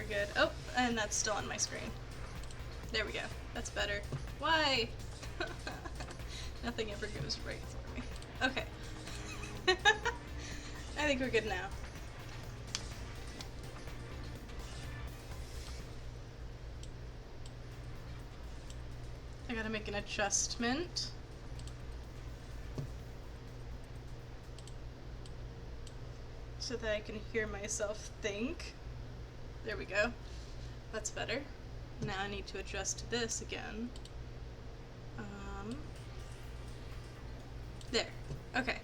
we're good. Oh, and that's still on my screen. There we go. That's better. Why? Nothing ever goes right for me. Okay. I think we're good now. I gotta make an adjustment. So that I can hear myself think. There we go. That's better. Now I need to adjust this again. There. Okay.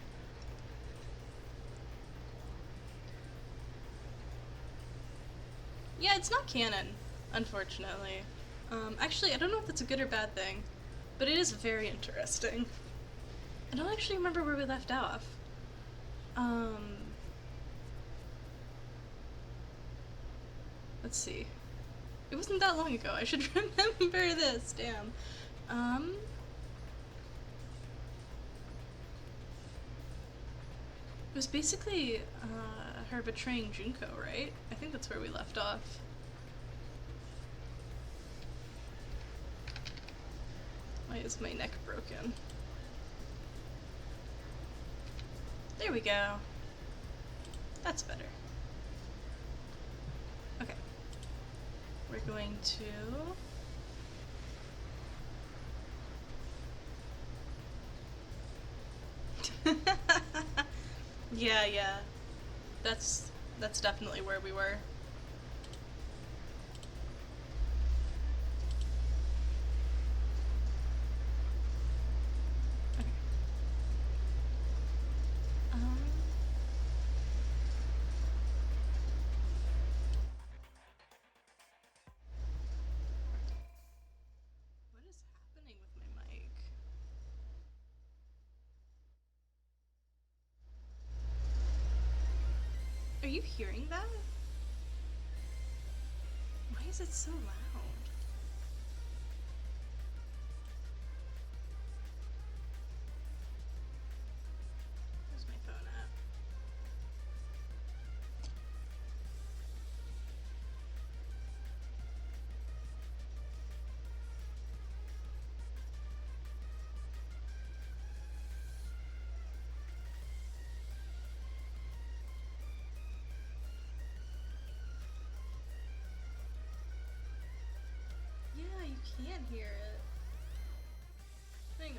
Yeah, it's not canon, unfortunately. Actually, I don't know if that's a good or bad thing, but it is very interesting. I don't actually remember where we left off. Let's see. It wasn't that long ago. I should remember this. Damn. It was basically her betraying Junko, right? I think that's where we left off. Why is my neck broken? There we go. That's better. Okay. We're going to... Yeah. That's definitely where we were. Okay. What is happening with my mic? Are you hearing that? Why is it so loud? Where's my phone at? Yeah, you can hear it. Hang on.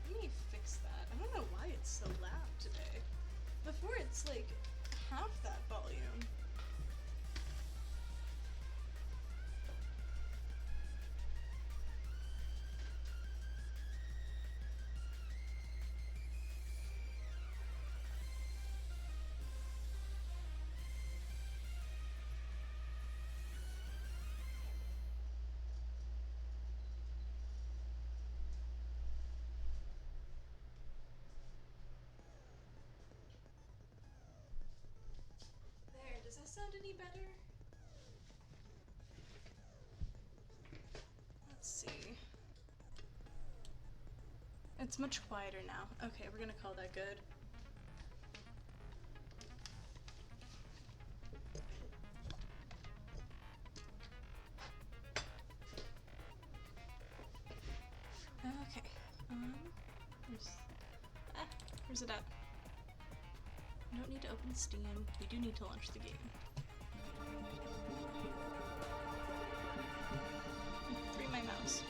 Let me fix that. I don't know why it's so loud today. Before it's like half that volume. There, does that sound any better? Let's see. It's much quieter now. Okay, we're gonna call that good. Okay. Where's it at? We don't need to open Steam. We do need to launch the game. Free my mouse.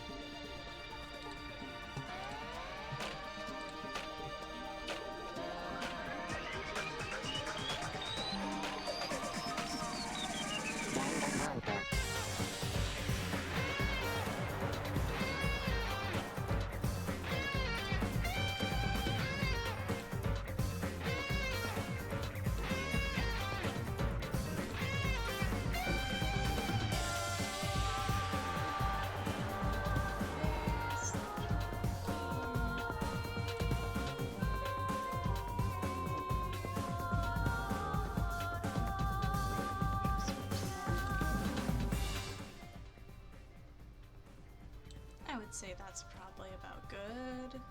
I would say that's probably about good.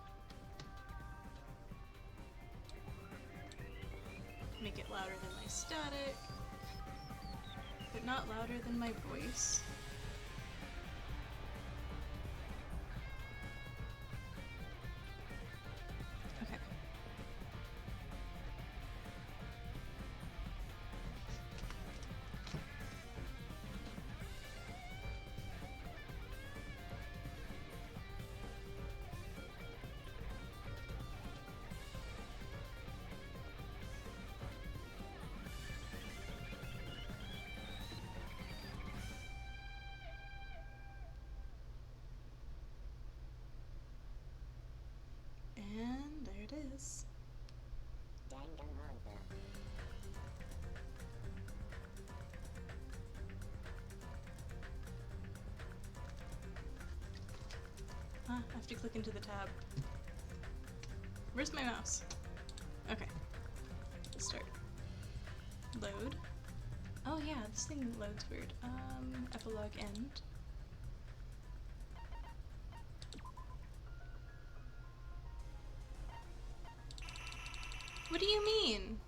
Make it louder than my static. not louder than my voice? Okay. And there it is. Danganronpa. Ah, I have to click into the tab. Where's my mouse? Okay. Let's start. Load. Oh yeah, this thing loads weird. Epilogue end. What do you mean?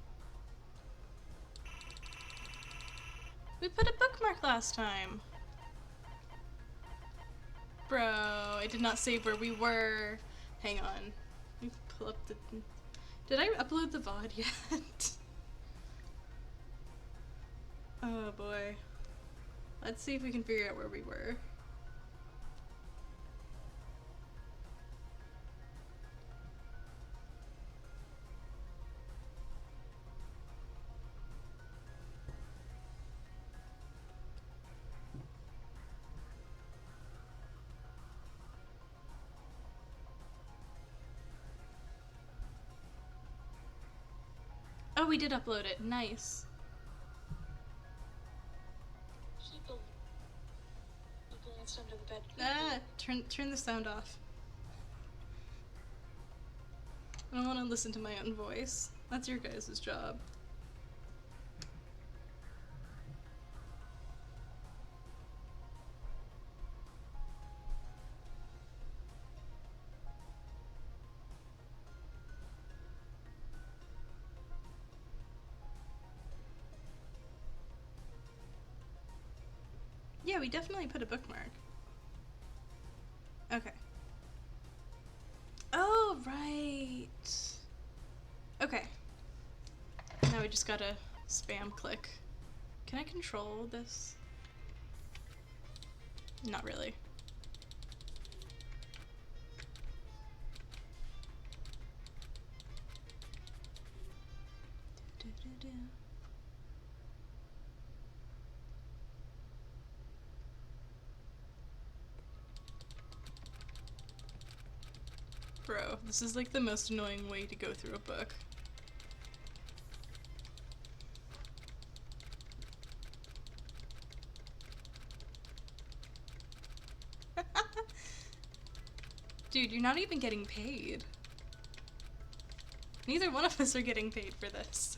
We put a bookmark last time. Bro, I did not save where we were. Hang on. Let me pull up the... Did I upload the VOD yet? Oh boy. Let's see if we can figure out where we were. Oh, we did upload it. Nice. People under the bed. Ah, turn the sound off. I don't want to listen to my own voice. That's your guys' job. Yeah, we definitely put a bookmark. Okay. Oh, right. Okay. Now we just gotta spam click. Can I control this? Not really. Bro, this is like the most annoying way to go through a book. Dude, you're not even getting paid. Neither one of us are getting paid for this.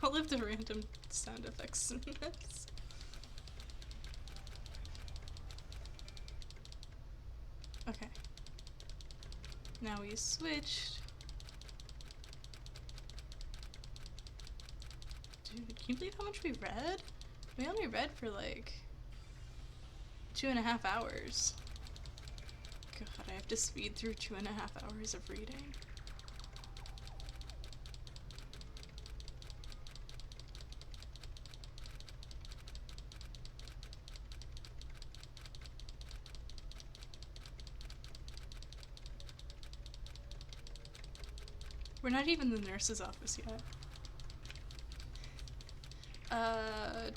All of the random sound effects in this. Okay. Now we switched. Dude, can you believe how much we read? We only read for like 2.5 hours. God, I have to speed through 2.5 hours of reading. We're not even in the nurse's office yet.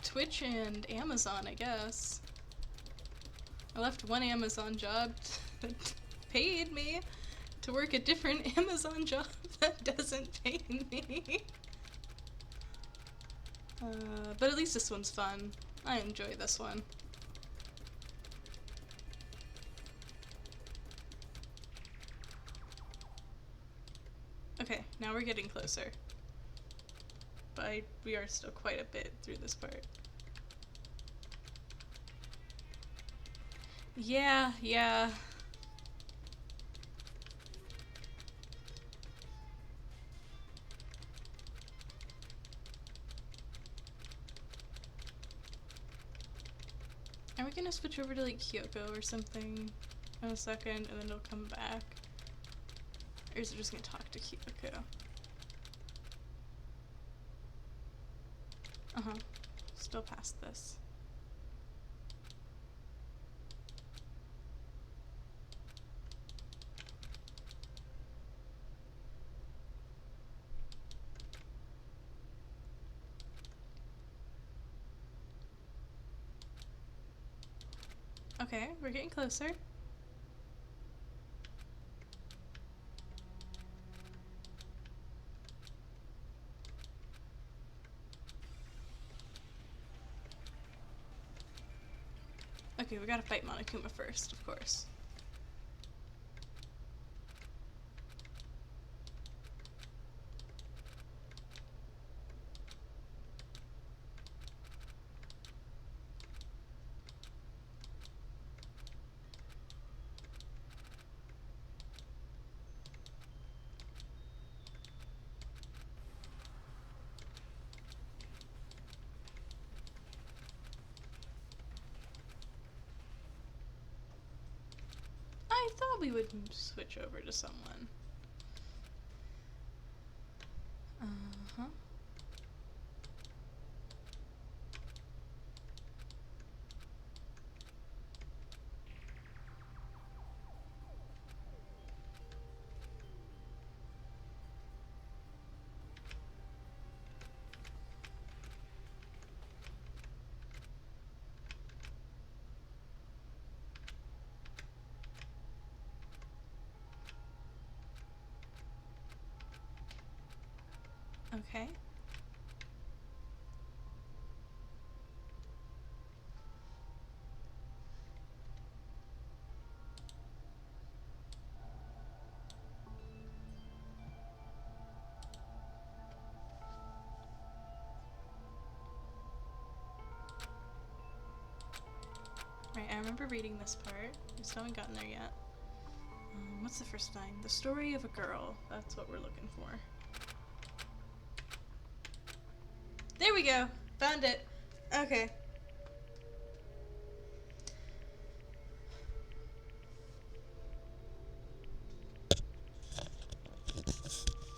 Twitch and Amazon, I guess. I left one Amazon job that paid me to work a different Amazon job that doesn't pay me. But at least this one's fun. I enjoy this one. Okay, now we're getting closer. but we are still quite a bit through this part. Yeah, yeah. Are we gonna switch over to like Kyoko or something in a second and then it'll come back? Or is it just gonna talk to Kyoko? Uh-huh. Still past this. Okay, we're getting closer. Okay, we gotta fight Monokuma first, of course. I thought we would switch over to someone. Uh-huh. Okay. Right, I remember reading this part. We still haven't gotten there yet. What's the first line? The story of a girl. That's what we're looking for. There we go! Found it! Okay.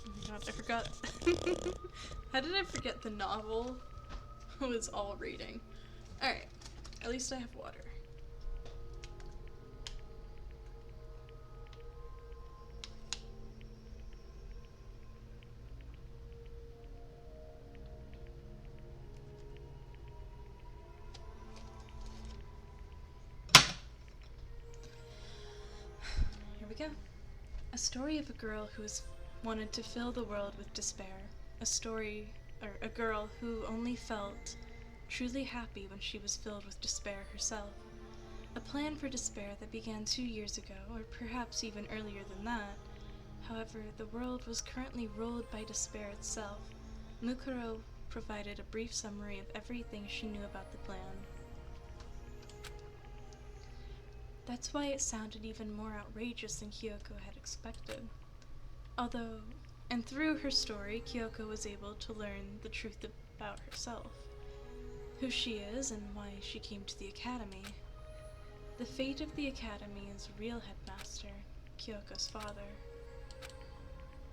Oh my god, I forgot. How did I forget the novel was all reading? Alright, at least I have water. Here we go. A story of a girl who has wanted to fill the world with despair. A girl who only felt truly happy when she was filled with despair herself. A plan for despair that began 2 years ago, or perhaps even earlier than that. However, the world was currently ruled by despair itself. Mukuro provided a brief summary of everything she knew about the plan. That's why it sounded even more outrageous than Kyoko had expected. And through her story, Kyoko was able to learn the truth about herself, who she is and why she came to the academy. The fate of the academy's real headmaster, Kyoko's father.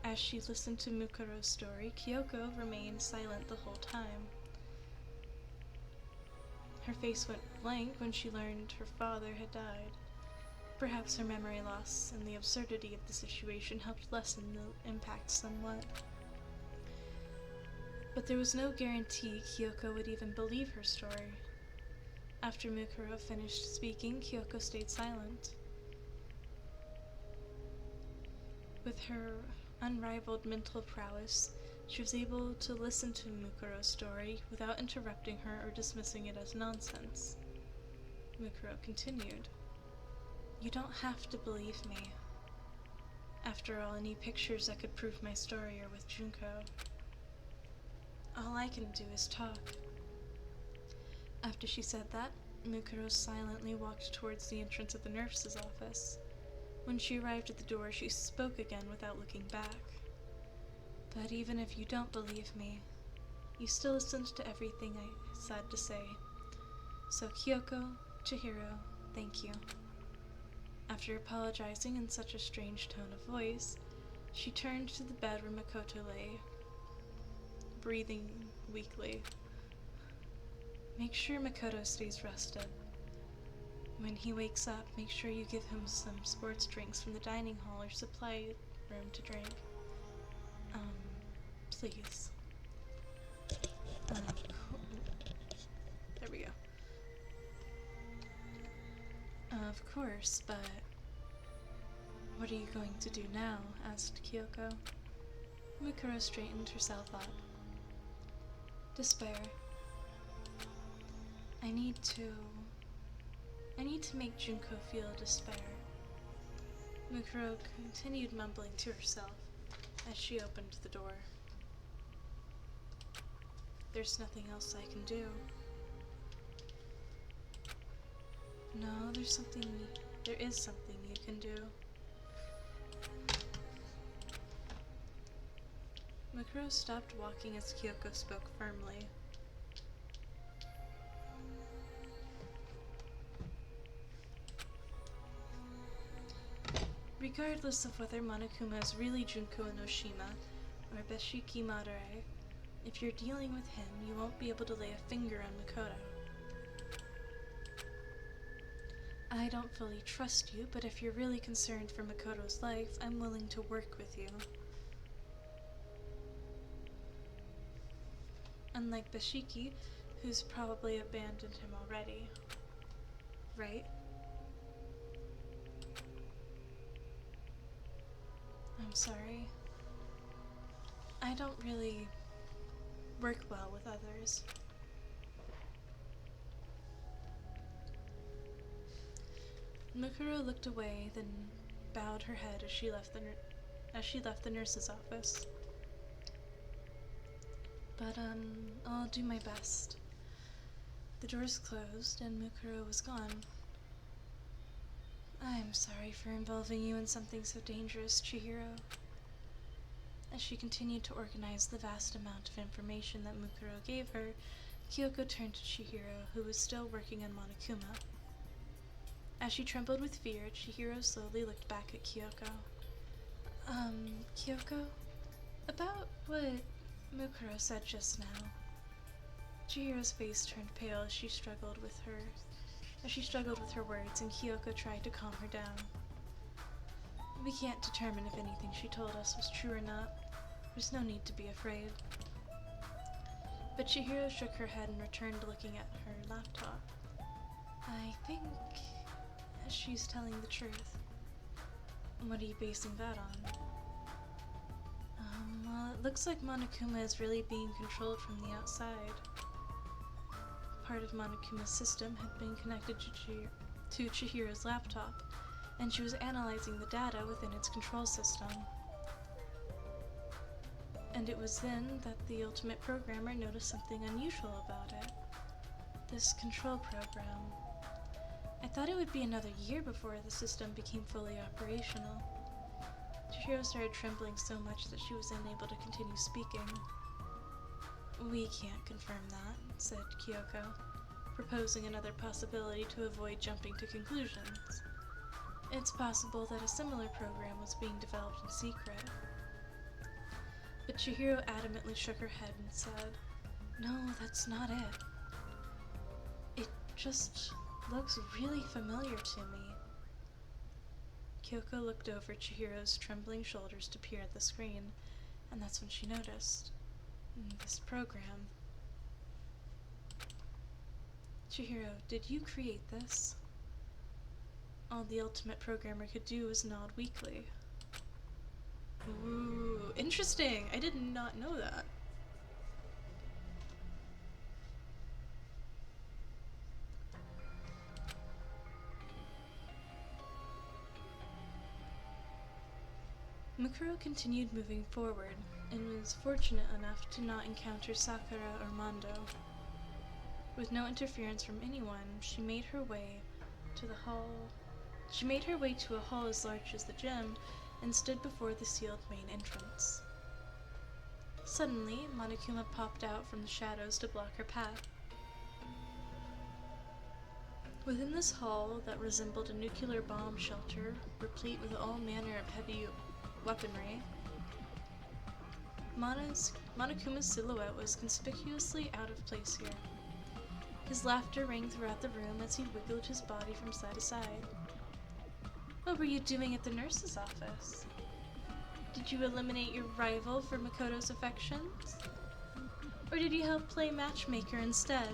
As she listened to Mukuro's story, Kyoko remained silent the whole time. Her face went blank when she learned her father had died. Perhaps her memory loss and the absurdity of the situation helped lessen the impact somewhat. But there was no guarantee Kyoko would even believe her story. After Mukuro finished speaking, Kyoko stayed silent. With her unrivaled mental prowess, she was able to listen to Mukuro's story without interrupting her or dismissing it as nonsense. Mukuro continued. You don't have to believe me. After all, any pictures that could prove my story are with Junko. All I can do is talk. After she said that, Mukuro silently walked towards the entrance of the nurse's office. When she arrived at the door, she spoke again without looking back. But even if you don't believe me, you still listened to everything I had to say. So Kyoko, Chihiro, thank you. After apologizing in such a strange tone of voice, she turned to the bed where Makoto lay, breathing weakly. Make sure Makoto stays rested. When he wakes up, make sure you give him some sports drinks from the dining hall or supply room to drink. Please. There we go. Of course, but what are you going to do now? Asked Kyoko. Mukuro straightened herself up. Despair. I need to make Junko feel despair. Mukuro continued mumbling to herself as she opened the door. There's nothing else I can do. No, there is something you can do. Mukuro stopped walking as Kyoko spoke firmly. Regardless of whether Monokuma is really Junko Enoshima or Beshiki Madare, if you're dealing with him, you won't be able to lay a finger on Makoto. I don't fully trust you, but if you're really concerned for Makoto's life, I'm willing to work with you. Unlike Beshiki, who's probably abandoned him already. Right? I'm sorry. I don't really work well with others. Mukuro looked away, then bowed her head as she left the nurse's office. But I'll do my best. The doors closed and Mukuro was gone. I'm sorry for involving you in something so dangerous, Chihiro. As she continued to organize the vast amount of information that Mukuro gave her, Kyoko turned to Chihiro, who was still working on Monokuma. As she trembled with fear, Chihiro slowly looked back at Kyoko. Kyoko? About what Mukuro said just now. Chihiro's face turned pale as she struggled with her words, and Kyoko tried to calm her down. We can't determine if anything she told us was true or not. There's no need to be afraid. But Chihiro shook her head and returned looking at her laptop. I think she's telling the truth. What are you basing that on? Well, it looks like Monokuma is really being controlled from the outside. Part of Monokuma's system had been connected to Chihiro's laptop, and she was analyzing the data within its control system. And it was then that the ultimate programmer noticed something unusual about it. This control program. I thought it would be another year before the system became fully operational. Chihiro started trembling so much that she was unable to continue speaking. We can't confirm that, said Kyoko, proposing another possibility to avoid jumping to conclusions. It's possible that a similar program was being developed in secret. But Chihiro adamantly shook her head and said, No, that's not it. It just looks really familiar to me. Kyoko looked over Chihiro's trembling shoulders to peer at the screen, and that's when she noticed this program. Chihiro, did you create this? All the ultimate programmer could do was nod weakly. Ooh, interesting! I did not know that. Mukuro continued moving forward, and was fortunate enough to not encounter Sakura or Mondo. With no interference from anyone, she made her way to the hall. She made her way to a hall as large as the gym and stood before the sealed main entrance. Suddenly, Monokuma popped out from the shadows to block her path. Within this hall that resembled a nuclear bomb shelter, replete with all manner of heavy weaponry, Monokuma's silhouette was conspicuously out of place here. His laughter rang throughout the room as he wiggled his body from side to side. What were you doing at the nurse's office? Did you eliminate your rival for Makoto's affections? Or did you help play matchmaker instead?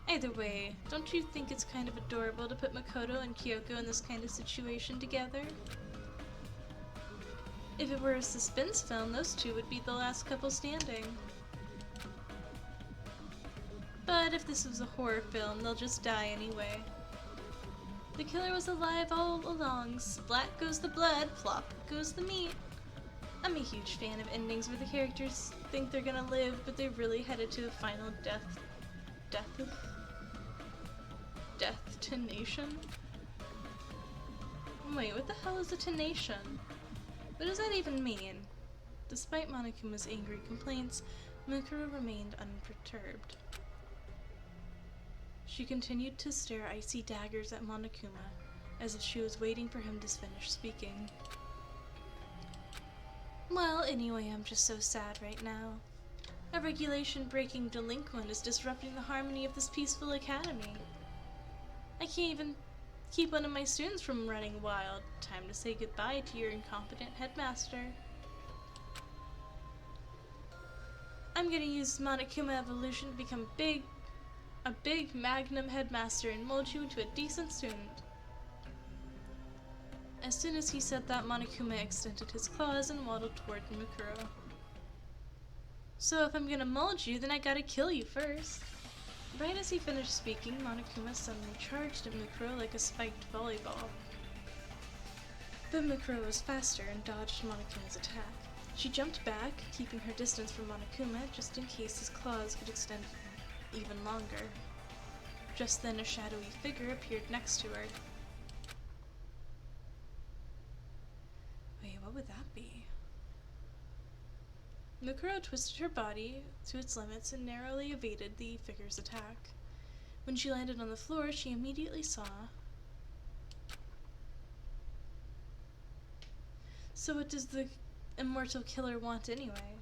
Either way, don't you think it's kind of adorable to put Makoto and Kyoko in this kind of situation together? If it were a suspense film, those two would be the last couple standing. But if this was a horror film, they'll just die anyway. The killer was alive all along. Splat goes the blood, plop goes the meat. I'm a huge fan of endings where the characters think they're gonna live, but they're really headed to a final death-tonation? Wait, what the hell is a tonation? What does that even mean? Despite Monokuma's angry complaints, Mukuro remained unperturbed. She continued to stare icy daggers at Monokuma, as if she was waiting for him to finish speaking. Well, anyway, I'm just so sad right now. A regulation-breaking delinquent is disrupting the harmony of this peaceful academy. I can't even keep one of my students from running wild. Time to say goodbye to your incompetent headmaster. I'm gonna use Monokuma evolution to become a big magnum headmaster and mold you into a decent student. As soon as he said that, Monokuma extended his claws and waddled toward Mukuro. So if I'm gonna mold you, then I gotta kill you first. Right as he finished speaking, Monokuma suddenly charged at Mukuro like a spiked volleyball. But Mukuro was faster and dodged Monokuma's attack. She jumped back, keeping her distance from Monokuma just in case his claws could extend even longer. Just then a shadowy figure appeared next to her. Wait, what would that be? Mukuro twisted her body to its limits and narrowly evaded the figure's attack. When she landed on the floor, she immediately saw... So what does the immortal killer want anyway?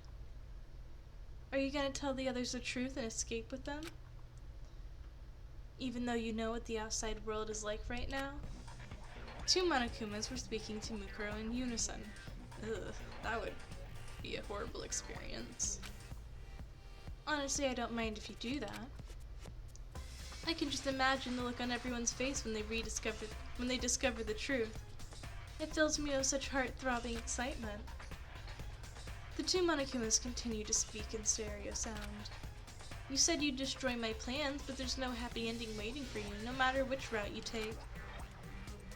Are you gonna tell the others the truth and escape with them? Even though you know what the outside world is like right now? Two Monokumas were speaking to Mukuro in unison. Ugh, that would be a horrible experience. Honestly, I don't mind if you do that. I can just imagine the look on everyone's face when they discover the truth. It fills me with such heart-throbbing excitement. The two Monokumas continued to speak in stereo sound. You said you'd destroy my plans, but there's no happy ending waiting for you, no matter which route you take.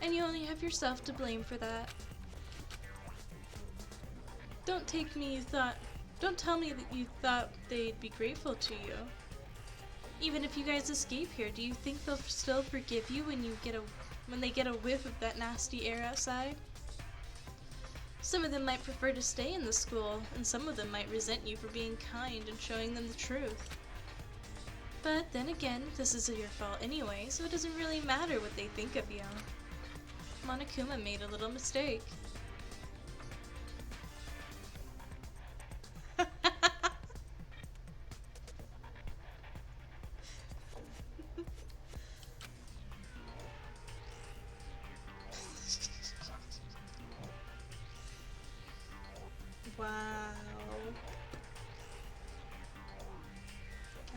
And you only have yourself to blame for that. Don't tell me that you thought they'd be grateful to you. Even if you guys escape here, do you think they'll still forgive you when they get a whiff of that nasty air outside? Some of them might prefer to stay in the school, and some of them might resent you for being kind and showing them the truth. But then again, this isn't your fault anyway, so it doesn't really matter what they think of you. Monokuma made a little mistake. Wow.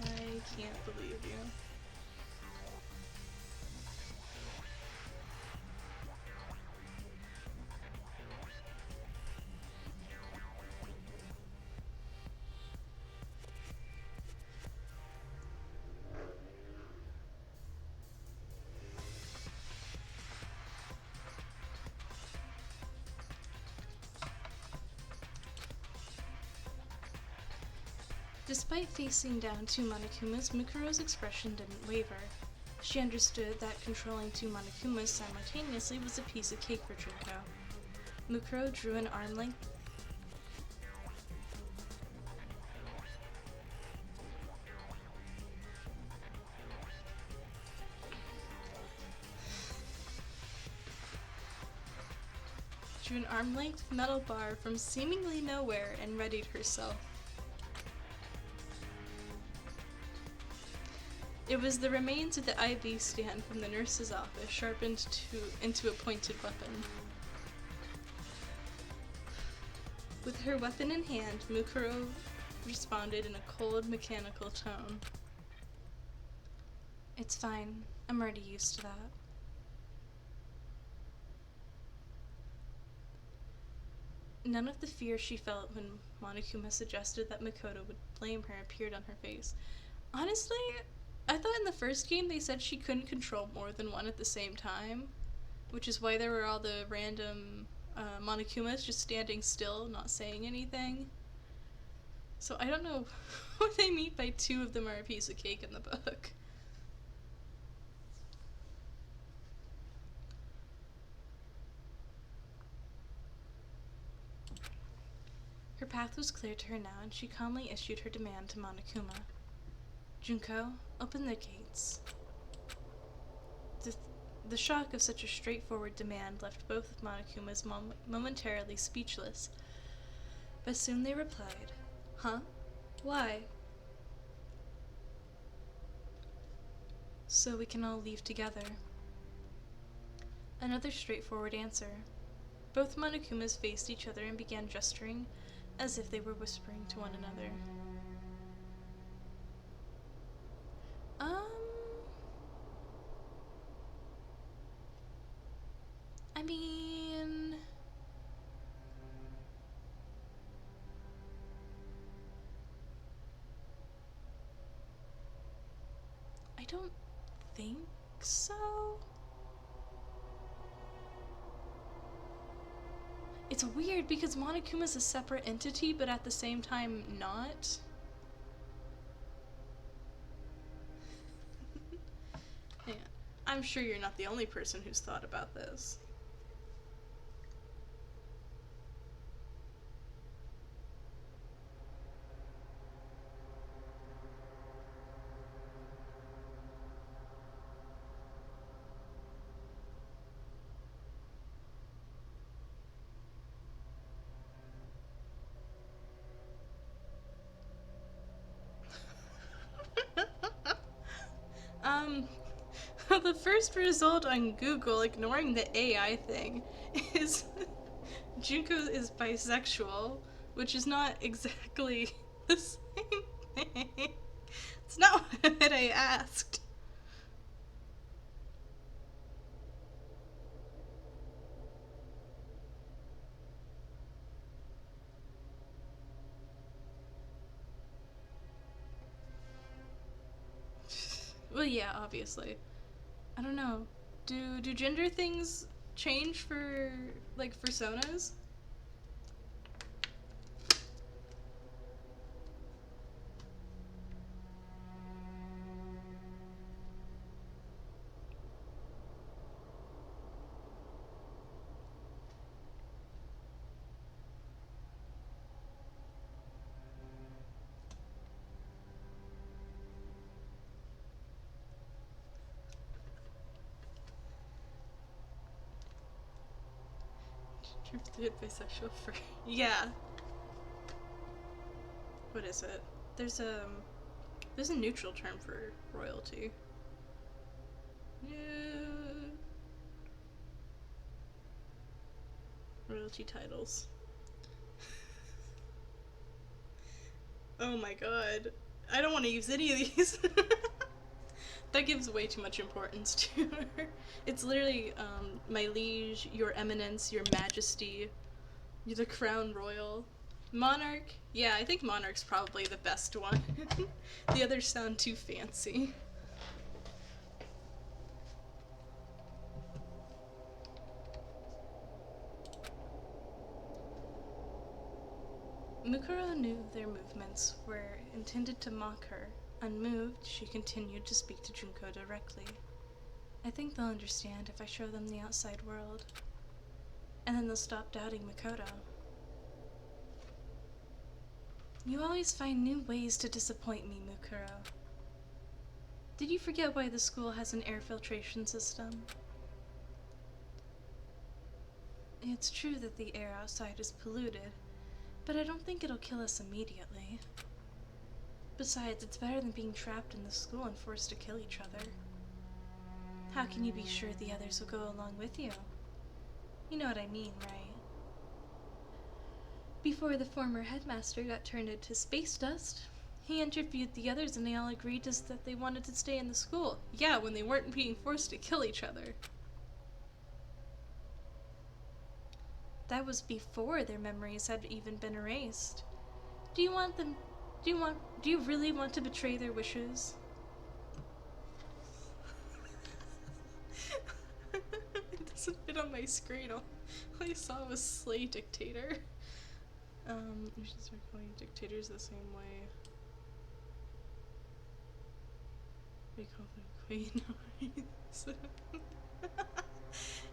I can't believe you. Despite facing down two Monokumas, Mukuro's expression didn't waver. She understood that controlling two Monokumas simultaneously was a piece of cake for Junko. Mukuro drew an arm length. Drew an arm-length metal bar from seemingly nowhere and readied herself. It was the remains of the IV stand from the nurse's office, sharpened into a pointed weapon. With her weapon in hand, Mukuro responded in a cold, mechanical tone. "It's fine. I'm already used to that." None of the fear she felt when Monokuma suggested that Makoto would blame her appeared on her face. Honestly, I thought in the first game they said she couldn't control more than one at the same time, which is why there were all the random Monokumas just standing still, not saying anything. So I don't know what they mean by two of them are a piece of cake in the book. Her path was clear to her now, and she calmly issued her demand to Monokuma. "Junko, open the gates." The shock of such a straightforward demand left both Monokumas momentarily speechless, but soon they replied, "Huh? Why?" "So we can all leave together." Another straightforward answer. Both Monokumas faced each other and began gesturing as if they were whispering to one another. I mean... I don't think so. It's weird because Monokuma's a separate entity, but at the same time not. Yeah, I'm sure you're not the only person who's thought about this. The first result on Google, ignoring the AI thing, is Junko is bisexual, which is not exactly the same thing. It's not what I asked. Well, yeah, obviously. I don't know. Do gender things change for, like, personas? Bisexual for... Yeah. What is it? There's a neutral term for royalty. Yeah. Royalty titles. Oh my god. I don't want to use any of these. That gives way too much importance to her. It's literally, my liege, your eminence, your majesty, you're the crown royal. Monarch? Yeah, I think monarch's probably the best one. The others sound too fancy. Mukuro knew their movements were intended to mock her. Unmoved, she continued to speak to Junko directly. I think they'll understand if I show them the outside world. And then they'll stop doubting Makoto. You always find new ways to disappoint me, Mukuro. Did you forget why the school has an air filtration system? It's true that the air outside is polluted, but I don't think it'll kill us immediately. Besides, it's better than being trapped in the school and forced to kill each other. How can you be sure the others will go along with you? You know what I mean, right? Before the former headmaster got turned into space dust, he interviewed the others and they all agreed that they wanted to stay in the school. Yeah, when they weren't being forced to kill each other. That was before their memories had even been erased. Do you really want to betray their wishes? It doesn't fit on my screen. All I saw was slay dictator. We should start calling dictators the same way we call them queens.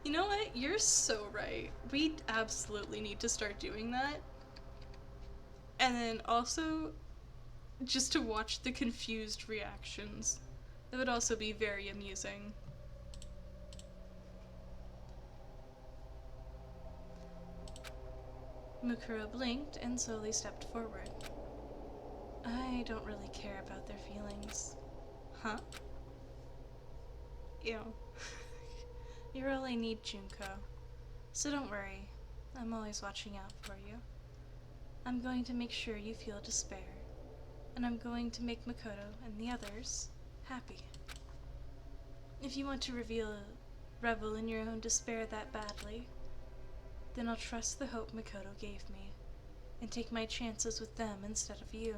You know what? You're so right. We absolutely need to start doing that. And then also, just to watch the confused reactions. That would also be very amusing. Mukuro blinked and slowly stepped forward. I don't really care about their feelings. Huh? Ew. You're all I need, Junko. So don't worry. I'm always watching out for you. I'm going to make sure you feel despair. And I'm going to make Makoto and the others happy. If you want to revel in your own despair that badly, then I'll trust the hope Makoto gave me, and take my chances with them instead of you.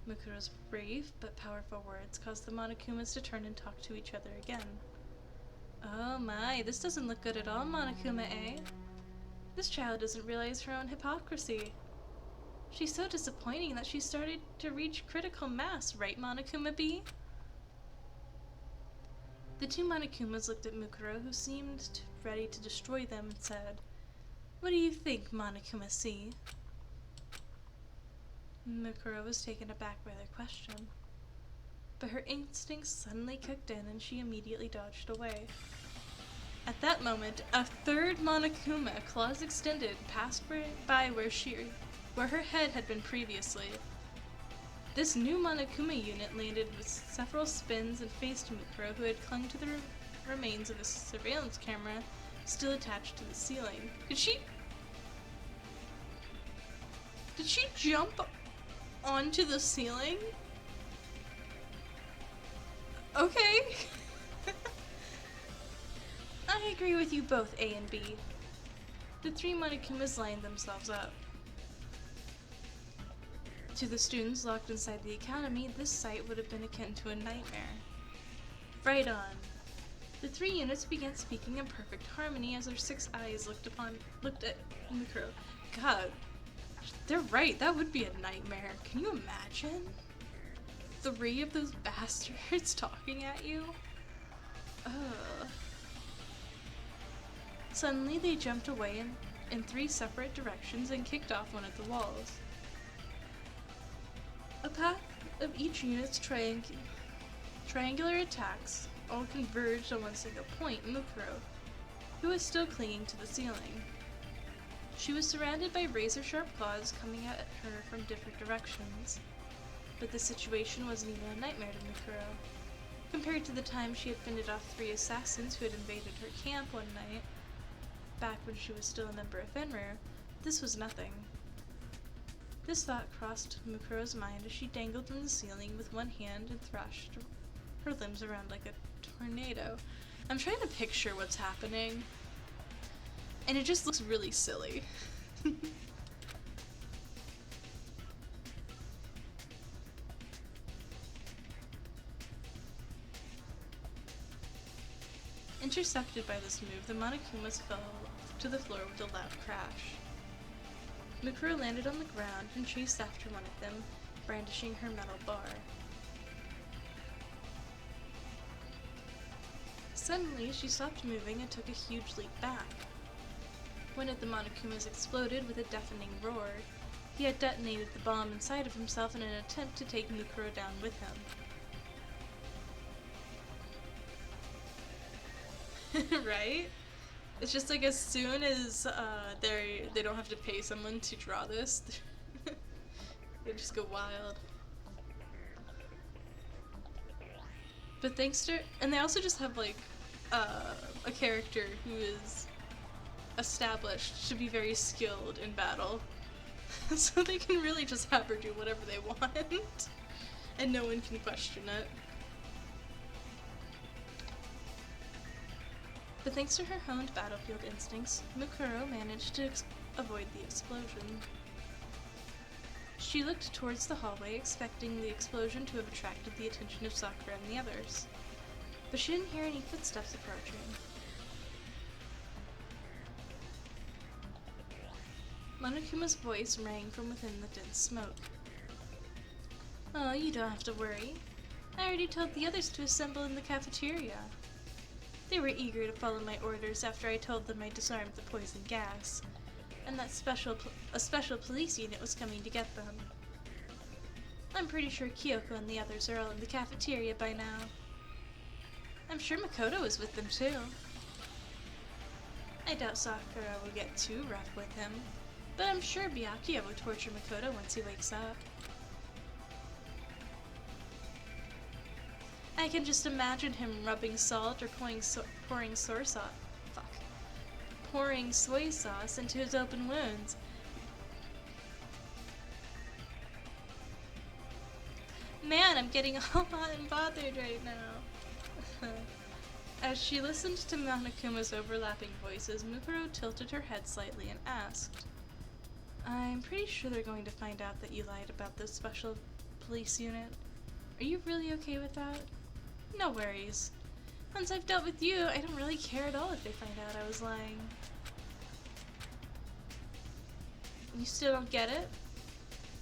Makoto's brave but powerful words caused the Monokumas to turn and talk to each other again. Oh my, this doesn't look good at all, Monokuma, eh? This child doesn't realize her own hypocrisy. She's so disappointing that she started to reach critical mass, right, Monokuma B? The two Monokumas looked at Mukuro, who seemed ready to destroy them, and said, "What do you think, Monokuma C?" Mukuro was taken aback by their question, but her instincts suddenly kicked in and she immediately dodged away. At that moment, a third Monokuma, claws extended, passed by where her head had been previously. This new Monokuma unit landed with several spins and faced Mukuro, who had clung to the remains of a surveillance camera still attached to the ceiling. Did she jump onto the ceiling? Okay. I agree with you both, A and B. The three Monokumas lined themselves up. To the students locked inside the academy, this sight would have been akin to a nightmare. Right on. The three units began speaking in perfect harmony as their 6 eyes looked at Mukuro. God, they're right, that would be a nightmare. Can you imagine? 3 of those bastards talking at you? Ugh. Suddenly they jumped away in 3 separate directions and kicked off one of the walls. A path of each unit's triangular attacks all converged on one single point, Mukuro, who was still clinging to the ceiling. She was surrounded by razor-sharp claws coming at her from different directions, but the situation wasn't even a nightmare to Mukuro. Compared to the time she had fended off 3 assassins who had invaded her camp one night, back when she was still a member of Fenrir, this was nothing. This thought crossed Mukuro's mind as she dangled from the ceiling with one hand and thrashed her limbs around like a tornado. I'm trying to picture what's happening, and it just looks really silly. Intercepted by this move, the Monokumas fell to the floor with a loud crash. Mukuro landed on the ground and chased after one of them, brandishing her metal bar. Suddenly, she stopped moving and took a huge leap back. One of the Monokumas exploded with a deafening roar. He had detonated the bomb inside of himself in an attempt to take Mukuro down with him. Right? It's just like as soon as they don't have to pay someone to draw this, they just go wild. But thanks to, and they also just have like a character who is established to be very skilled in battle, so they can really just have her do whatever they want, and no one can question it. But thanks to her honed battlefield instincts, Mukuro managed to avoid the explosion. She looked towards the hallway, expecting the explosion to have attracted the attention of Sakura and the others, but she didn't hear any footsteps approaching. Monokuma's voice rang from within the dense smoke. "Oh, you don't have to worry. I already told the others to assemble in the cafeteria. They were eager to follow my orders after I told them I disarmed the poison gas, and that a special police unit was coming to get them. I'm pretty sure Kyoko and the others are all in the cafeteria by now. I'm sure Makoto is with them too. I doubt Sakura will get too rough with him, but I'm sure Byakuya will torture Makoto once he wakes up. I can just imagine him rubbing salt or pouring soy sauce into his open wounds. Man, I'm getting all hot and bothered right now." As she listened to Monokuma's overlapping voices, Mukuro tilted her head slightly and asked, "I'm pretty sure they're going to find out that you lied about this special police unit. Are you really okay with that? No worries. Once I've dealt with you, I don't really care at all if they find out I was lying." You still don't get it?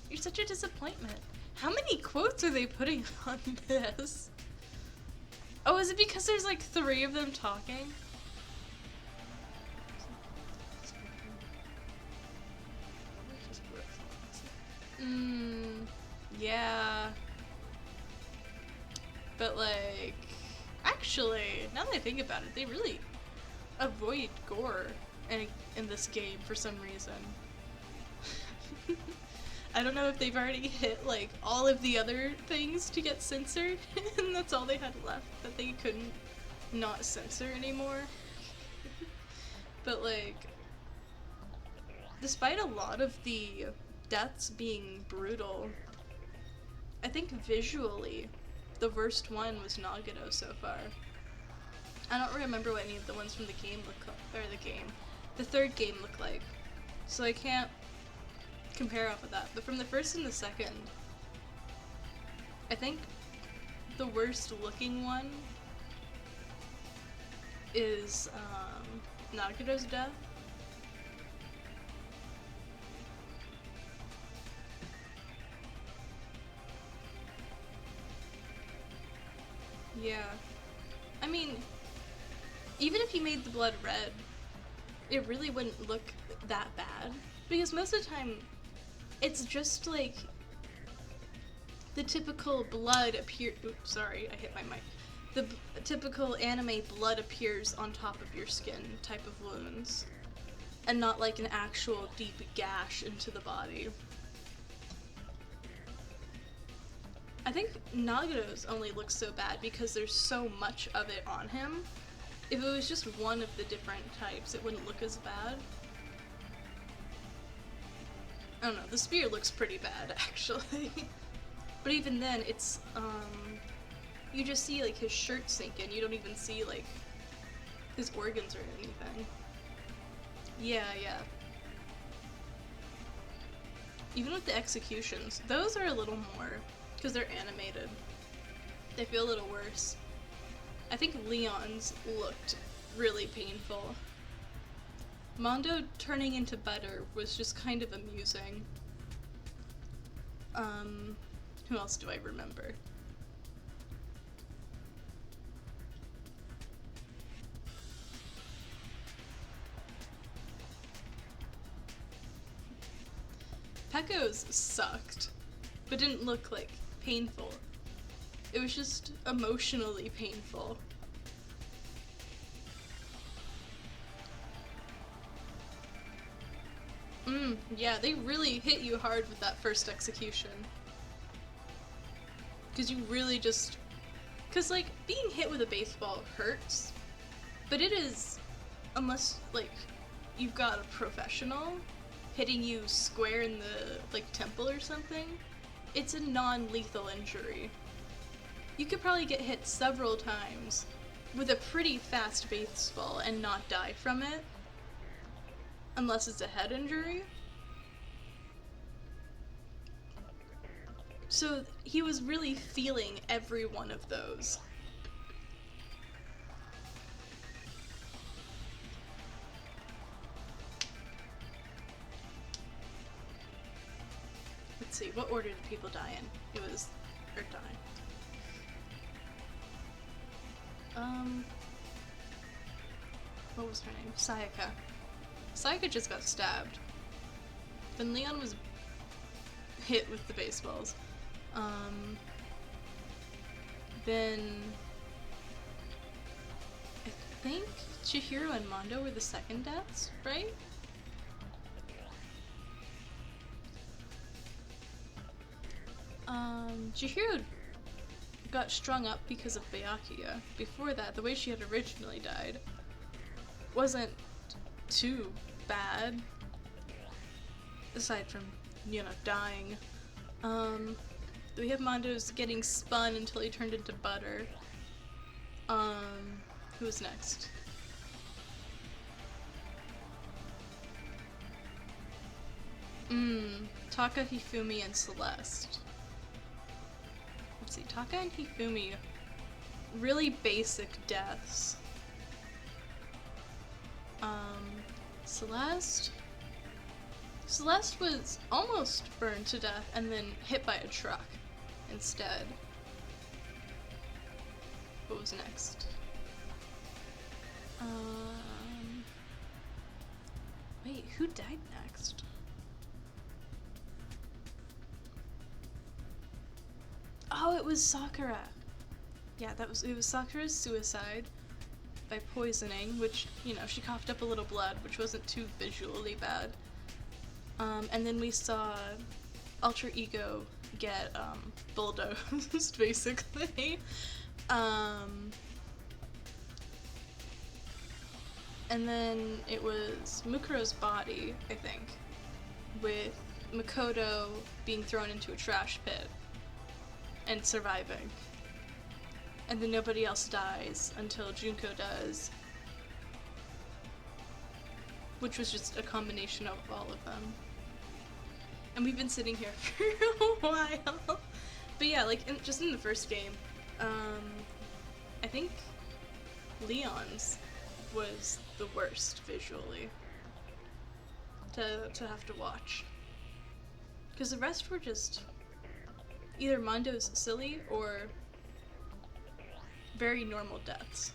You're such a disappointment. How many quotes are they putting on this? Oh, is it because there's like 3 of them talking? Yeah. But like, actually, now that I think about it, they really avoid gore in this game for some reason. I don't know if they've already hit like all of the other things to get censored, and that's all they had left that they couldn't not censor anymore. But like, despite a lot of the deaths being brutal, I think visually the worst one was Nagano so far. I don't remember what any of the ones from the game the third game look like, so I can't compare off of that. But from the first and the second, I think the worst looking one is Nagano's death. Yeah. I mean, even if you made the blood red, it really wouldn't look that bad. Because most of the time, it's just like the typical blood oops, sorry, I hit my mic. The typical anime blood appears on top of your skin type of wounds, and not like an actual deep gash into the body. I think Nagano's only looks so bad because there's so much of it on him. If it was just one of the different types, it wouldn't look as bad. I don't know, the spear looks pretty bad, actually. But even then, it's, you just see, like, his shirt sink in. You don't even see, like, his organs or anything. Yeah. Even with the executions, those are a little more, because they're animated. They feel a little worse. I think Leon's looked really painful. Mondo turning into butter was just kind of amusing. Who else do I remember? Pecco's sucked, but didn't look, like, painful. It was just emotionally painful. Yeah, they really hit you hard with that first execution. Because you really just... Because, like, being hit with a baseball hurts, but it is, unless, like, you've got a professional hitting you square in the, like, temple or something, it's a non-lethal injury. You could probably get hit several times with a pretty fast baseball and not die from it, unless it's a head injury. So he was really feeling every one of those. Let's see, what order did people die in? It was... or die. What was her name? Sayaka. Sayaka just got stabbed. Then Leon was hit with the baseballs. Then I think Chihiro and Mondo were the second deaths, right? Chihiro got strung up because of Byakuya. Before that, the way she had originally died wasn't too bad, aside from, you know, dying. We have Mondo's getting spun until he turned into butter. Who was next? Taka, Hifumi, and Celeste. Let's see, Taka and Hifumi, really basic deaths. Celeste was almost burned to death and then hit by a truck instead. What was next? Wait, who died next? Oh, it was Sakura. Yeah, it was Sakura's suicide by poisoning, which, you know, she coughed up a little blood, which wasn't too visually bad. And then we saw Alter Ego get bulldozed, basically. And then it was Mukuro's body, I think, with Makoto being thrown into a trash pit and surviving. And then nobody else dies until Junko does. Which was just a combination of all of them. And we've been sitting here for a while. But yeah, like, just in the first game, I think Leon's was the worst visually to have to watch. Because the rest were just either Mondo's silly or very normal deaths.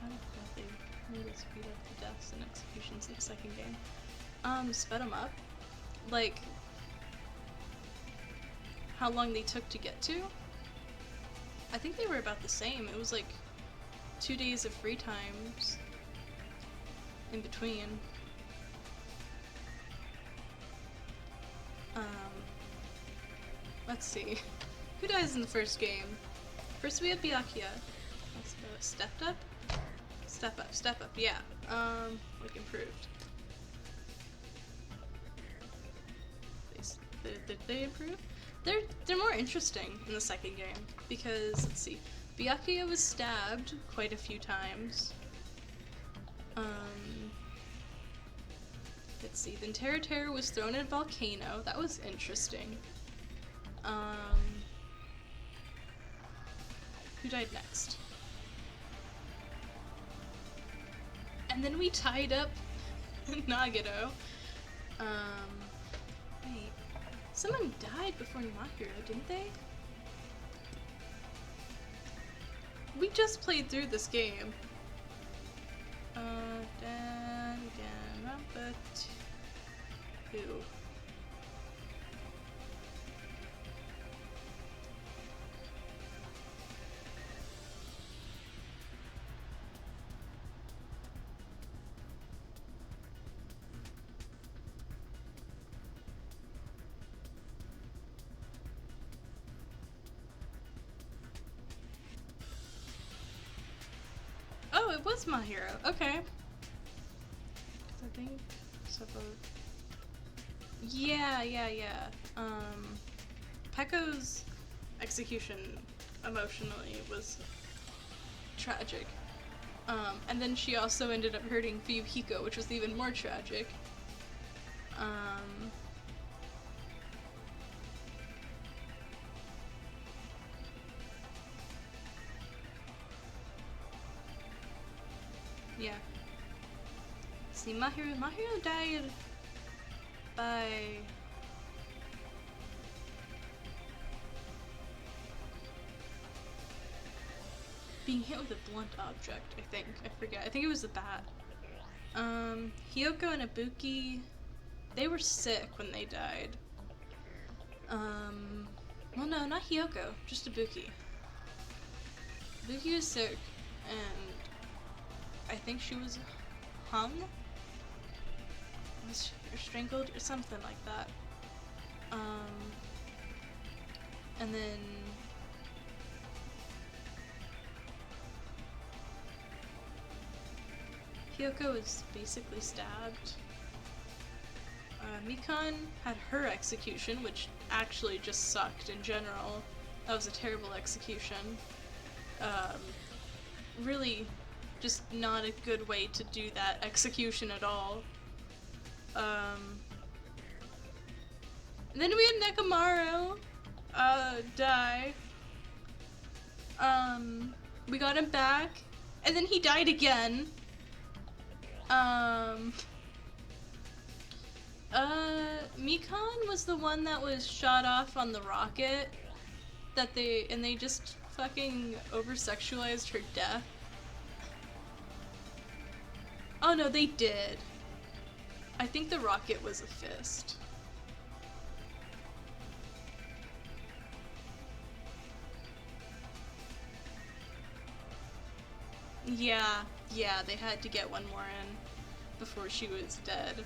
How did they really speed up the deaths and executions in the second game? Sped them up. Like, how long they took to get to? I think they were about the same. It was like 2 days of free times in between. Let's see. Who dies in the first game? First we have Byakuya. Let's go. Stepped up? Step up, step up, yeah. Like improved. Did they improve? They're more interesting in the second game because, let's see, Byakuya was stabbed quite a few times. Let's see, then Terra was thrown in a volcano. That was interesting. Who died next? And then we tied up Nagito. Wait. Someone died before Mahiro, didn't they? We just played through this game. Danganronpa 2. Oh, it was Mahiro. Okay. I think so. Yeah. Pekko's execution emotionally was tragic. And then she also ended up hurting Fuyuhiko, which was even more tragic. Yeah. See, Mahiro died by being hit with a blunt object, I think. I forget. I think it was a bat. Hiyoko and Ibuki, they were sick when they died. Well, no, not Hiyoko, just Ibuki. Ibuki was sick, and I think she was hung? Was she strangled or something like that. And then Hiyoko was basically stabbed. Mikan had her execution, which actually just sucked in general. That was a terrible execution. Really just not a good way to do that execution at all. And then we had Nekomaru die. We got him back, and then he died again. Mikan was the one that was shot off on the rocket that they just fucking over-sexualized her death. Oh no, they did. I think the rocket was a fist. Yeah, they had to get one more in before she was dead.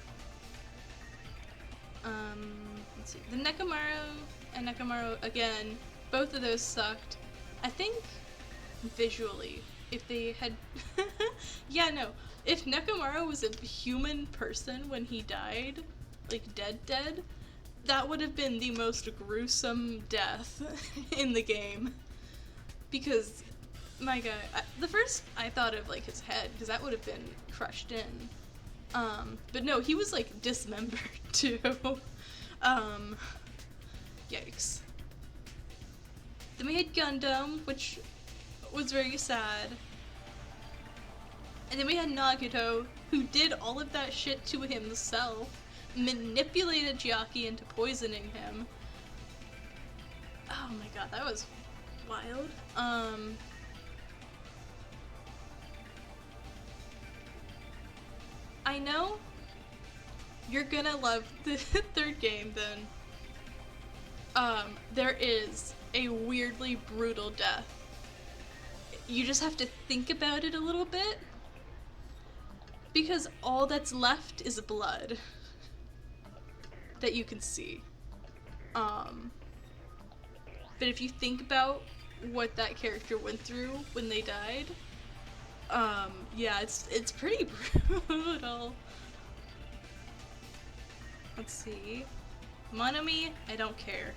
Let's see. The Nekomaru and Nekomaru, again, both of those sucked. I think visually, if they had... yeah, no. If Nekomaru was a human person when he died, like dead, that would have been the most gruesome death in the game. Because, my god, the first I thought of like his head, because that would have been crushed in. But no, he was like dismembered too. Yikes. Then we had Gundam, which was very sad. And then we had Nagito, who did all of that shit to himself, manipulated Chiaki into poisoning him. Oh my god, that was wild. I know you're gonna love the third game then. There is a weirdly brutal death. You just have to think about it a little bit, because all that's left is blood that you can see. But if you think about what that character went through when they died, yeah, it's pretty brutal. Let's see. Monomi, I don't care.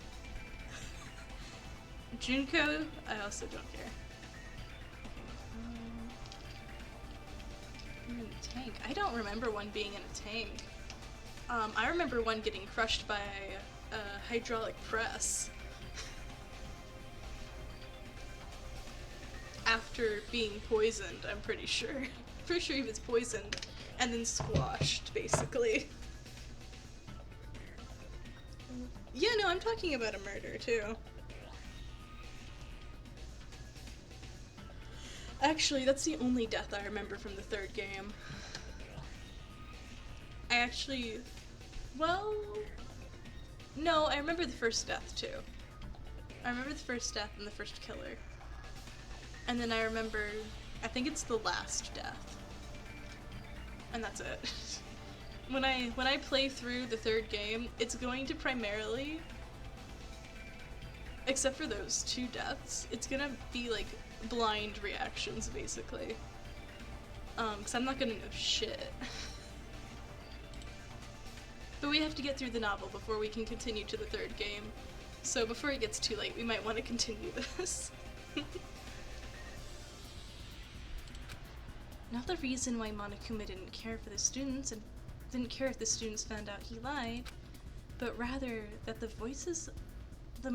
Junko, I also don't care. In a tank. I don't remember one being in a tank. I remember one getting crushed by a hydraulic press. After being poisoned, I'm pretty sure. pretty sure he was poisoned and then squashed, basically. Yeah, no, I'm talking about a murder, too. Actually, that's the only death I remember from the third game. I actually... Well... No, I remember the first death, too. I remember the first death and the first killer. And then I remember... I think it's the last death. And that's it. When I play through the third game, it's going to primarily... Except for those two deaths, it's gonna be, like, blind reactions, basically. Because I'm not gonna know shit. But we have to get through the novel before we can continue to the third game. So before it gets too late, we might want to continue this. Not the reason why Monokuma didn't care for the students and didn't care if the students found out he lied, but rather that the voices of the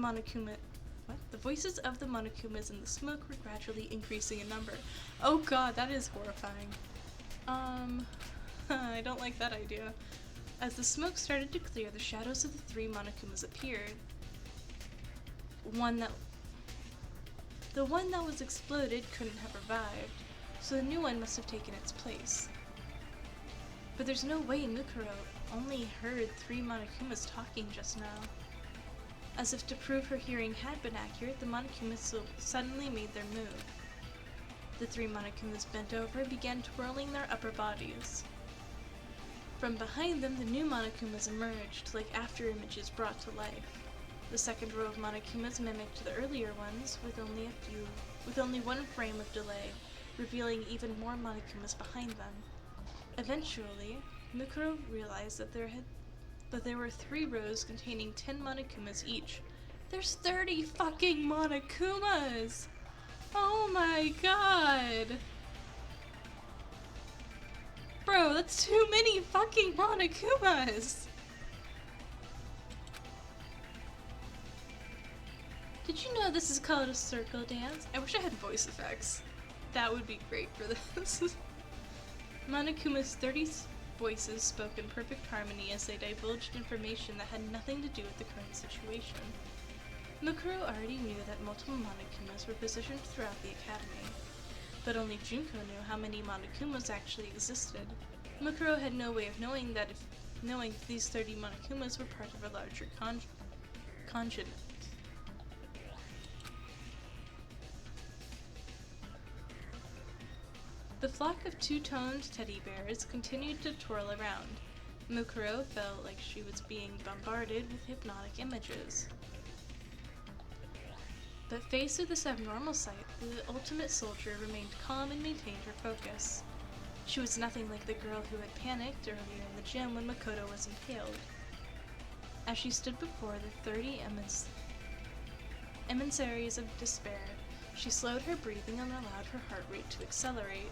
voices of the Monokumas in the smoke were gradually increasing in number. Oh god, that is horrifying. I don't like that idea. As the smoke started to clear, the shadows of the three Monokumas appeared. The one that was exploded couldn't have revived, so the new one must have taken its place. But there's no way Mukuro only heard three Monokumas talking just now. As if to prove her hearing had been accurate, the Monokumas suddenly made their move. The three Monokumas bent over and began twirling their upper bodies. From behind them, the new Monokumas emerged, like after-images brought to life. The second row of Monokumas mimicked the earlier ones, with only one frame of delay, revealing even more Monokumas behind them. Eventually, Mukuro realized that there were 3 rows containing 10 Monokumas each. There's 30 fucking Monokumas! Oh my god! Bro, that's too many fucking Monokumas! Did you know this is called a circle dance? I wish I had voice effects. That would be great for this. Monokuma's 30 voices spoke in perfect harmony as they divulged information that had nothing to do with the current situation. Mukuro already knew that multiple Monokumas were positioned throughout the academy, but only Junko knew how many Monokumas actually existed. Mukuro had no way of knowing if these 30 Monokumas were part of a larger contingent. The flock of two-toned teddy bears continued to twirl around. Mukuro felt like she was being bombarded with hypnotic images. But faced with this abnormal sight, the ultimate soldier remained calm and maintained her focus. She was nothing like the girl who had panicked earlier in the gym when Makoto was impaled. As she stood before the 30 emissaries of despair, she slowed her breathing and allowed her heart rate to accelerate.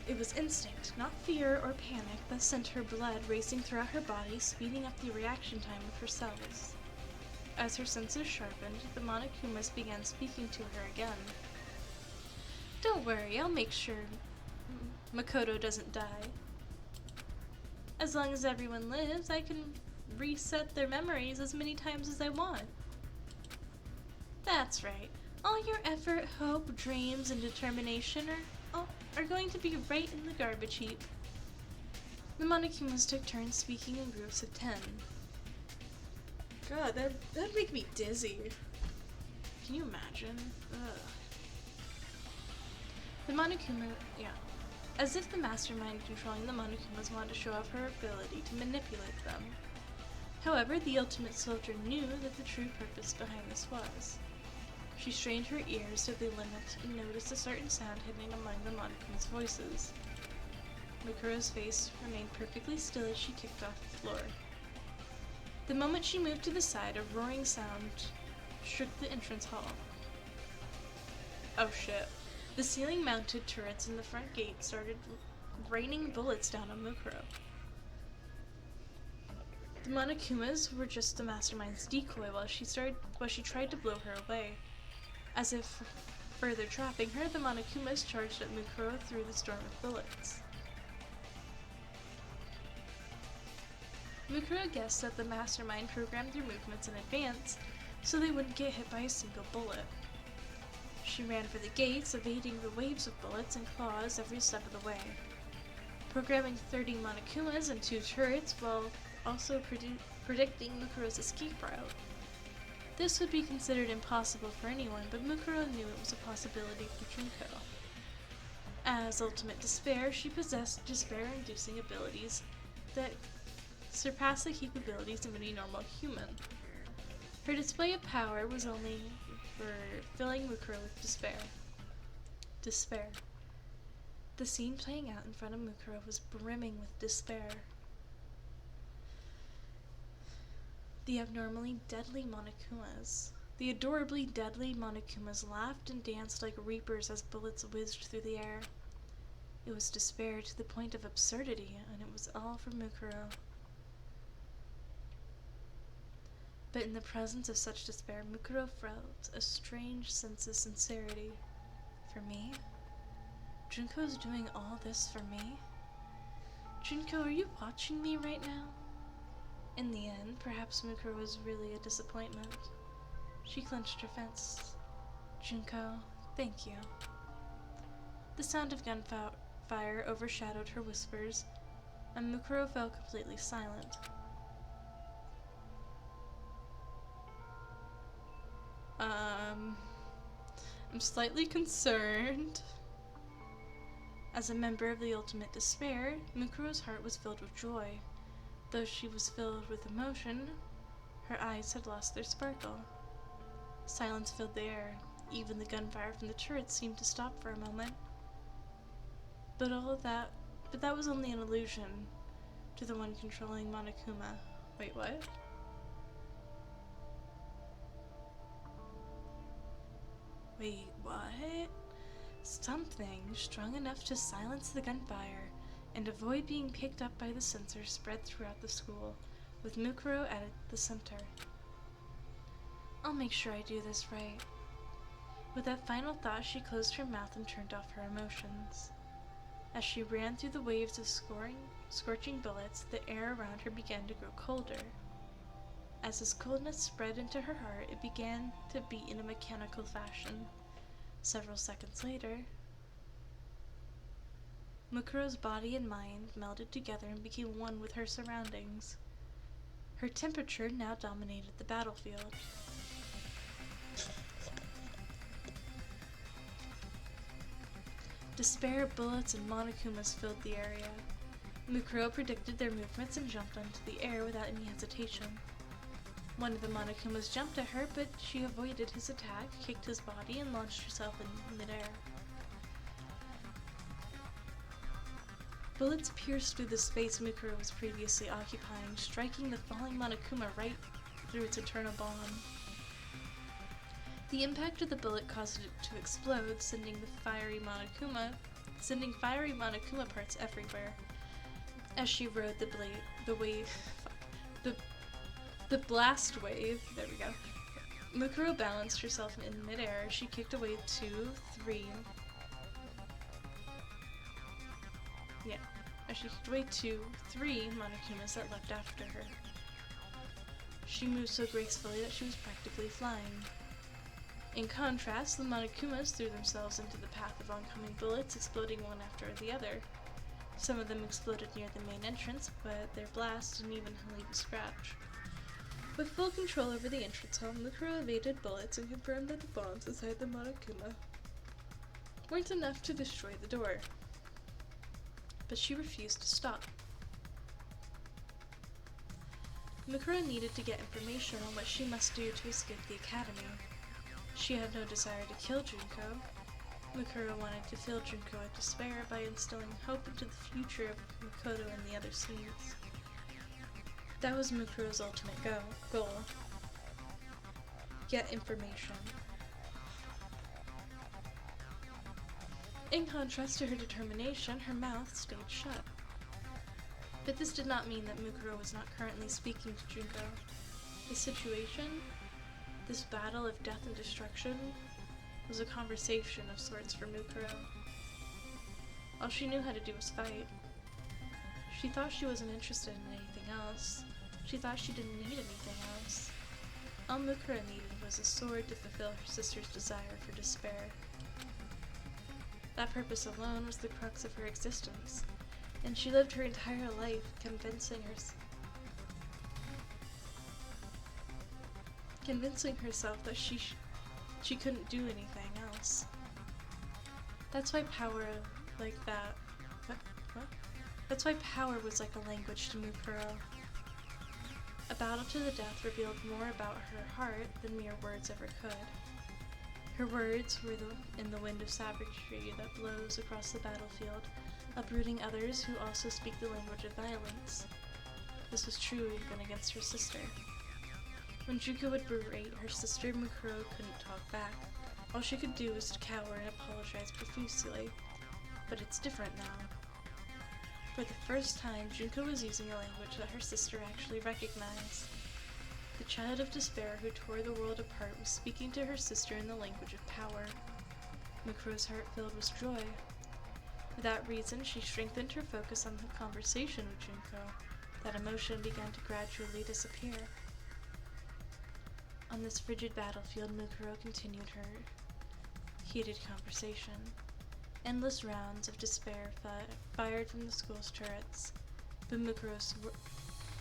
It was instinct, not fear or panic, that sent her blood racing throughout her body, speeding up the reaction time of her cells. As her senses sharpened, the Monokumas began speaking to her again. Don't worry, I'll make sure Makoto doesn't die. As long as everyone lives, I can reset their memories as many times as I want. That's right. All your effort, hope, dreams, and determination are going to be right in the garbage heap. The Monokumas took turns speaking in groups of 10. God, that'd make me dizzy. Can you imagine? Ugh. The Monokuma, as if the mastermind controlling the Monokumas wanted to show off her ability to manipulate them. However, the ultimate soldier knew that the true purpose behind this was. She strained her ears to the limit and noticed a certain sound hidden among the Monokuma's voices. Makuro's face remained perfectly still as she kicked off the floor. The moment she moved to the side, a roaring sound shook the entrance hall. Oh shit. The ceiling-mounted turrets in the front gate started raining bullets down on Mukuro. The Monokumas were just the mastermind's decoy while she tried to blow her away. As if Further trapping her, the Monokumas charged at Mukuro through the storm of bullets. Mukuro guessed that the mastermind programmed their movements in advance so they wouldn't get hit by a single bullet. She ran for the gates, evading the waves of bullets and claws every step of the way, programming 30 Monokumas and 2 turrets while also predicting Mukuro's escape route. This would be considered impossible for anyone, but Mukuro knew it was a possibility for Junko. As Ultimate Despair, she possessed despair-inducing abilities that surpassed the capabilities of any normal human. Her display of power was only for filling Mukuro with despair. Despair. The scene playing out in front of Mukuro was brimming with despair. The abnormally deadly Monokumas. The adorably deadly Monokumas laughed and danced like reapers as bullets whizzed through the air. It was despair to the point of absurdity, and it was all for Mukuro. But in the presence of such despair, Mukuro felt a strange sense of sincerity. For me? Junko's doing all this for me? Junko, are you watching me right now? In the end, perhaps Mukuro was really a disappointment. She clenched her fists. Junko, thank you. The sound of gunfire overshadowed her whispers, and Mukuro fell completely silent. I'm slightly concerned. As a member of the Ultimate Despair, Mukuro's heart was filled with joy. Though she was filled with emotion, her eyes had lost their sparkle. Silence filled the air. Even the gunfire from the turrets seemed to stop for a moment. But that was only an illusion to the one controlling Monokuma. Wait, what? Wait, what? Something strong enough to silence the gunfire and avoid being picked up by the sensor spread throughout the school, with Mukuro at the center. I'll make sure I do this right. With that final thought, she closed her mouth and turned off her emotions. As she ran through the waves of scorching bullets, the air around her began to grow colder. As this coldness spread into her heart, it began to beat in a mechanical fashion. Several seconds later, Mukuro's body and mind melded together and became one with her surroundings. Her temperature now dominated the battlefield. Despair, bullets, and Monokumas filled the area. Mukuro predicted their movements and jumped onto the air without any hesitation. One of the Monokumas jumped at her, but she avoided his attack, kicked his body, and launched herself in midair. Bullets pierced through the space Mukuro was previously occupying, striking the falling Monokuma right through its internal bomb. The impact of the bullet caused it to explode, sending fiery Monokuma parts everywhere. As she rode the blast wave, there we go. Mukuro balanced herself in midair. She kicked away three Monokumas that leapt after her. She moved so gracefully that she was practically flying. In contrast, the Monokumas threw themselves into the path of oncoming bullets, exploding one after the other. Some of them exploded near the main entrance, but their blast didn't even leave a scratch. With full control over the entrance hall, Mukuro evaded bullets and confirmed that the bombs inside the Monokuma weren't enough to destroy the door. But she refused to stop. Mukuro needed to get information on what she must do to escape the academy. She had no desire to kill Junko. Mukuro wanted to fill Junko with despair by instilling hope into the future of Makoto and the other students. That was Mukuro's ultimate goal. Get information. In contrast to her determination, her mouth stayed shut. But this did not mean that Mukuro was not currently speaking to Junko. The situation, this battle of death and destruction, was a conversation of sorts for Mukuro. All she knew how to do was fight. She thought she wasn't interested in anything else. She thought she didn't need anything else. All Mukuro needed was a sword to fulfill her sister's desire for despair. That purpose alone was the crux of her existence, and she lived her entire life convincing herself that she couldn't do anything else. That's why power like that. What? That's why power was like a language to Mukuro. A battle to the death revealed more about her heart than mere words ever could. Her words were in the wind of savagery that blows across the battlefield, uprooting others who also speak the language of violence. This was true even against her sister. When Junko would berate her sister, Mukuro couldn't talk back. All she could do was to cower and apologize profusely. But it's different now. For the first time, Junko was using a language that her sister actually recognized. The child of despair who tore the world apart was speaking to her sister in the language of power. Mukuro's heart filled with joy. For that reason, she strengthened her focus on the conversation with Junko. That emotion began to gradually disappear. On this frigid battlefield, Mukuro continued her heated conversation. Endless rounds of despair fired from the school's turrets, but Mukuro's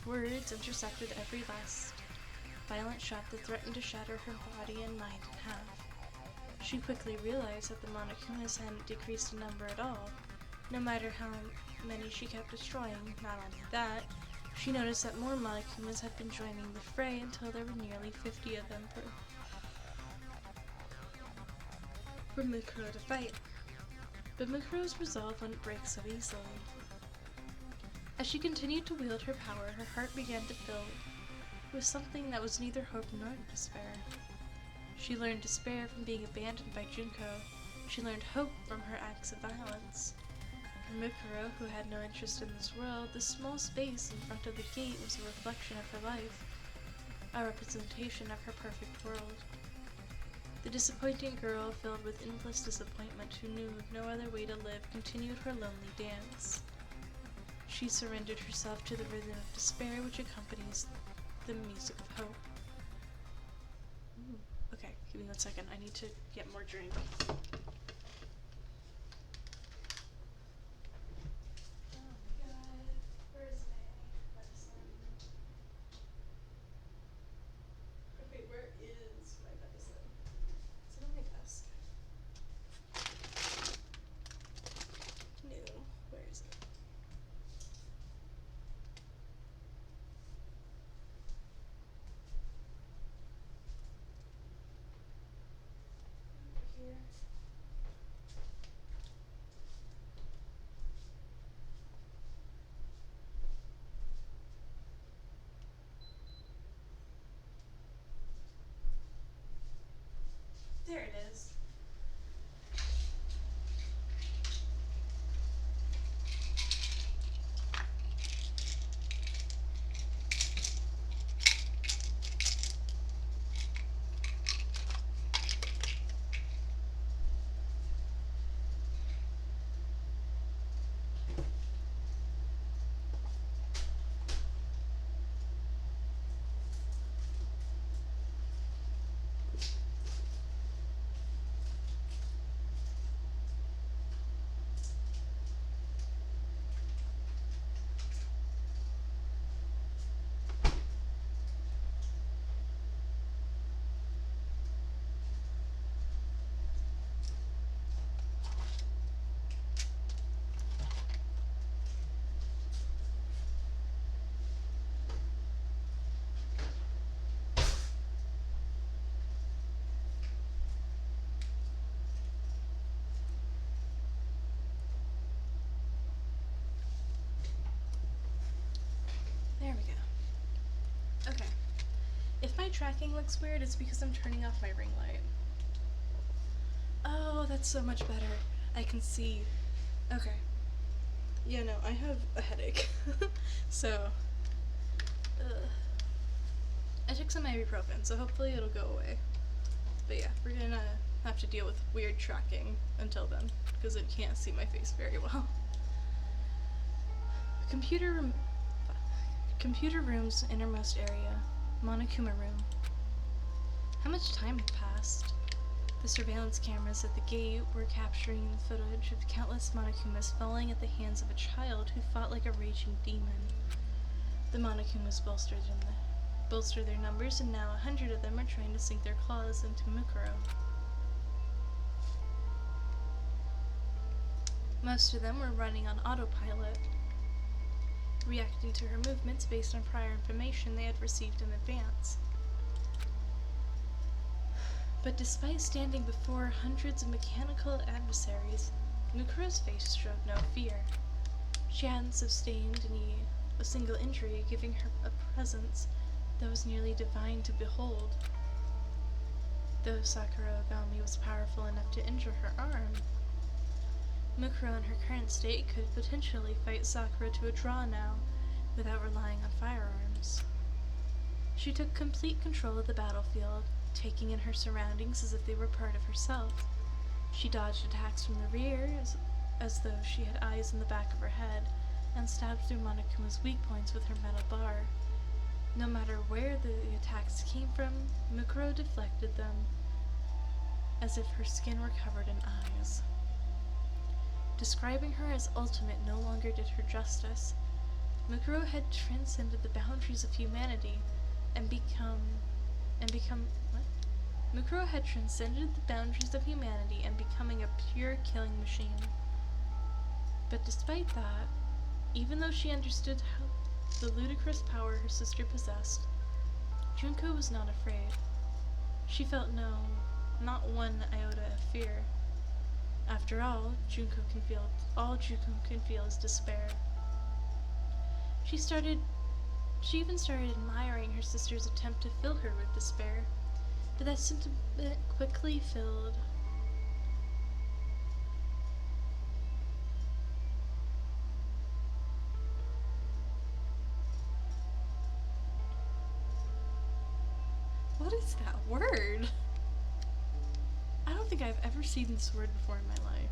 words intercepted every last violent shot that threatened to shatter her body and mind in half. She quickly realized that the Monokumas hadn't decreased in number at all, no matter how many she kept destroying. Not only that, she noticed that more Monokumas had been joining the fray until there were nearly 50 of them for Mukuro to fight. But Mukuro's resolve wouldn't break so easily. As she continued to wield her power, her heart began to fill with something that was neither hope nor despair. She learned despair from being abandoned by Junko. She learned hope from her acts of violence. For Mukuro, who had no interest in this world, the small space in front of the gate was a reflection of her life, a representation of her perfect world. The disappointing girl, filled with endless disappointment, who knew of no other way to live, continued her lonely dance. She surrendered herself to the rhythm of despair which accompanies the music of hope. Ooh. Okay, give me 1 second. I need to get more drink. There it is. There we go. Okay. If my tracking looks weird, it's because I'm turning off my ring light. Oh, that's so much better. I can see. Okay. Yeah, no, I have a headache. So, I took some ibuprofen, so hopefully it'll go away. But yeah, we're gonna have to deal with weird tracking until then, because it can't see my face very well. Computer room's innermost area. Monokuma room. How much time had passed? The surveillance cameras at the gate were capturing the footage of countless Monokumas falling at the hands of a child who fought like a raging demon. The Monokumas bolstered their numbers, and now 100 of them are trying to sink their claws into Mukuro. Most of them were running on autopilot, reacting to her movements based on prior information they had received in advance. But despite standing before hundreds of mechanical adversaries, Mukuro's face showed no fear. She hadn't sustained a single injury, giving her a presence that was nearly divine to behold. Though Sakura Ogami was powerful enough to injure her arm, Mukuro in her current state could potentially fight Sakura to a draw now, without relying on firearms. She took complete control of the battlefield, taking in her surroundings as if they were part of herself. She dodged attacks from the rear as though she had eyes in the back of her head, and stabbed through Monokuma's weak points with her metal bar. No matter where the attacks came from, Mukuro deflected them as if her skin were covered in eyes. Describing her as ultimate no longer did her justice. Mukuro had transcended the boundaries of humanity Mukuro had transcended the boundaries of humanity and becoming a pure killing machine. But despite that, even though she understood the ludicrous power her sister possessed, Junko was not afraid. She felt not one iota of fear. After all, all Junko can feel is despair. She even started admiring her sister's attempt to fill her with despair, but that sentiment quickly filled. What is that word? I don't think I've ever seen this word before in my life.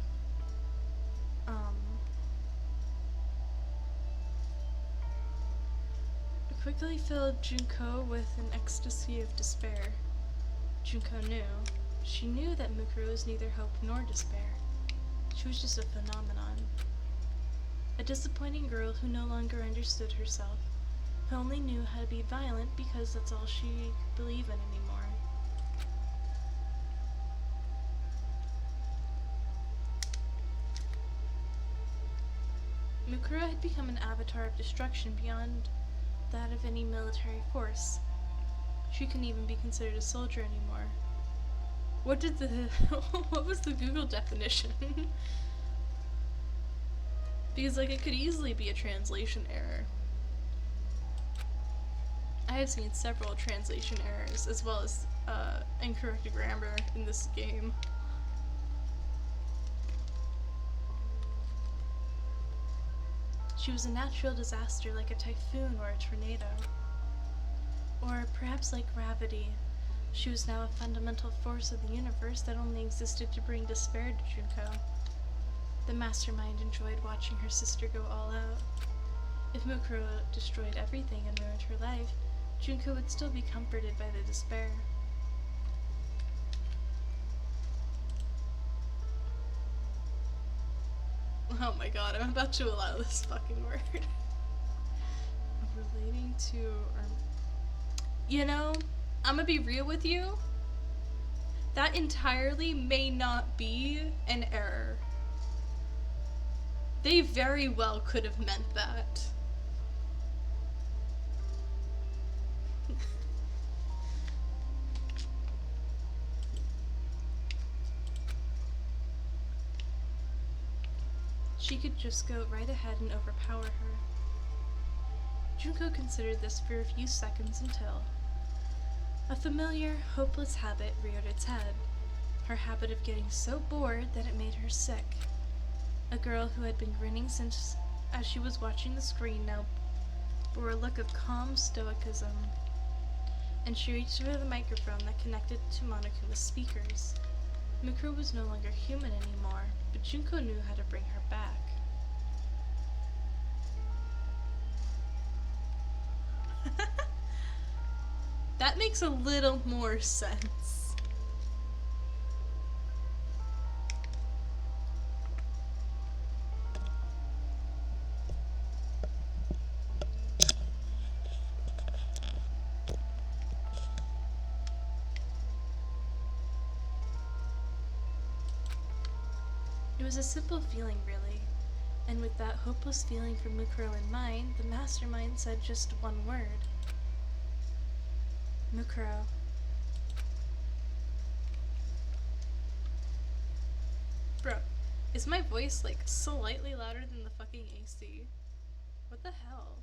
It quickly filled Junko with an ecstasy of despair. Junko knew. She knew that Mukuro was neither hope nor despair. She was just a phenomenon. A disappointing girl who no longer understood herself, who only knew how to be violent because that's all she could believe in anymore. Mukuro had become an avatar of destruction beyond that of any military force. She couldn't even be considered a soldier anymore. What was the Google definition? Because, it could easily be a translation error. I have seen several translation errors, as well as, incorrect grammar in this game. She was a natural disaster like a typhoon or a tornado. Or perhaps like gravity, she was now a fundamental force of the universe that only existed to bring despair to Junko. The mastermind enjoyed watching her sister go all out. If Mukuro destroyed everything and ruined her life, Junko would still be comforted by the despair. Oh my god, I'm about to allow this fucking word. Relating to, I'm gonna be real with you. That entirely may not be an error. They very well could have meant that. She could just go right ahead and overpower her. Junko considered this for a few seconds until a familiar, hopeless habit reared its head. Her habit of getting so bored that it made her sick. A girl who had been grinning since as she was watching the screen now bore a look of calm stoicism, and she reached for the microphone that connected to Monokuma's speakers. Mikuru was no longer human anymore, but Junko knew how to bring her back. That makes a little more sense. It was a simple feeling, really. And with that hopeless feeling for Mukuro in mind, the mastermind said just one word. Mukuro. Bro, is my voice like slightly louder than the fucking AC? What the hell?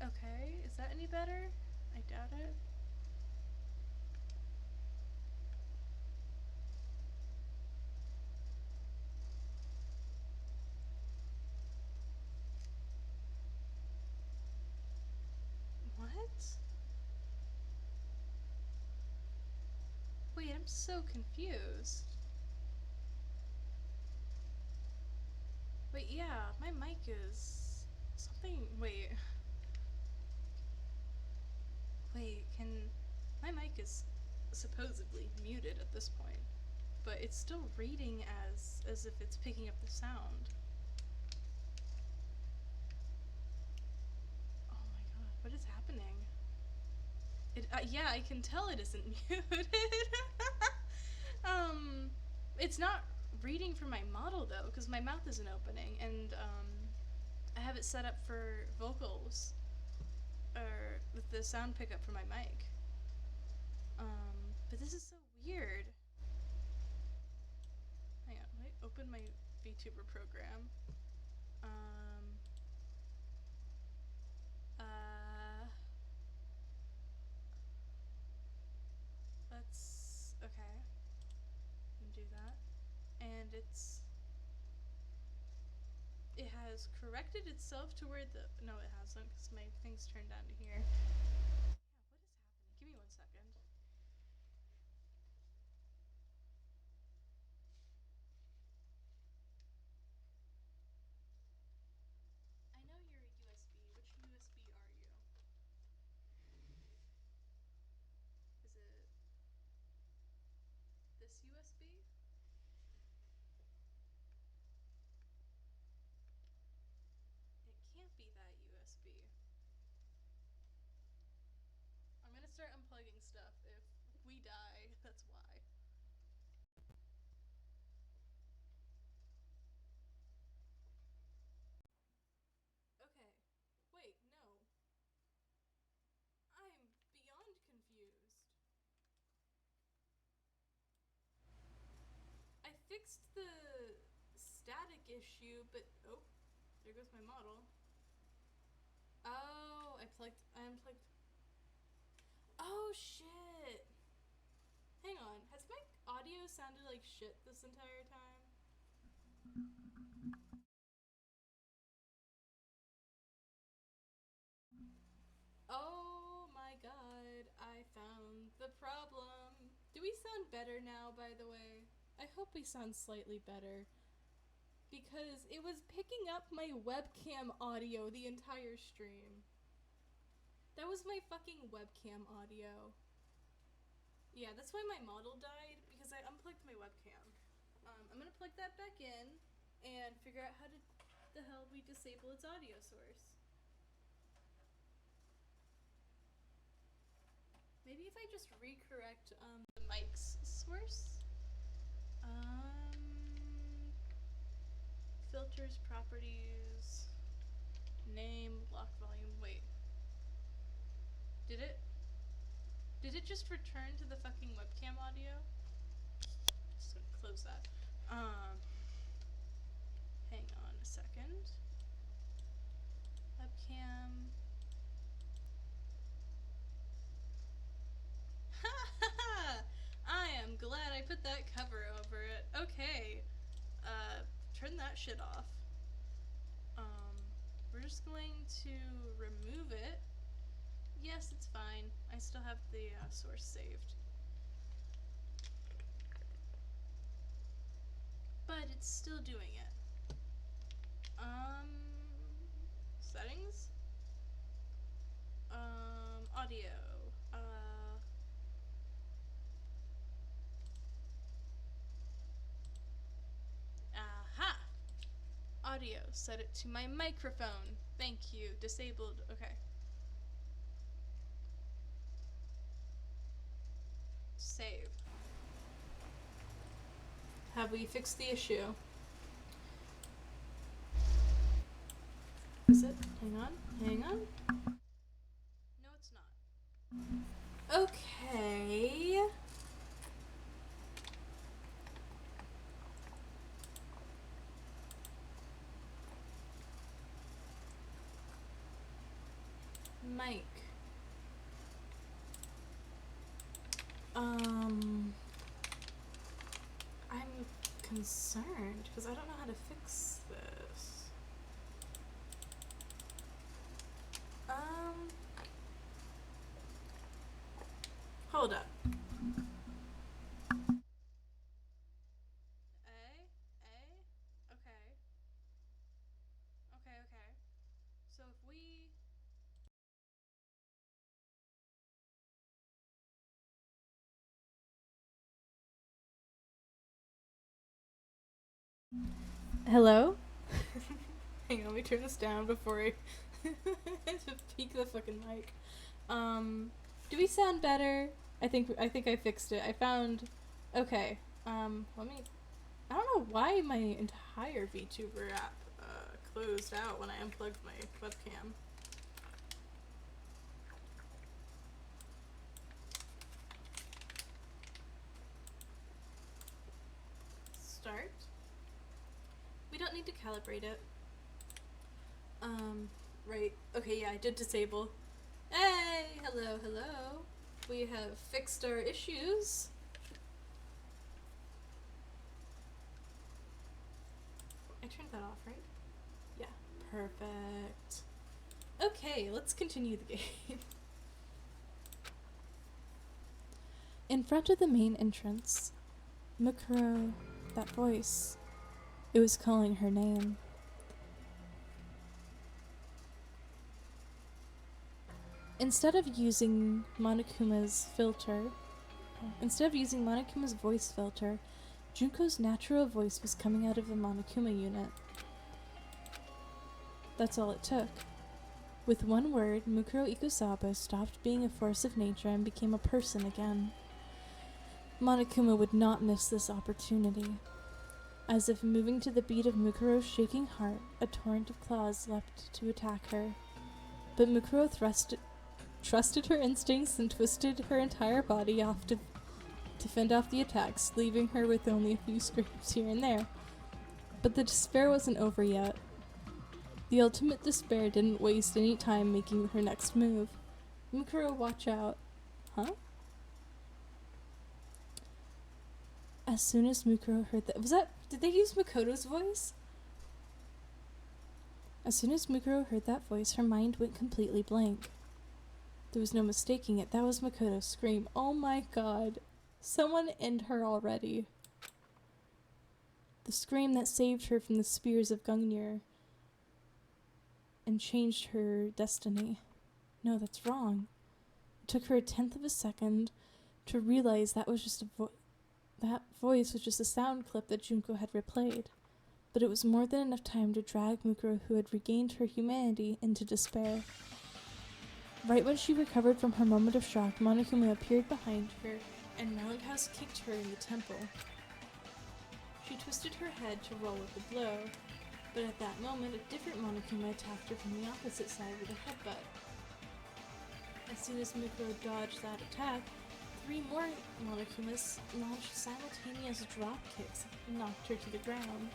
Okay, is that any better? I doubt it. What? Wait, I'm so confused. Wait, yeah, my mic is something. Wait. Wait, can my mic is supposedly muted at this point, but it's still reading as if it's picking up the sound. Oh my god, what is happening? Yeah, I can tell it isn't muted. It's not reading from my model though, because my mouth isn't opening, and I have it set up for vocals, or with the sound pickup for my mic. But this is so weird. Hang on, let me open my VTuber program. Uh, let's, okay, do that. And it has corrected itself to where no it hasn't, because my thing's turned down to here. Yeah, what is happening? Give me 1 second. I know you're a USB. Which USB are you? Is it this USB? It can't be that USB. I'm gonna start unplugging stuff. If we die, that's why. Okay. Wait, no. I'm beyond confused. I fixed the static issue, but oh, there goes my model. Oh, I unplugged. Oh shit. Hang on, has my audio sounded like shit this entire time? Oh my god, I found the problem. Do we sound better now, by the way? I hope we sound slightly better. Because it was picking up my webcam audio the entire stream. That was my fucking webcam audio. Yeah, that's why my model died, because I unplugged my webcam. I'm gonna plug that back in and figure out how to the hell we disable its audio source. Maybe if I just recorrect the mic's source. Filters, properties, name, lock volume. Wait. Did it just return to the fucking webcam audio? Just gonna close that. Hang on a second. Webcam. I am glad I put that cover over it. Okay. Turn that shit off. We're just going to remove it. Yes, it's fine. I still have the source saved. But it's still doing it. Settings? Audio. Aha! Audio. Set it to my microphone. Thank you. Disabled. Okay. Save. Have we fixed the issue? Is it? Hang on. Hang on. No, it's not. Okay. Mike. I'm concerned because I don't know how to fix this. Hold up. Okay. Okay. So if we... Hello? Hang on, let me turn this down before I peek the fucking mic. Do we sound better? I think I fixed it. I found... Okay. Let me... I don't know why my entire VTuber app closed out when I unplugged my webcam. Start. We don't need to calibrate it. Right. Okay, yeah, I did disable. Hey! Hello. We have fixed our issues. I turned that off, right? Yeah. Perfect. Okay, let's continue the game. In front of the main entrance, Mukuro, that voice, it was calling her name. Instead of using Monokuma's voice filter, Junko's natural voice was coming out of the Monokuma unit. That's all it took. With one word, Mukuro Ikusaba stopped being a force of nature and became a person again. Monokuma would not miss this opportunity. As if moving to the beat of Mukuro's shaking heart, a torrent of claws leapt to attack her. But Mukuro trusted her instincts and twisted her entire body off to fend off the attacks, leaving her with only a few scrapes here and there. But the despair wasn't over yet. The ultimate despair didn't waste any time making her next move. Mukuro, watch out. Huh? As soon as Mukuro heard that... Did they use Makoto's voice? As soon as Mukuro heard that voice, her mind went completely blank. There was no mistaking it. That was Makoto's scream. Oh my god. Someone end her already. The scream that saved her from the spears of Gungnir and changed her destiny. No, that's wrong. It took her 1/10 of a second to realize that was just that voice was just a sound clip that Junko had replayed. But it was more than enough time to drag Mukuro, who had regained her humanity, into despair. Right when she recovered from her moment of shock, Monokuma appeared behind her, and Roundhouse kicked her in the temple. She twisted her head to roll with the blow, but at that moment, a different Monokuma attacked her from the opposite side with a headbutt. As soon as Mukuro dodged that attack, 3 more Monokumas launched simultaneous drop kicks and knocked her to the ground.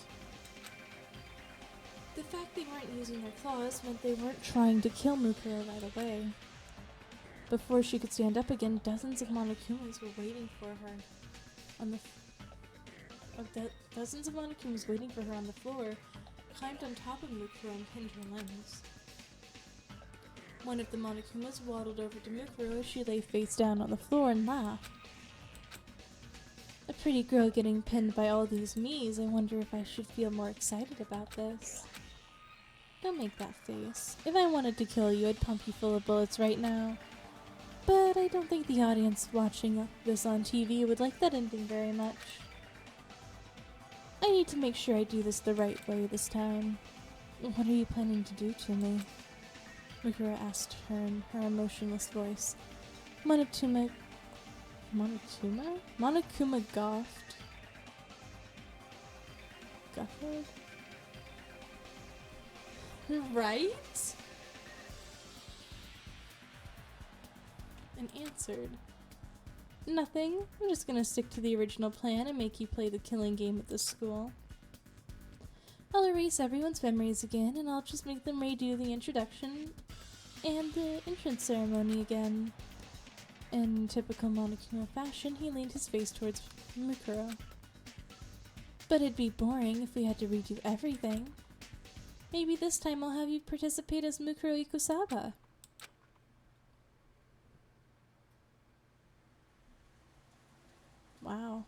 The fact they weren't using their claws meant they weren't trying to kill Mukuro right away. Before she could stand up again, dozens of Monokumas were waiting for her on the dozens of Monokumas waiting for her on the floor, climbed on top of Mukuro and pinned her limbs. One of the Monokumas waddled over to Mukuro as she lay face down on the floor and laughed. A pretty girl getting pinned by all these me's. I wonder if I should feel more excited about this. Don't make that face. If I wanted to kill you, I'd pump you full of bullets right now. But I don't think the audience watching this on TV would like that ending very much. I need to make sure I do this the right way this time. What are you planning to do to me? Mikura asked her in her emotionless voice. Monokuma goffed. Guffled? Right? And answered, nothing. I'm just gonna stick to the original plan and make you play the killing game at this school. I'll erase everyone's memories again, and I'll just make them redo the introduction and the entrance ceremony again. In typical Monokuma fashion, he leaned his face towards Mukuro. But it'd be boring if we had to redo everything. Maybe this time I'll have you participate as Mukuro Ikusaba. Wow.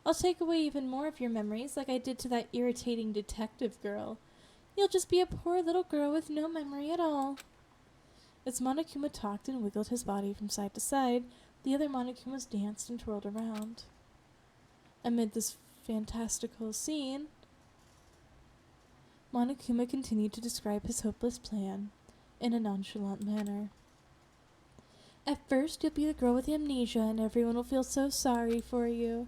I'll take away even more of your memories like I did to that irritating detective girl. You'll just be a poor little girl with no memory at all. As Monokuma talked and wiggled his body from side to side, the other Monokumas danced and twirled around. Amid this fantastical scene, Monokuma continued to describe his hopeless plan in a nonchalant manner. At first, you'll be the girl with amnesia and everyone will feel so sorry for you.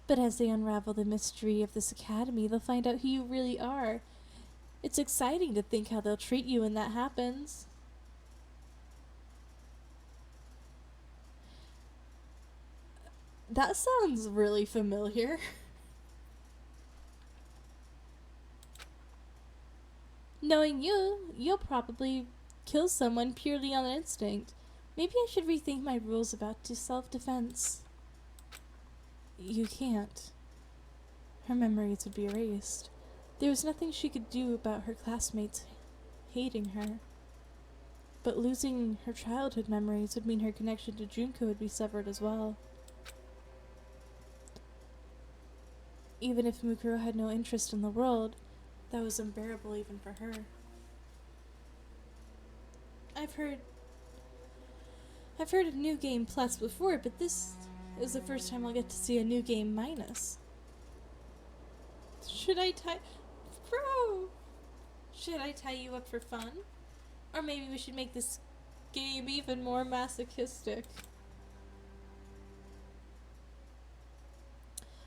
But as they unravel the mystery of this academy, they'll find out who you really are. It's exciting to think how they'll treat you when that happens. That sounds really familiar. Knowing you, you'll probably kill someone purely on instinct. Maybe I should rethink my rules about self-defense. You can't. Her memories would be erased. There was nothing she could do about her classmates hating her. But losing her childhood memories would mean her connection to Junko would be severed as well. Even if Mukuro had no interest in the world, that was unbearable even for her. I've heard of New Game Plus before, but this is the first time I'll get to see a New Game Minus. Should I tie you up for fun? Or maybe we should make this game even more masochistic.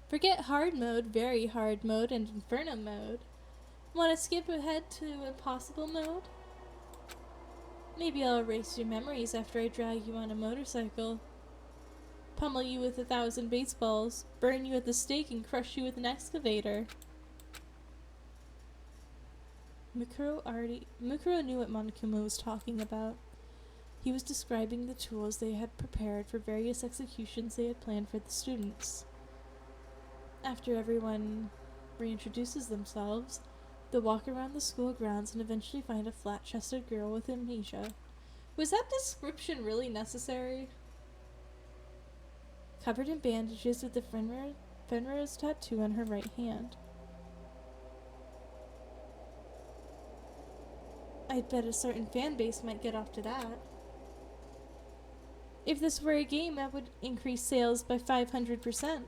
Forget hard mode, very hard mode, and inferno mode. Want to skip ahead to impossible mode? Maybe I'll erase your memories after I drag you on a motorcycle. Pummel you with 1,000 baseballs, burn you at the stake, and crush you with an excavator. Mukuro knew what Monokuma was talking about. He was describing the tools they had prepared for various executions they had planned for the students. After everyone reintroduces themselves, they'll walk around the school grounds and eventually find a flat-chested girl with amnesia. Was that description really necessary? Covered in bandages with the Fenrir's tattoo on her right hand. I'd bet a certain fan base might get off to that. If this were a game, that would increase sales by 500%.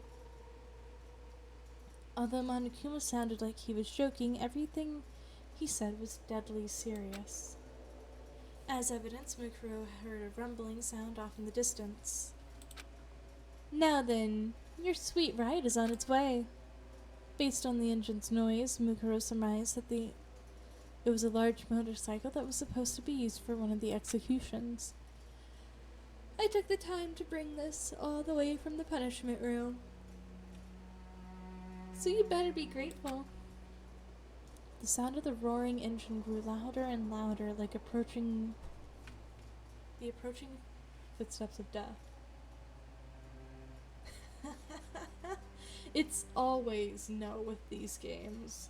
Although Monokuma sounded like he was joking, everything he said was deadly serious. As evidence, Mukuro heard a rumbling sound off in the distance. Now then, your sweet ride is on its way. Based on the engine's noise, Mukuro surmised that it was a large motorcycle that was supposed to be used for one of the executions. I took the time to bring this all the way from the punishment room. So you better be grateful. The sound of the roaring engine grew louder and louder, like the approaching footsteps of death. It's always no with these games.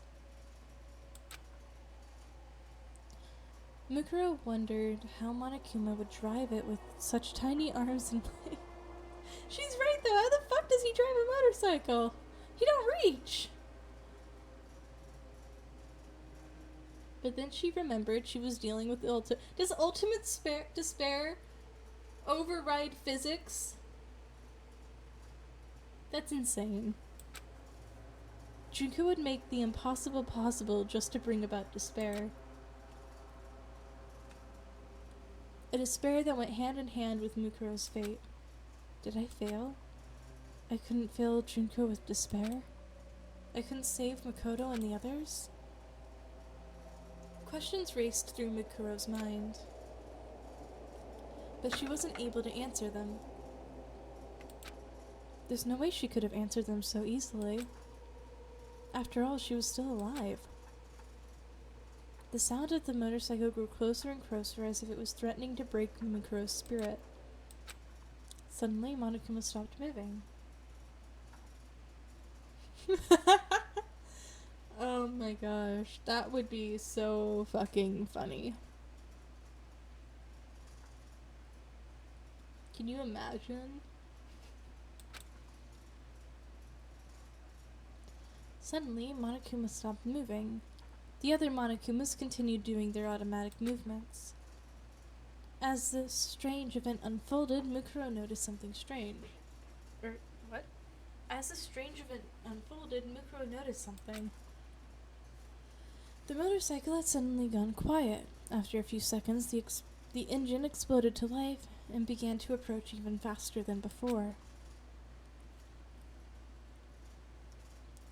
Mukuro wondered how Monokuma would drive it with such tiny arms and legs. She's right though, how the fuck does he drive a motorcycle? He don't reach! But then she remembered she was dealing with Does ultimate despair override physics? That's insane. Junko would make the impossible possible just to bring about despair. A despair that went hand in hand with Mukuro's fate. Did I fail? I couldn't fill Junko with despair? I couldn't save Makoto and the others? Questions raced through Mukuro's mind, but she wasn't able to answer them. There's no way she could have answered them so easily. After all, she was still alive. The sound of the motorcycle grew closer and closer as if it was threatening to break Mukuro's spirit. Suddenly, Monokuma stopped moving. Oh my gosh, that would be so fucking funny. Can you imagine? Suddenly, Monokuma stopped moving. The other Monokumas continued doing their automatic movements. As this strange event unfolded, Mukuro noticed something strange. What? As the strange event unfolded, Mukuro noticed something. The motorcycle had suddenly gone quiet. After a few seconds, the engine exploded to life and began to approach even faster than before.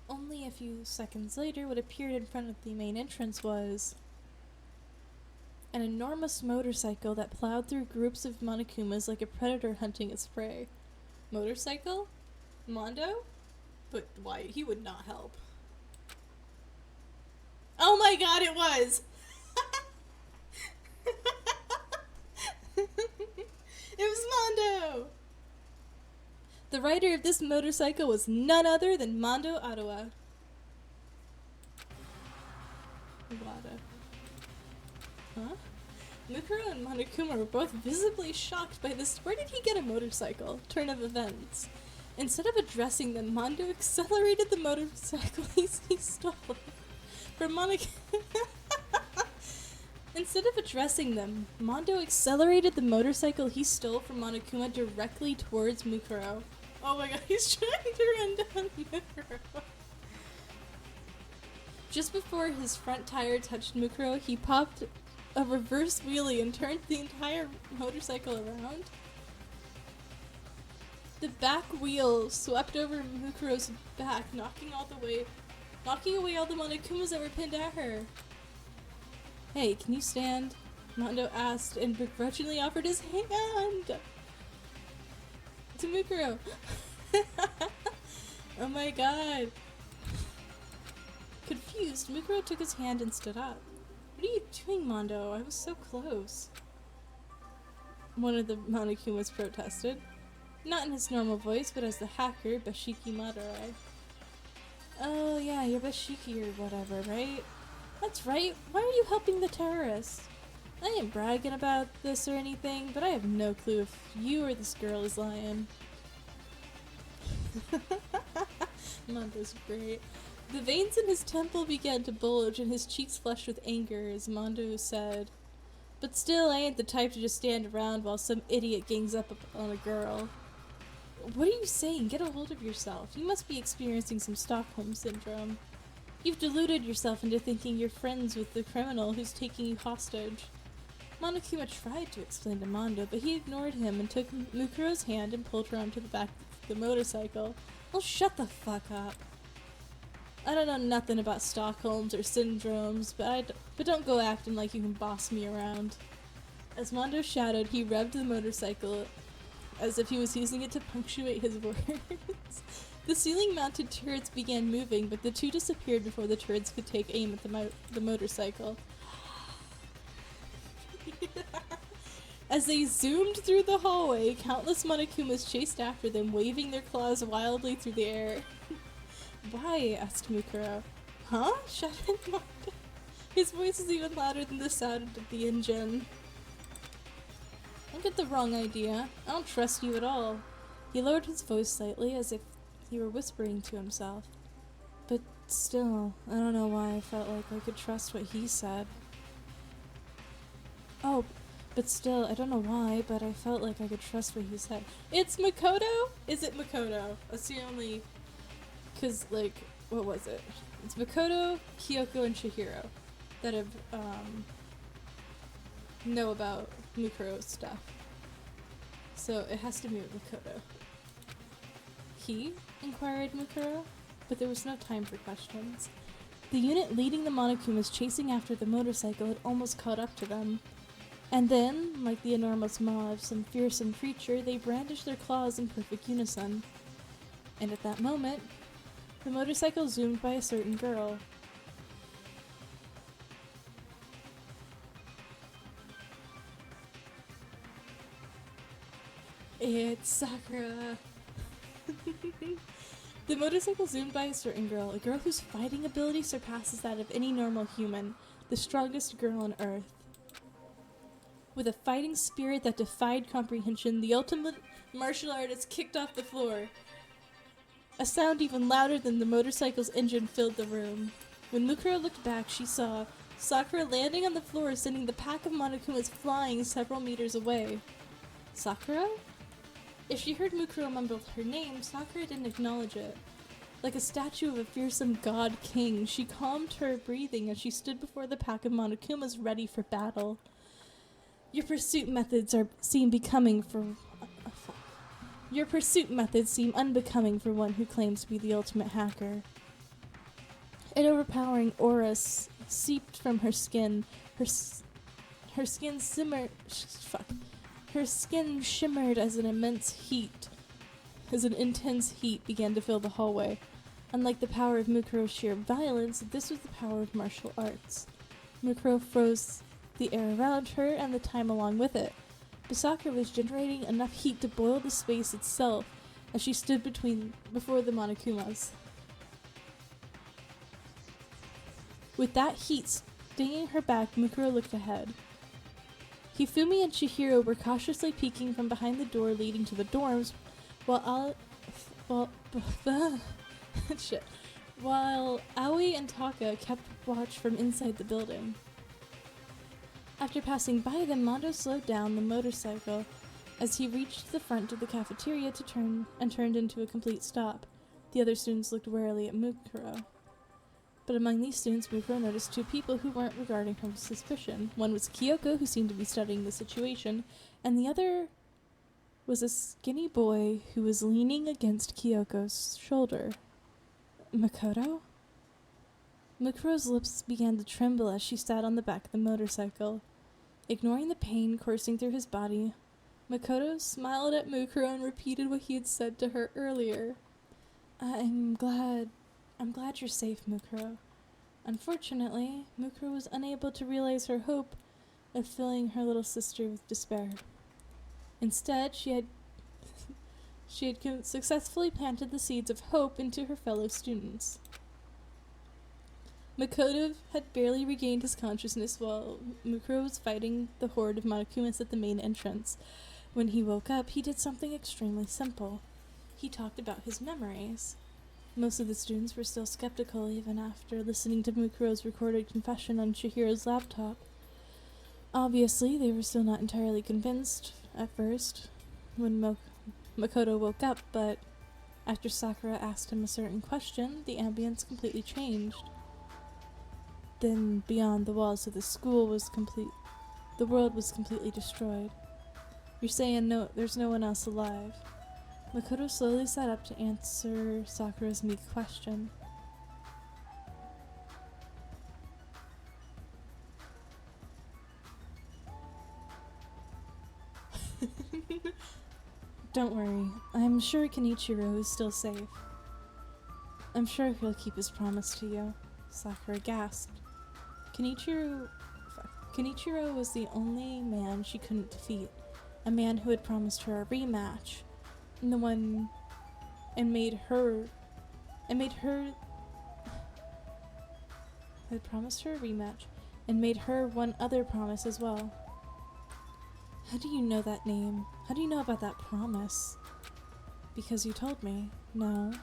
Only a few seconds later, what appeared in front of the main entrance was an enormous motorcycle that plowed through groups of Monokumas like a predator hunting its prey. Motorcycle? Mondo? But why? He would not help. Oh my god, it was! It was Mondo! The rider of this motorcycle was none other than Mondo Ottawa. Iwata. Huh? Mukuro and Monokuma were both visibly shocked by this. Where did he get a motorcycle? Turn of events. Instead of addressing them, Mondo accelerated the motorcycle he stole from Monokuma. Instead of addressing them, Mondo accelerated the motorcycle he stole from Monokuma directly towards Mukuro. Oh my god, he's trying to run down Mukuro. Just before his front tire touched Mukuro, he popped a reverse wheelie and turned the entire motorcycle around. The back wheel swept over Mukuro's back, knocking away all the Monokumas that were pinned at her. Hey, can you stand? Mondo asked and begrudgingly offered his hand to Mukuro. Oh my god. Confused, Mukuro took his hand and stood up. What are you doing, Mondo? I was so close. One of the Monokumas protested. Not in his normal voice, but as the hacker, Bashiki Madara. Oh yeah, you're Bashiki or whatever, right? That's right. Why are you helping the terrorists? I ain't bragging about this or anything, but I have no clue if you or this girl is lying. Mondo's great. The veins in his temple began to bulge and his cheeks flushed with anger as Mondo said, "But still, I ain't the type to just stand around while some idiot gangs up on a girl." What are you saying? Get a hold of yourself. You must be experiencing some Stockholm Syndrome. You've deluded yourself into thinking you're friends with the criminal who's taking you hostage. Monokuma tried to explain to Mondo, but he ignored him and took Mukuro's hand and pulled her onto the back of the motorcycle. Well, shut the fuck up. I don't know nothing about Stockholms or syndromes, but don't go acting like you can boss me around. As Mondo shouted, he revved the motorcycle as if he was using it to punctuate his words. The ceiling-mounted turrets began moving, but the two disappeared before the turrets could take aim at the motorcycle. As they zoomed through the hallway, countless Monokumas chased after them, waving their claws wildly through the air. Why? Asked Mukuro. Huh? Shouted Mondo. His voice is even louder than the sound of the engine. Don't get the wrong idea. I don't trust you at all. He lowered his voice slightly as if he were whispering to himself. But still, I don't know why I felt like I could trust what he said. Oh, but still, I don't know why, but I felt like I could trust what he said. It's Makoto? Is it Makoto? That's the only... Cause, like, what was it? It's Makoto, Kyoko, and Chihiro that have, know about Mukuro's stuff. So it has to be with Makoto. He? Inquired Mukuro, but there was no time for questions. The unit leading the Monokumas chasing after the motorcycle had almost caught up to them. And then, like the enormous maw of some fearsome creature, they brandished their claws in perfect unison. And at that moment, the motorcycle zoomed by a certain girl. It's Sakura. The motorcycle zoomed by a certain girl, a girl whose fighting ability surpasses that of any normal human, the strongest girl on Earth. With a fighting spirit that defied comprehension, the ultimate martial artist kicked off the floor. A sound even louder than the motorcycle's engine filled the room. When Mukuro looked back, she saw Sakura landing on the floor, sending the pack of Monokumas flying several meters away. Sakura? If she heard Mukuro mumble her name, Sakura didn't acknowledge it. Like a statue of a fearsome god king, she calmed her breathing as she stood before the pack of Monokumas ready for battle. Your pursuit methods seem unbecoming for one who claims to be the ultimate hacker. An overpowering aura seeped from her skin. Her skin shimmered as an intense heat began to fill the hallway. Unlike the power of Mukuro's sheer violence, this was the power of martial arts. Mukuro froze the air around her and the time along with it. But Sakura was generating enough heat to boil the space itself as she stood before the Monokumas. With that heat stinging her back, Mukuro looked ahead. Hifumi and Chihiro were cautiously peeking from behind the door leading to the dorms, while Aoi and Taka kept watch from inside the building. After passing by them, Mondo slowed down the motorcycle as he reached the front of the cafeteria turned into a complete stop. The other students looked warily at Mukuro. But among these students, Mukuro noticed two people who weren't regarding her with suspicion. One was Kyoko, who seemed to be studying the situation, and the other was a skinny boy who was leaning against Kyoko's shoulder. Makoto? Mukuro's lips began to tremble as she sat on the back of the motorcycle. Ignoring the pain coursing through his body, Makoto smiled at Mukuro and repeated what he had said to her earlier. I'm glad you're safe, Mukuro. Unfortunately, Mukuro was unable to realize her hope of filling her little sister with despair. Instead, she had successfully planted the seeds of hope into her fellow students. Makoto had barely regained his consciousness while Mukuro was fighting the horde of Monokumas at the main entrance. When he woke up, he did something extremely simple. He talked about his memories. Most of the students were still skeptical even after listening to Mukuro's recorded confession on Chihiro's laptop. Obviously, they were still not entirely convinced at first when Makoto woke up, but after Sakura asked him a certain question, the ambience completely changed. Then, beyond the walls of the school the world was completely destroyed. You're saying there's no one else alive? Makoto slowly sat up to answer Sakura's meek question. Don't worry, I'm sure Kenichiro is still safe. I'm sure he'll keep his promise to you, Sakura gasped. Kenichiro was the only man she couldn't defeat, a man who had promised her a rematch, had promised her a rematch, and made her one other promise as well. How do you know that name? How do you know about that promise? Because you told me. No.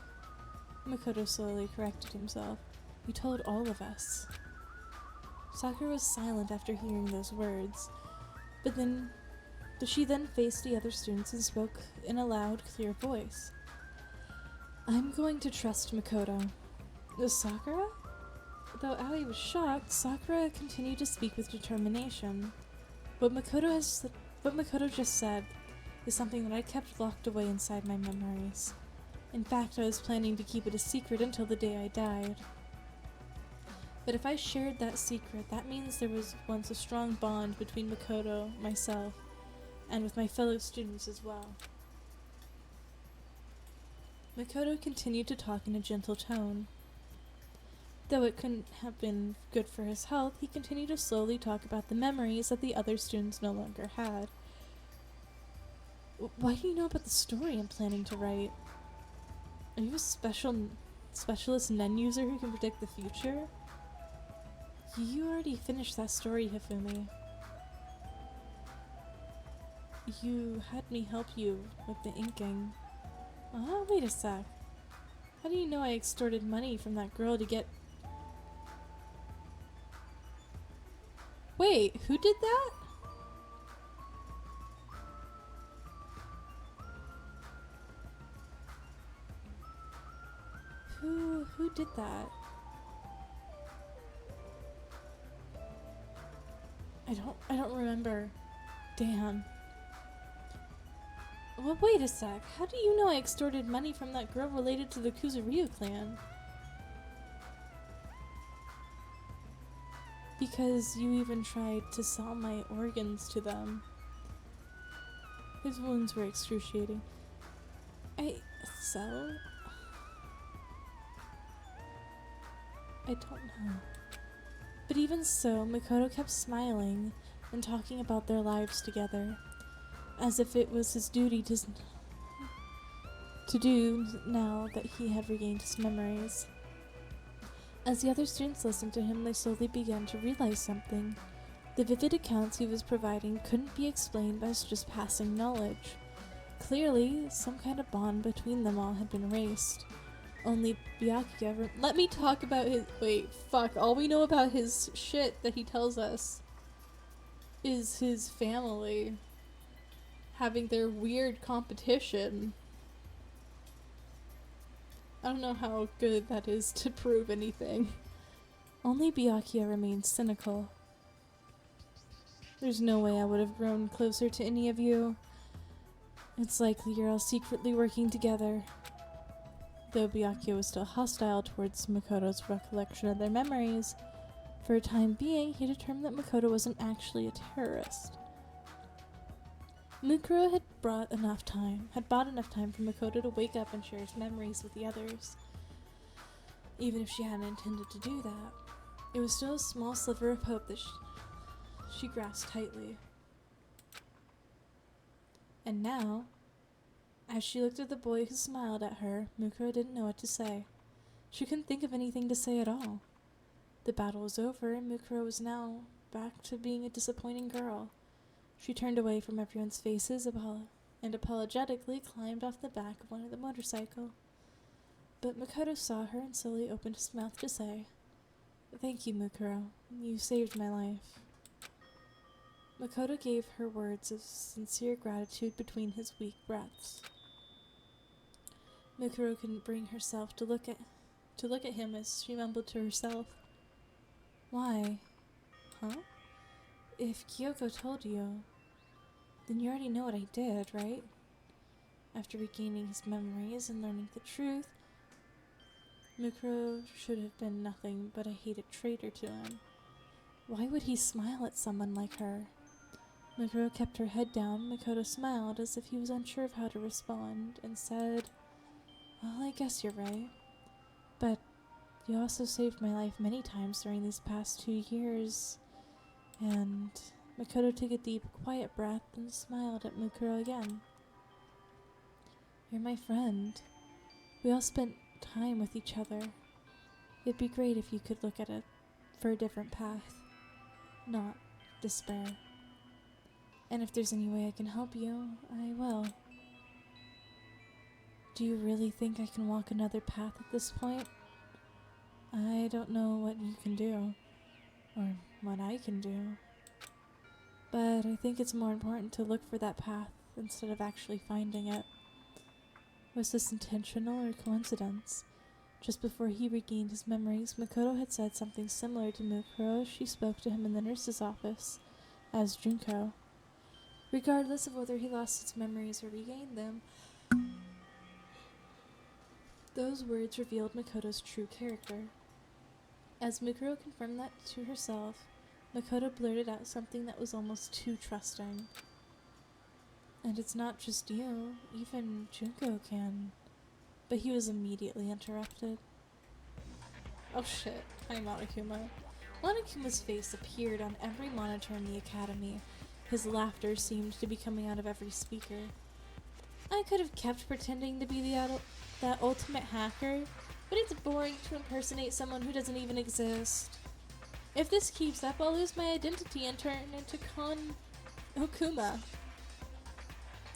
Makoto slowly corrected himself. You told all of us. Sakura was silent after hearing those words, but she then faced the other students and spoke in a loud, clear voice. I'm going to trust Makoto. Sakura? Though Aoi was shocked, Sakura continued to speak with determination. What Makoto just said is something that I kept locked away inside my memories. In fact, I was planning to keep it a secret until the day I died. But if I shared that secret, that means there was once a strong bond between Makoto, myself, and with my fellow students as well. Makoto continued to talk in a gentle tone. Though it couldn't have been good for his health, he continued to slowly talk about the memories that the other students no longer had. Why do you know about the story I'm planning to write? Are you a specialist Nen user who can predict the future? You already finished that story, Hifumi. You had me help you with the inking. Wait a sec. How do you know I extorted money from that girl to get... Wait, who did that? Who did that? I don't remember. Damn. Well, wait a sec. How do you know I extorted money from that girl related to the Kuzuryu clan? Because you even tried to sell my organs to them. His wounds were excruciating. Sell? I don't know. But even so, Makoto kept smiling and talking about their lives together, as if it was his duty to do now that he had regained his memories. As the other students listened to him, they slowly began to realize something. The vivid accounts he was providing couldn't be explained by just passing knowledge. Clearly, some kind of bond between them all had been erased. Only Byakuya let me talk about his- wait, fuck, all we know about his shit that he tells us is his family having their weird competition. I don't know how good that is to prove anything. Only Byakuya remains cynical. There's no way I would have grown closer to any of you. It's likely you're all secretly working together. Though Byakuya was still hostile towards Makoto's recollection of their memories, for a time being, he determined that Makoto wasn't actually a terrorist. Mukuro had bought enough time for Makoto to wake up and share his memories with the others. Even if she hadn't intended to do that, it was still a small sliver of hope that she grasped tightly. And now, as she looked at the boy who smiled at her, Mukuro didn't know what to say. She couldn't think of anything to say at all. The battle was over, and Mukuro was now back to being a disappointing girl. She turned away from everyone's faces and apologetically climbed off the back of one of the motorcycle. But Makoto saw her and slowly opened his mouth to say, "Thank you, Mukuro. You saved my life." Makoto gave her words of sincere gratitude between his weak breaths. Mukuro couldn't bring herself to look at him as she mumbled to herself, "Why? Huh? If Kyoko told you, then you already know what I did, right?" After regaining his memories and learning the truth, Mukuro should have been nothing but a hated traitor to him. Why would he smile at someone like her? Mukuro kept her head down. Makoto smiled as if he was unsure of how to respond and said, "Well, I guess you're right. But you also saved my life many times during these past 2 years." And Makoto took a deep, quiet breath and smiled at Mukuro again. "You're my friend. We all spent time with each other. It'd be great if you could look at it for a different path." not despair. And if there's any way I can help you, I will. Do you really think I can walk another path at this point? I don't know what you can do, or what I can do. But I think it's more important to look for that path instead of actually finding it. Was this intentional or coincidence? Just before he regained his memories, Makoto had said something similar to Mukuro as she spoke to him in the nurse's office as Junko. Regardless of whether he lost his memories or regained them, those words revealed Makoto's true character. As Mukuro confirmed that to herself, Makoto blurted out something that was almost too trusting. And it's not just you, even Junko can. But he was immediately interrupted. Oh shit, hi Monokuma. Monokuma's face appeared on every monitor in the academy. His laughter seemed to be coming out of every speaker. I could have kept pretending to be that ultimate hacker, but it's boring to impersonate someone who doesn't even exist. If this keeps up, I'll lose my identity and turn into Kon Okuma.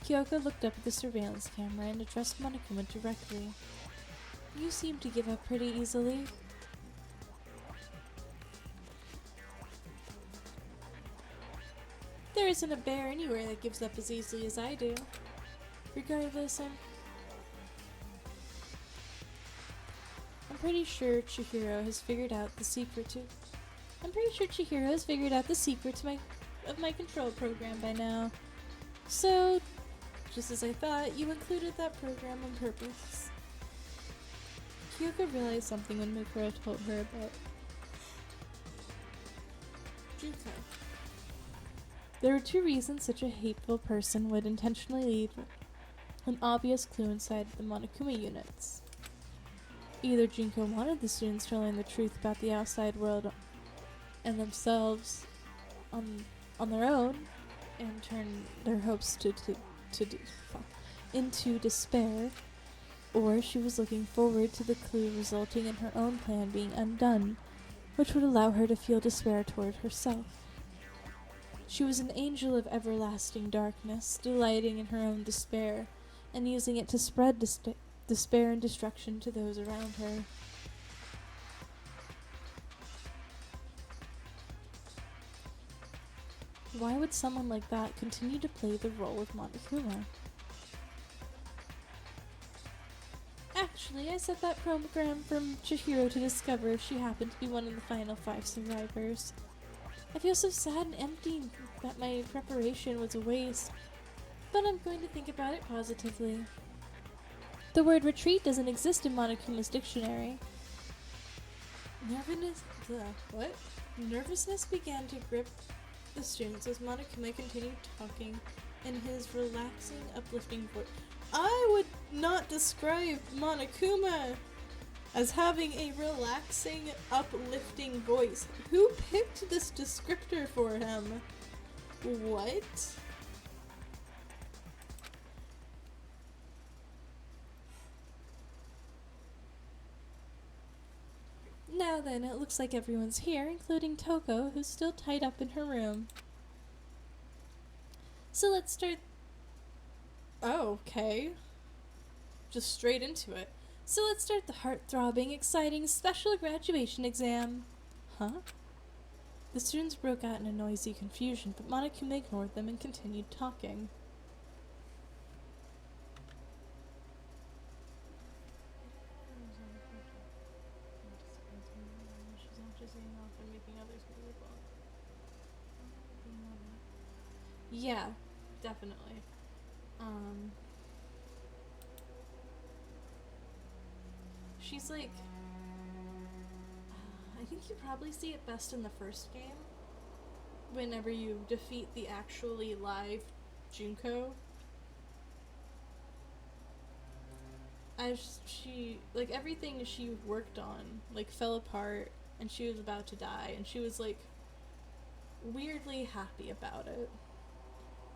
Kyoko looked up at the surveillance camera and addressed Monokuma directly. You seem to give up pretty easily. There isn't a bear anywhere that gives up as easily as I do. Regardless, I'm pretty sure Chihiro has figured out the secret to my control program by now. So, just as I thought, you included that program on purpose. Kyoko realized something when Mukuro told her about Junko. There were two reasons such a hateful person would intentionally leave an obvious clue inside the Monokuma units. Either Junko wanted the students to learn the truth about the outside world and themselves on their own and turn their hopes into despair, or she was looking forward to the clue resulting in her own plan being undone, which would allow her to feel despair toward herself. She was an angel of everlasting darkness, delighting in her own despair, and using it to spread despair and destruction to those around her. Why would someone like that continue to play the role of Monokuma? Actually, I set that program for Chihiro to discover if she happened to be one of the final 5 survivors. I feel so sad and empty that my preparation was a waste, but I'm going to think about it positively. The word retreat doesn't exist in Monokuma's dictionary. Nervousness began to grip the students as Monokuma continued talking in his relaxing, uplifting voice. I would not describe Monokuma as having a relaxing, uplifting voice. Who picked this descriptor for him? What? Now then, it looks like everyone's here, including Toko, who's still tied up in her room. So let's start... Oh, okay. Just straight into it. So let's start the heart-throbbing, exciting special graduation exam. Huh? The students broke out in a noisy confusion, but Monokuma ignored them and continued talking. Yeah, definitely. She's like, I think you probably see it best in the first game, whenever you defeat the actually live Junko. As she, like, everything she worked on, like, fell apart, and she was about to die, and she was, like, weirdly happy about it,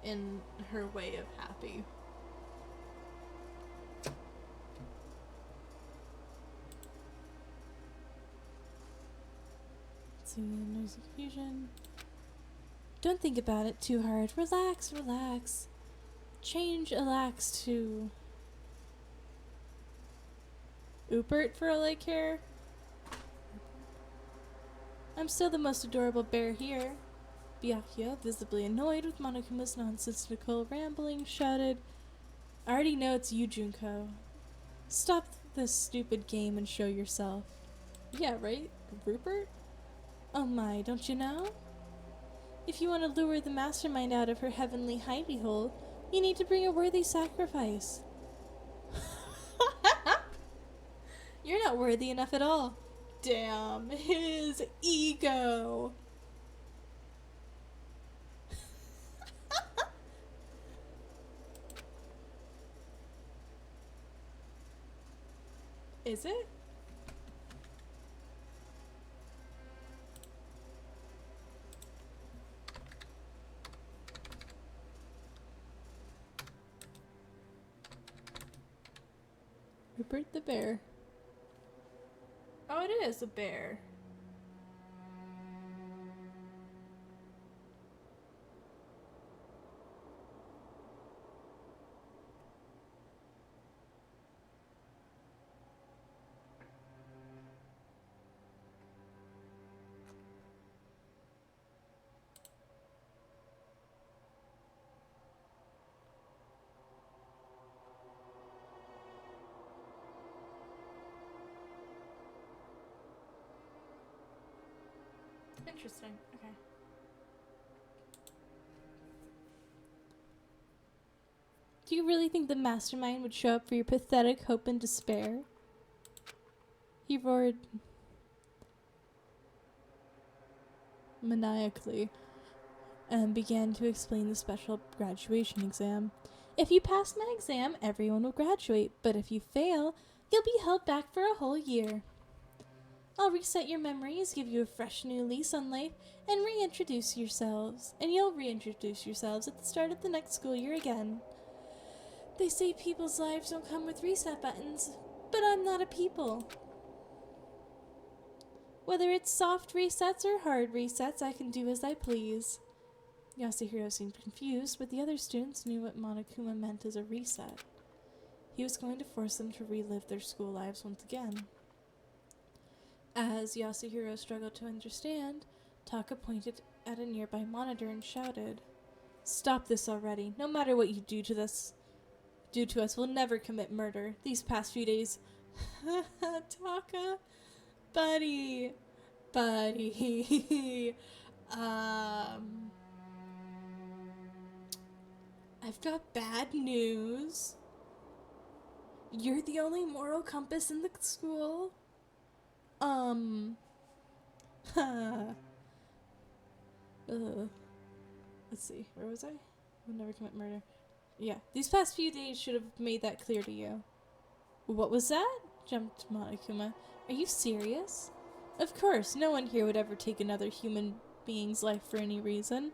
in her way of happy. Let's see, noisy confusion. Don't think about it too hard. Relax, relax. Change relax to Upert for all I care. I'm still the most adorable bear here. Byakuya, visibly annoyed with Monokuma's nonsensical rambling, shouted, I already know it's you, Junko. Stop this stupid game and show yourself. Yeah, right, Rupert? Oh my, don't you know? If you want to lure the mastermind out of her heavenly hidey hole, you need to bring a worthy sacrifice. You're not worthy enough at all. Damn, his ego. Is it? Rupert the bear. Oh, it is a bear. Interesting. Okay. Do you really think the mastermind would show up for your pathetic hope and despair? He roared maniacally and began to explain the special graduation exam. If you pass my exam, everyone will graduate, but if you fail, you'll be held back for a whole year. I'll reset your memories, give you a fresh new lease on life, and you'll reintroduce yourselves at the start of the next school year again. They say people's lives don't come with reset buttons, but I'm not a people. Whether it's soft resets or hard resets, I can do as I please. Yasuhiro seemed confused, but the other students knew what Monokuma meant as a reset. He was going to force them to relive their school lives once again. As Yasuhiro struggled to understand, Taka pointed at a nearby monitor and shouted, Stop this already. No matter what you do to us, we'll never commit murder. These past few days... Taka? Buddy. I've got bad news. You're the only moral compass in the school. Let's see, where was I? We'll never commit murder. Yeah, these past few days should have made that clear to you. What was that? Jumped Monokuma. Are you serious? Of course, no one here would ever take another human being's life for any reason.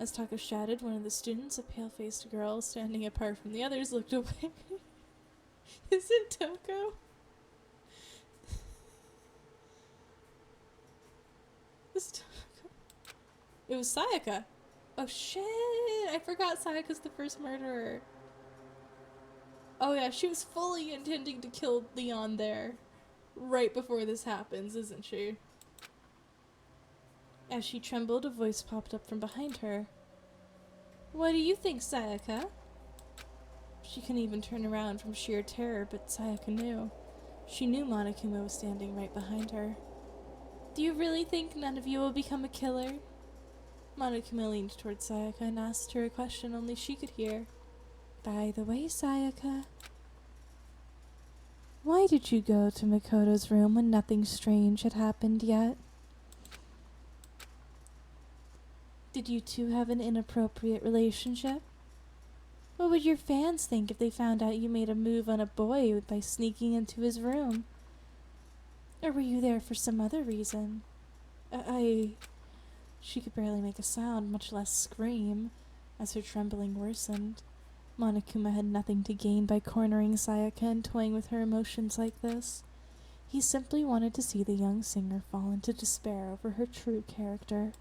As Taka shouted, one of the students, a pale-faced girl standing apart from the others, looked away. Is it Toko? It was Sayaka. Oh shit! I forgot Sayaka's the first murderer. Oh yeah, she was fully intending to kill Leon there. Right before this happens, isn't she? As she trembled, a voice popped up from behind her. What do you think, Sayaka? She couldn't even turn around from sheer terror, but Sayaka knew. She knew Monokuma was standing right behind her. Do you really think none of you will become a killer? Monokuma leaned towards Sayaka and asked her a question only she could hear. By the way, Sayaka, why did you go to Makoto's room when nothing strange had happened yet? Did you two have an inappropriate relationship? What would your fans think if they found out you made a move on a boy by sneaking into his room? Or were you there for some other reason? She could barely make a sound, much less scream, as her trembling worsened. Monokuma had nothing to gain by cornering Sayaka and toying with her emotions like this. He simply wanted to see the young singer fall into despair over her true character.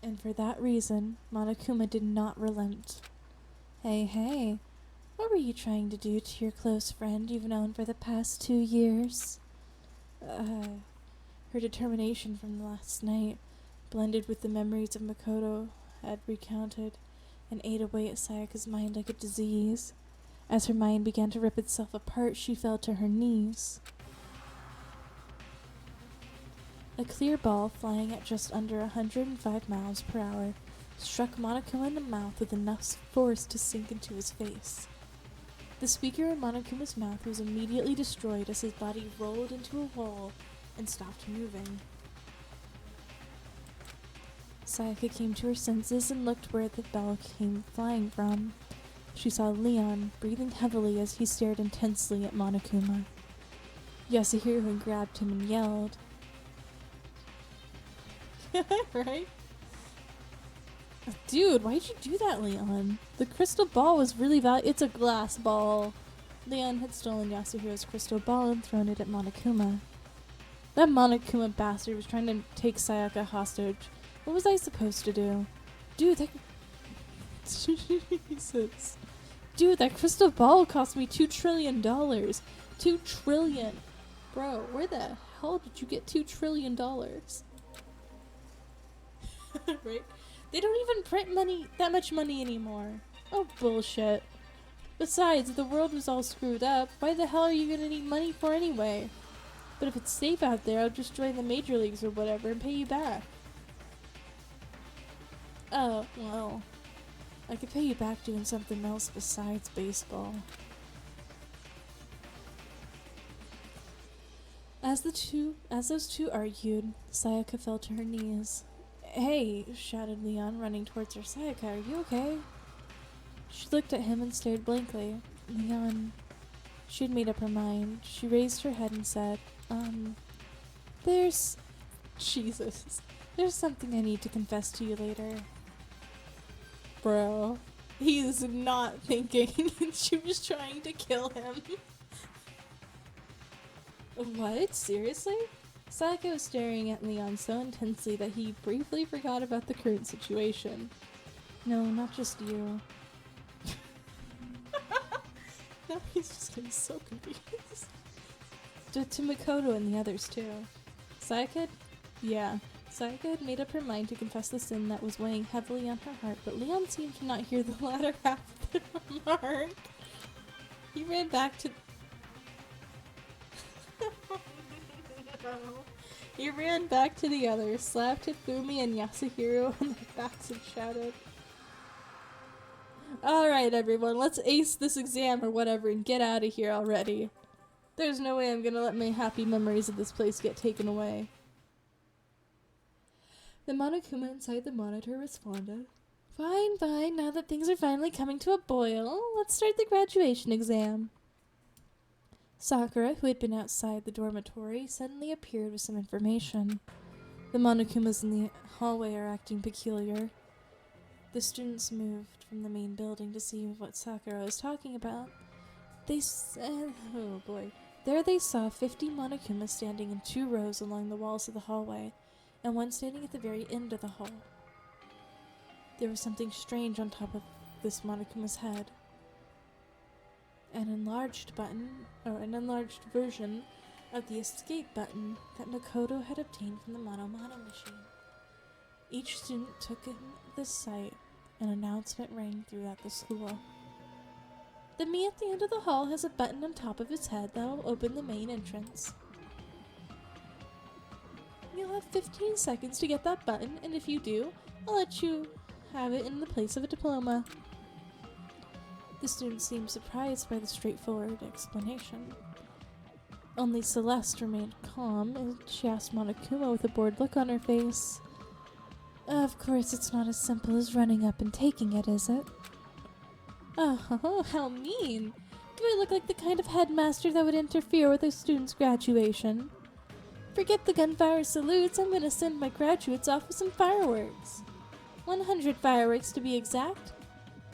And for that reason, Monokuma did not relent. Hey, what were you trying to do to your close friend you've known for the past 2 years? Her determination from last night, blended with the memories of Makoto had recounted, and ate away at Sayaka's mind like a disease. As her mind began to rip itself apart, she fell to her knees. A clear ball flying at just under 105 miles per hour struck Monokuma in the mouth with enough force to sink into his face. The speaker in Monokuma's mouth was immediately destroyed as his body rolled into a hole and stopped moving. Sayaka came to her senses and looked where the bell came flying from. She saw Leon breathing heavily as he stared intensely at Monokuma. Yasuhiro grabbed him and yelled. Right? Dude, why'd you do that, Leon? The crystal ball was really it's a glass ball. Leon had stolen Yasuhiro's crystal ball and thrown it at Monokuma. That Monokuma bastard was trying to take Sayaka hostage. What was I supposed to do? Dude, that... Jesus. Dude, that crystal ball cost me $2 trillion. $2 trillion. Bro, where the hell did you get $2 trillion? Right? They don't even print that much money anymore. Oh, bullshit. Besides, if the world was all screwed up, why the hell are you gonna need money for anyway? But if it's safe out there, I'll just join the major leagues or whatever and pay you back. Oh, well. I could pay you back doing something else besides baseball. As those two argued, Sayaka fell to her knees. Hey, shouted Leon, running towards her. Sayaka, are you okay? She looked at him and stared blankly. Leon... She had made up her mind. She raised her head and said, there's... Jesus. There's something I need to confess to you later. Bro. He is not thinking. She was trying to kill him. What? Seriously? Sayaka was staring at Leon so intensely that he briefly forgot about the current situation. No, not just you. Now he's just getting so confused. To Makoto and the others too. Sayaka had made up her mind to confess the sin that was weighing heavily on her heart, but Leon seemed to not hear the latter half of the remark. He ran back to... He ran back to the others, slapped Hifumi and Yasuhiro on their backs and shouted, "Alright everyone, let's ace this exam or whatever and get out of here already. There's no way I'm gonna let my happy memories of this place get taken away." The Monokuma inside the monitor responded, Fine, now that things are finally coming to a boil, let's start the graduation exam." Sakura, who had been outside the dormitory, suddenly appeared with some information. The Monokumas in the hallway are acting peculiar. The students moved from the main building to see what Sakura was talking about. They said, oh boy. There they saw 50 Monokumas standing in 2 rows along the walls of the hallway, and one standing at the very end of the hall. There was something strange on top of this Monokuma's head. An enlarged version of the escape button that Makoto had obtained from the Mono machine. Each student took in this sight. An announcement rang throughout the school. The me at the end of the hall has a button on top of his head that will open the main entrance. You'll have 15 seconds to get that button, and if you do, I'll let you have it in the place of a diploma. The student seemed surprised by the straightforward explanation. Only Celeste remained calm, and she asked Monokuma with a bored look on her face. Of course it's not as simple as running up and taking it, is it? Oh, how mean! Do I look like the kind of headmaster that would interfere with a student's graduation? Forget the gunfire salutes, I'm gonna send my graduates off with some fireworks. 100 fireworks to be exact.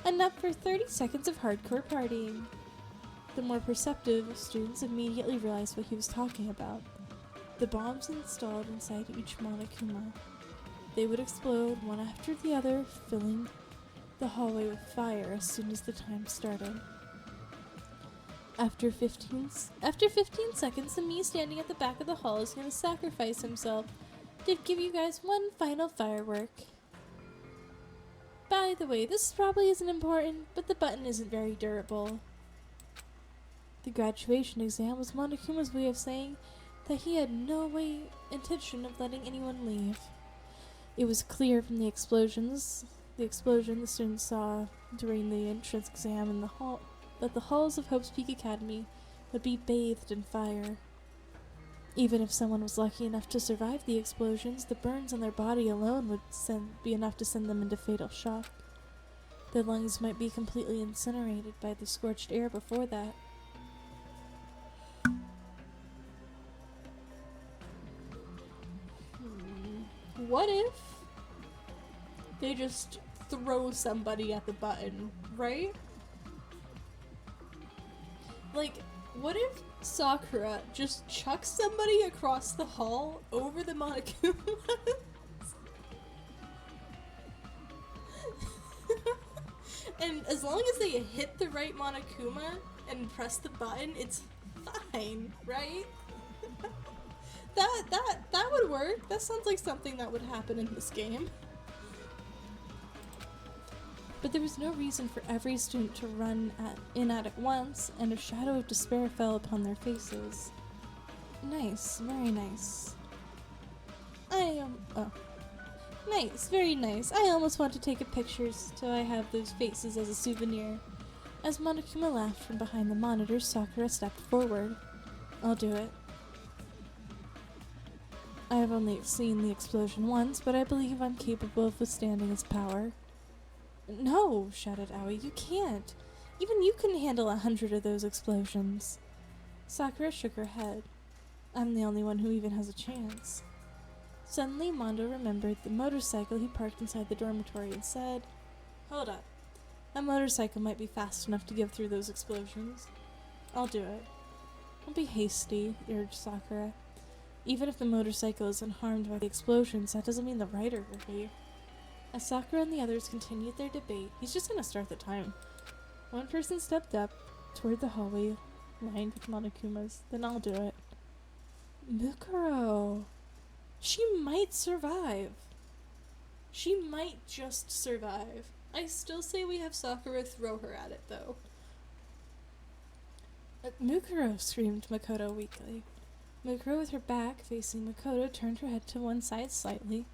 Enough for 30 seconds of hardcore partying. The more perceptive students immediately realized what he was talking about. The bombs installed inside each Monokuma. They would explode one after the other, filling the hallway with fire as soon as the time started. After 15 seconds, the me standing at the back of the hall is going to sacrifice himself to give you guys one final firework. By the way, this probably isn't important, but the button isn't very durable. The graduation exam was Monokuma's way of saying that he had no intention of letting anyone leave. It was clear from the explosion the students saw during the entrance exam in the hall, that the halls of Hope's Peak Academy would be bathed in fire. Even if someone was lucky enough to survive the explosions, the burns on their body alone would be enough to send them into fatal shock. Their lungs might be completely incinerated by the scorched air before that. What if they just throw somebody at the button, right? Like, what if Sakura just chucks somebody across the hall over the Monokumas? And as long as they hit the right Monokuma and press the button, it's fine, right? That would work. That sounds like something that would happen in this game. But there was no reason for every student to run in at once, and a shadow of despair fell upon their faces. Nice, very nice. Nice, very nice. I almost want to take a picture so I have those faces as a souvenir. As Monokuma laughed from behind the monitor, Sakura stepped forward. I'll do it. I have only seen the explosion once, but I believe I'm capable of withstanding its power. No, shouted Aoi, you can't. Even you couldn't handle 100 of those explosions. Sakura shook her head. I'm the only one who even has a chance. Suddenly, Mondo remembered the motorcycle he parked inside the dormitory and said, Hold up. A motorcycle might be fast enough to get through those explosions. I'll do it. Don't be hasty, urged Sakura. Even if the motorcycle isn't harmed by the explosions, that doesn't mean the rider will be. As Sakura and the others continued their debate, he's just gonna start the time. One person stepped up toward the hallway lined with Monokumas. Then I'll do it. Mukuro! She might survive. She might just survive. I still say we have Sakura throw her at it, though. Mukuro! Screamed Makoto weakly. Mukuro, with her back facing Makoto, turned her head to one side slightly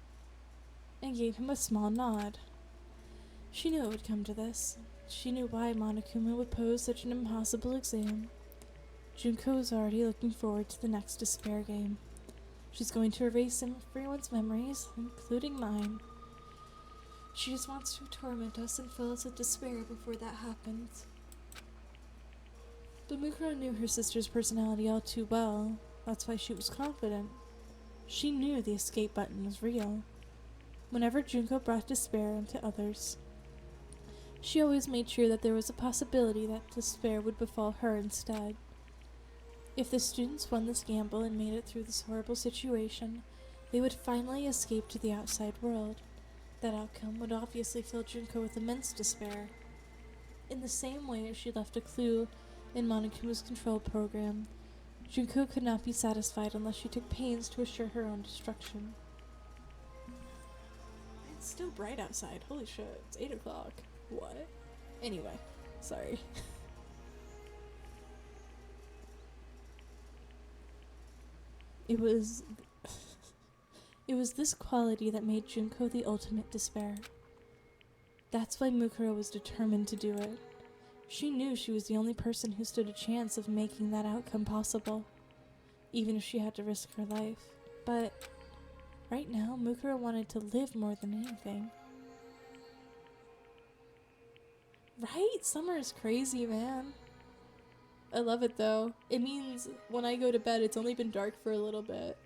and gave him a small nod. She knew it would come to this. She knew why Monokuma would pose such an impossible exam. Junko was already looking forward to the next despair game. She's going to erase everyone's memories, including mine. She just wants to torment us and fill us with despair before that happens. But Mukuro knew her sister's personality all too well. That's why she was confident. She knew the escape button was real. Whenever Junko brought despair into others, she always made sure that there was a possibility that despair would befall her instead. If the students won this gamble and made it through this horrible situation, they would finally escape to the outside world. That outcome would obviously fill Junko with immense despair. In the same way as she left a clue in Monokuma's control program, Junko could not be satisfied unless she took pains to assure her own destruction. It's still bright outside. Holy shit, it's 8 o'clock. What? Anyway, sorry. It was this quality that made Junko the ultimate despair. That's why Mukuro was determined to do it. She knew she was the only person who stood a chance of making that outcome possible, even if she had to risk her life. But right now, Mukuro wanted to live more than anything. Right? Summer is crazy, man. I love it though. It means when I go to bed, it's only been dark for a little bit.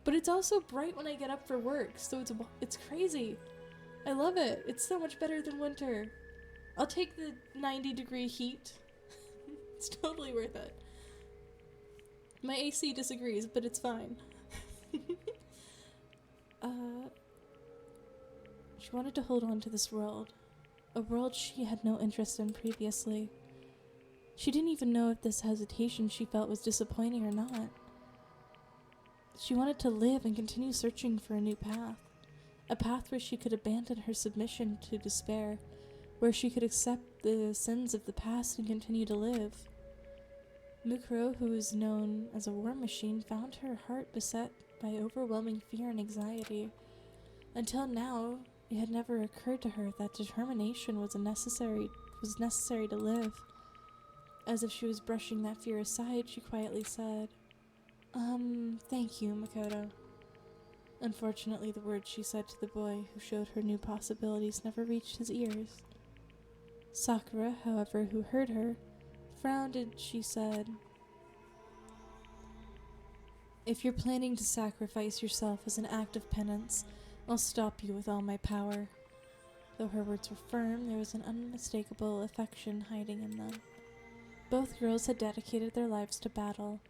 But it's also bright when I get up for work, so it's crazy. I love it. It's so much better than winter. I'll take the 90-degree heat. It's totally worth it. My AC disagrees, but it's fine. She wanted to hold on to this world, a world she had no interest in previously. She didn't even know if this hesitation she felt was disappointing or not. She wanted to live and continue searching for a new path, a path where she could abandon her submission to despair, where she could accept the sins of the past and continue to live. Mukuro, who was known as a war machine, found her heart beset by overwhelming fear and anxiety. Until now, it had never occurred to her that determination was necessary to live. As if she was brushing that fear aside, she quietly said, thank you, Makoto." Unfortunately, the words she said to the boy who showed her new possibilities never reached his ears. Sakura, however, who heard her, frowned and she said, "If you're planning to sacrifice yourself as an act of penance, I'll stop you with all my power." Though her words were firm, there was an unmistakable affection hiding in them. Both girls had dedicated their lives to battle,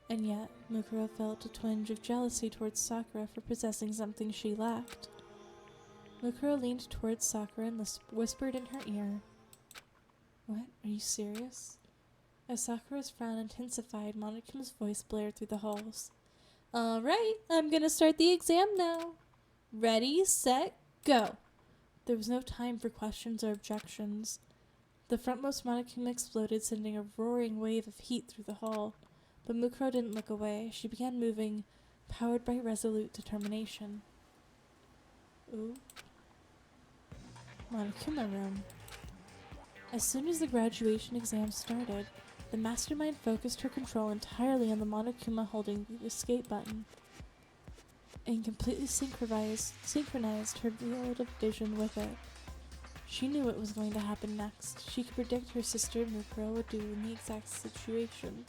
and yet Mukuro felt a twinge of jealousy towards Sakura for possessing something she lacked. Mukuro leaned towards Sakura and whispered in her ear, "What? Are you serious?" As Sakura's frown intensified, Monokuma's voice blared through the halls. "All right, I'm gonna start the exam now. Ready, set, go." There was no time for questions or objections. The frontmost Monokuma exploded, sending a roaring wave of heat through the hall. But Mukuro didn't look away. She began moving, powered by resolute determination. Ooh. Monokuma room. As soon as the graduation exam started, the mastermind focused her control entirely on the Monokuma holding the escape button, and completely synchronized her field of vision with it. She knew what was going to happen next. She could predict her sister Mukuro would do in the exact situation,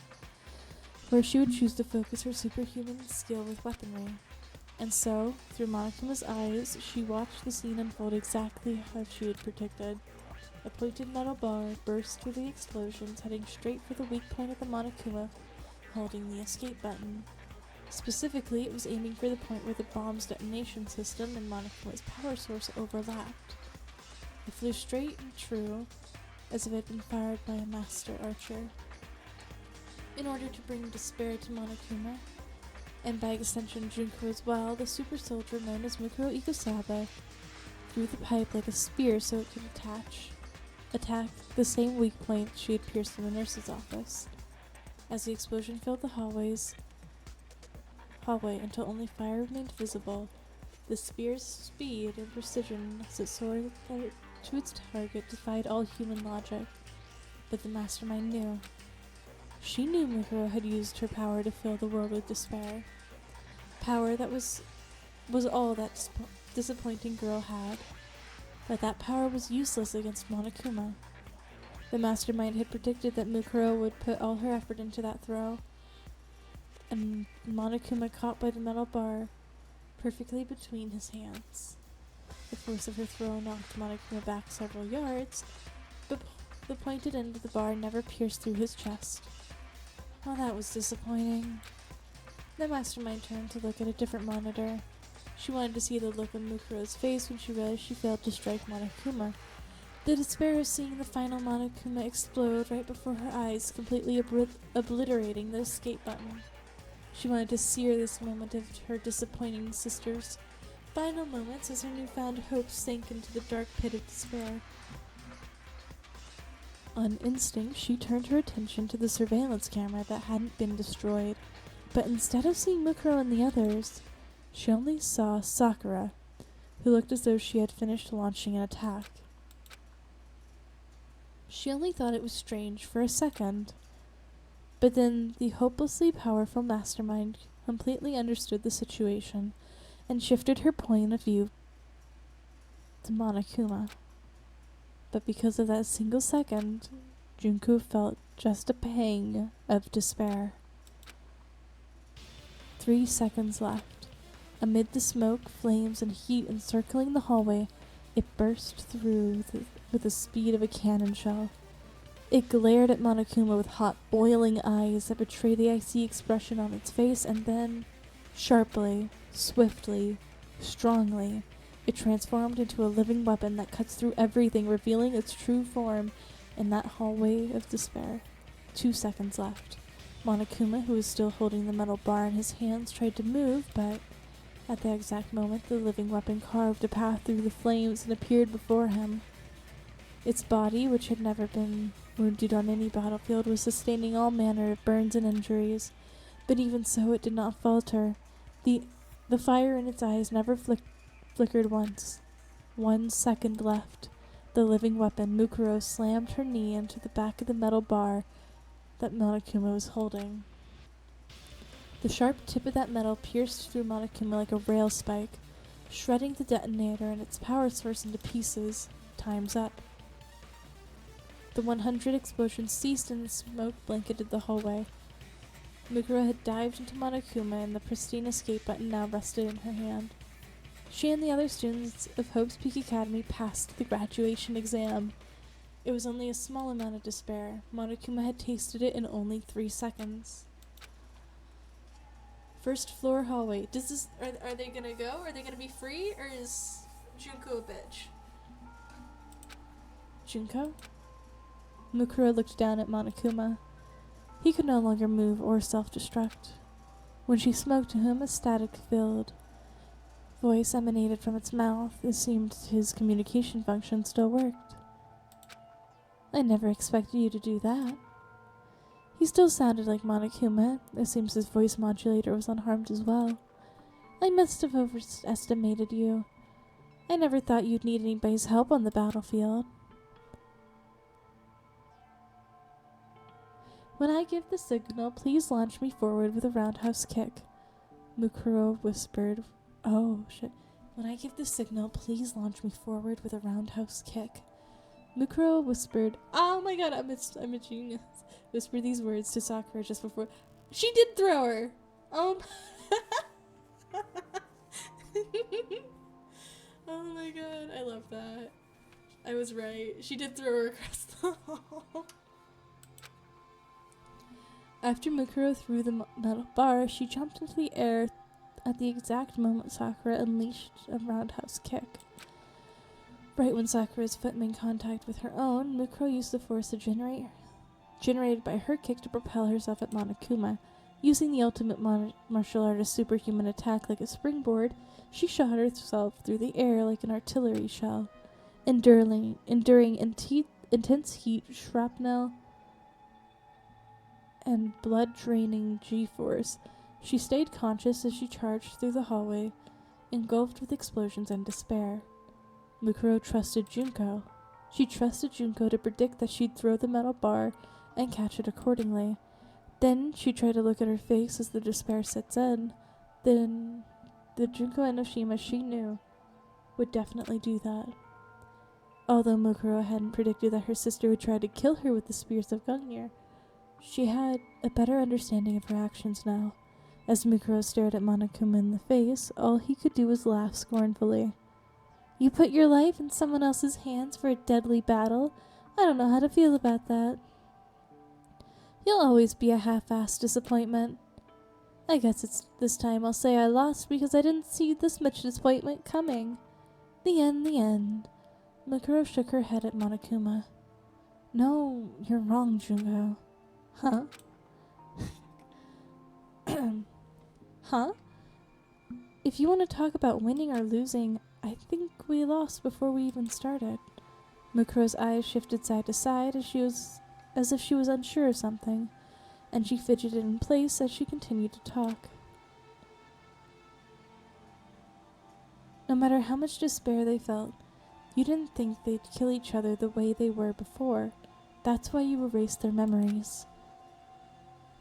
where she would choose to focus her superhuman skill with weaponry. And so, through Monokuma's eyes, she watched the scene unfold exactly as she had predicted. A pointed metal bar burst through the explosions, heading straight for the weak point of the Monokuma holding the escape button. Specifically, it was aiming for the point where the bomb's detonation system and Monokuma's power source overlapped. It flew straight and true, as if it had been fired by a master archer. In order to bring despair to Monokuma, and by extension Junko as well, the super soldier known as Mukuro Ikusaba threw the pipe like a spear so it could attack the same weak point she had pierced in the nurse's office. As the explosion filled the hallway until only fire remained visible, the spear's speed and precision as it soared to its target defied all human logic. But the mastermind knew. She knew Mukuro had used her power to fill the world with despair. Power that was all that disappointing girl had. But that power was useless against Monokuma. The mastermind had predicted that Mukuro would put all her effort into that throw, and Monokuma caught by the metal bar perfectly between his hands. The force of her throw knocked Monokuma back several yards, but the pointed end of the bar never pierced through his chest. Oh, that was disappointing. The mastermind turned to look at a different monitor. She wanted to see the look on Mukuro's face when she realized she failed to strike Monokuma. The despair of seeing the final Monokuma explode right before her eyes, completely obliterating the escape button. She wanted to sear this moment of her disappointing sister's final moments as her newfound hope sank into the dark pit of despair. On instinct, she turned her attention to the surveillance camera that hadn't been destroyed, but instead of seeing Mukuro and the others, she only saw Sakura, who looked as though she had finished launching an attack. She only thought it was strange for a second, but then the hopelessly powerful mastermind completely understood the situation and shifted her point of view to Monokuma. But because of that single second, Junko felt just a pang of despair. 3 seconds left. Amid the smoke, flames, and heat encircling the hallway, it burst through with the speed of a cannon shell. It glared at Monokuma with hot, boiling eyes that betrayed the icy expression on its face, and then, sharply, swiftly, strongly, It transformed into a living weapon that cuts through everything, revealing its true form in that hallway of despair. 2 seconds left. Monokuma, who was still holding the metal bar in his hands, tried to move, but at that exact moment, the living weapon carved a path through the flames and appeared before him. Its body, which had never been wounded on any battlefield, was sustaining all manner of burns and injuries, but even so it did not falter. The fire in its eyes never flickered once. 1 second left. The living weapon, Mukuro, slammed her knee into the back of the metal bar that Monokuma was holding. The sharp tip of that metal pierced through Monokuma like a rail spike, shredding the detonator and its power source into pieces. Time's up. The 100 explosions ceased and the smoke blanketed the hallway. Mukuro had dived into Monokuma and the pristine escape button now rested in her hand. She and the other students of Hope's Peak Academy passed the graduation exam. It was only a small amount of despair. Monokuma had tasted it in only 3 seconds. First floor hallway. Are they gonna go? Are they gonna be free? Or is Junko a bitch? Junko? Mukuro looked down at Monokuma. He could no longer move or self-destruct. When she spoke to him, a static-filled voice emanated from its mouth. It seemed his communication function still worked. I never expected you to do that. He still sounded like Monokuma. It seems his voice modulator was unharmed as well. I must have overestimated you. I never thought you'd need anybody's help on the battlefield. When I give the signal, please launch me forward with a roundhouse kick. Mukuro whispered. Oh, shit. When I give the signal, please launch me forward with a roundhouse kick. Mukuro whispered. Oh my god, I'm a genius. Whispered these words to Sakura just before. She did throw her! Oh my god, I love that. I was right. She did throw her across the hall. After Mukuro threw the metal bar, she jumped into the air at the exact moment Sakura unleashed a roundhouse kick. Right when Sakura's foot made contact with her own, Mukuro used the force generated by her kick to propel herself at Monokuma. Using the ultimate martial artist superhuman attack like a springboard, she shot herself through the air like an artillery shell. Enduring intense heat, shrapnel, and blood-draining G-force, she stayed conscious as she charged through the hallway, engulfed with explosions and despair. Mukuro trusted Junko. She trusted Junko to predict that she'd throw the metal bar and catch it accordingly. Then she tried to look at her face as the despair sets in. Then the Junko Enoshima she knew would definitely do that. Although Mukuro hadn't predicted that her sister would try to kill her with the spears of Gungnir, she had a better understanding of her actions now. As Mukuro stared at Monokuma in the face, all he could do was laugh scornfully. You put your life in someone else's hands for a deadly battle? I don't know how to feel about that. You'll always be a half-assed disappointment. I guess this time I'll say I lost because I didn't see this much disappointment coming. The end. Mukuro shook her head at Monokuma. No, you're wrong, Junko. Huh? Huh? If you want to talk about winning or losing, I think we lost before we even started. Mukuro's eyes shifted side to side as if she was unsure of something, and she fidgeted in place as she continued to talk. No matter how much despair they felt, you didn't think they'd kill each other the way they were before. That's why you erased their memories.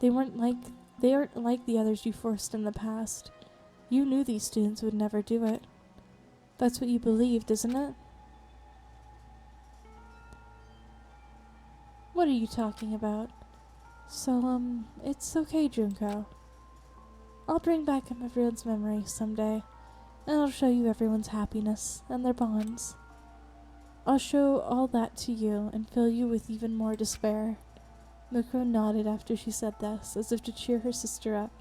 They aren't like the others you forced in the past. You knew these students would never do it. That's what you believed, isn't it? What are you talking about? So, it's okay, Junko. I'll bring back everyone's memories someday, and I'll show you everyone's happiness and their bonds. I'll show all that to you and fill you with even more despair. Mukuro nodded after she said this, as if to cheer her sister up.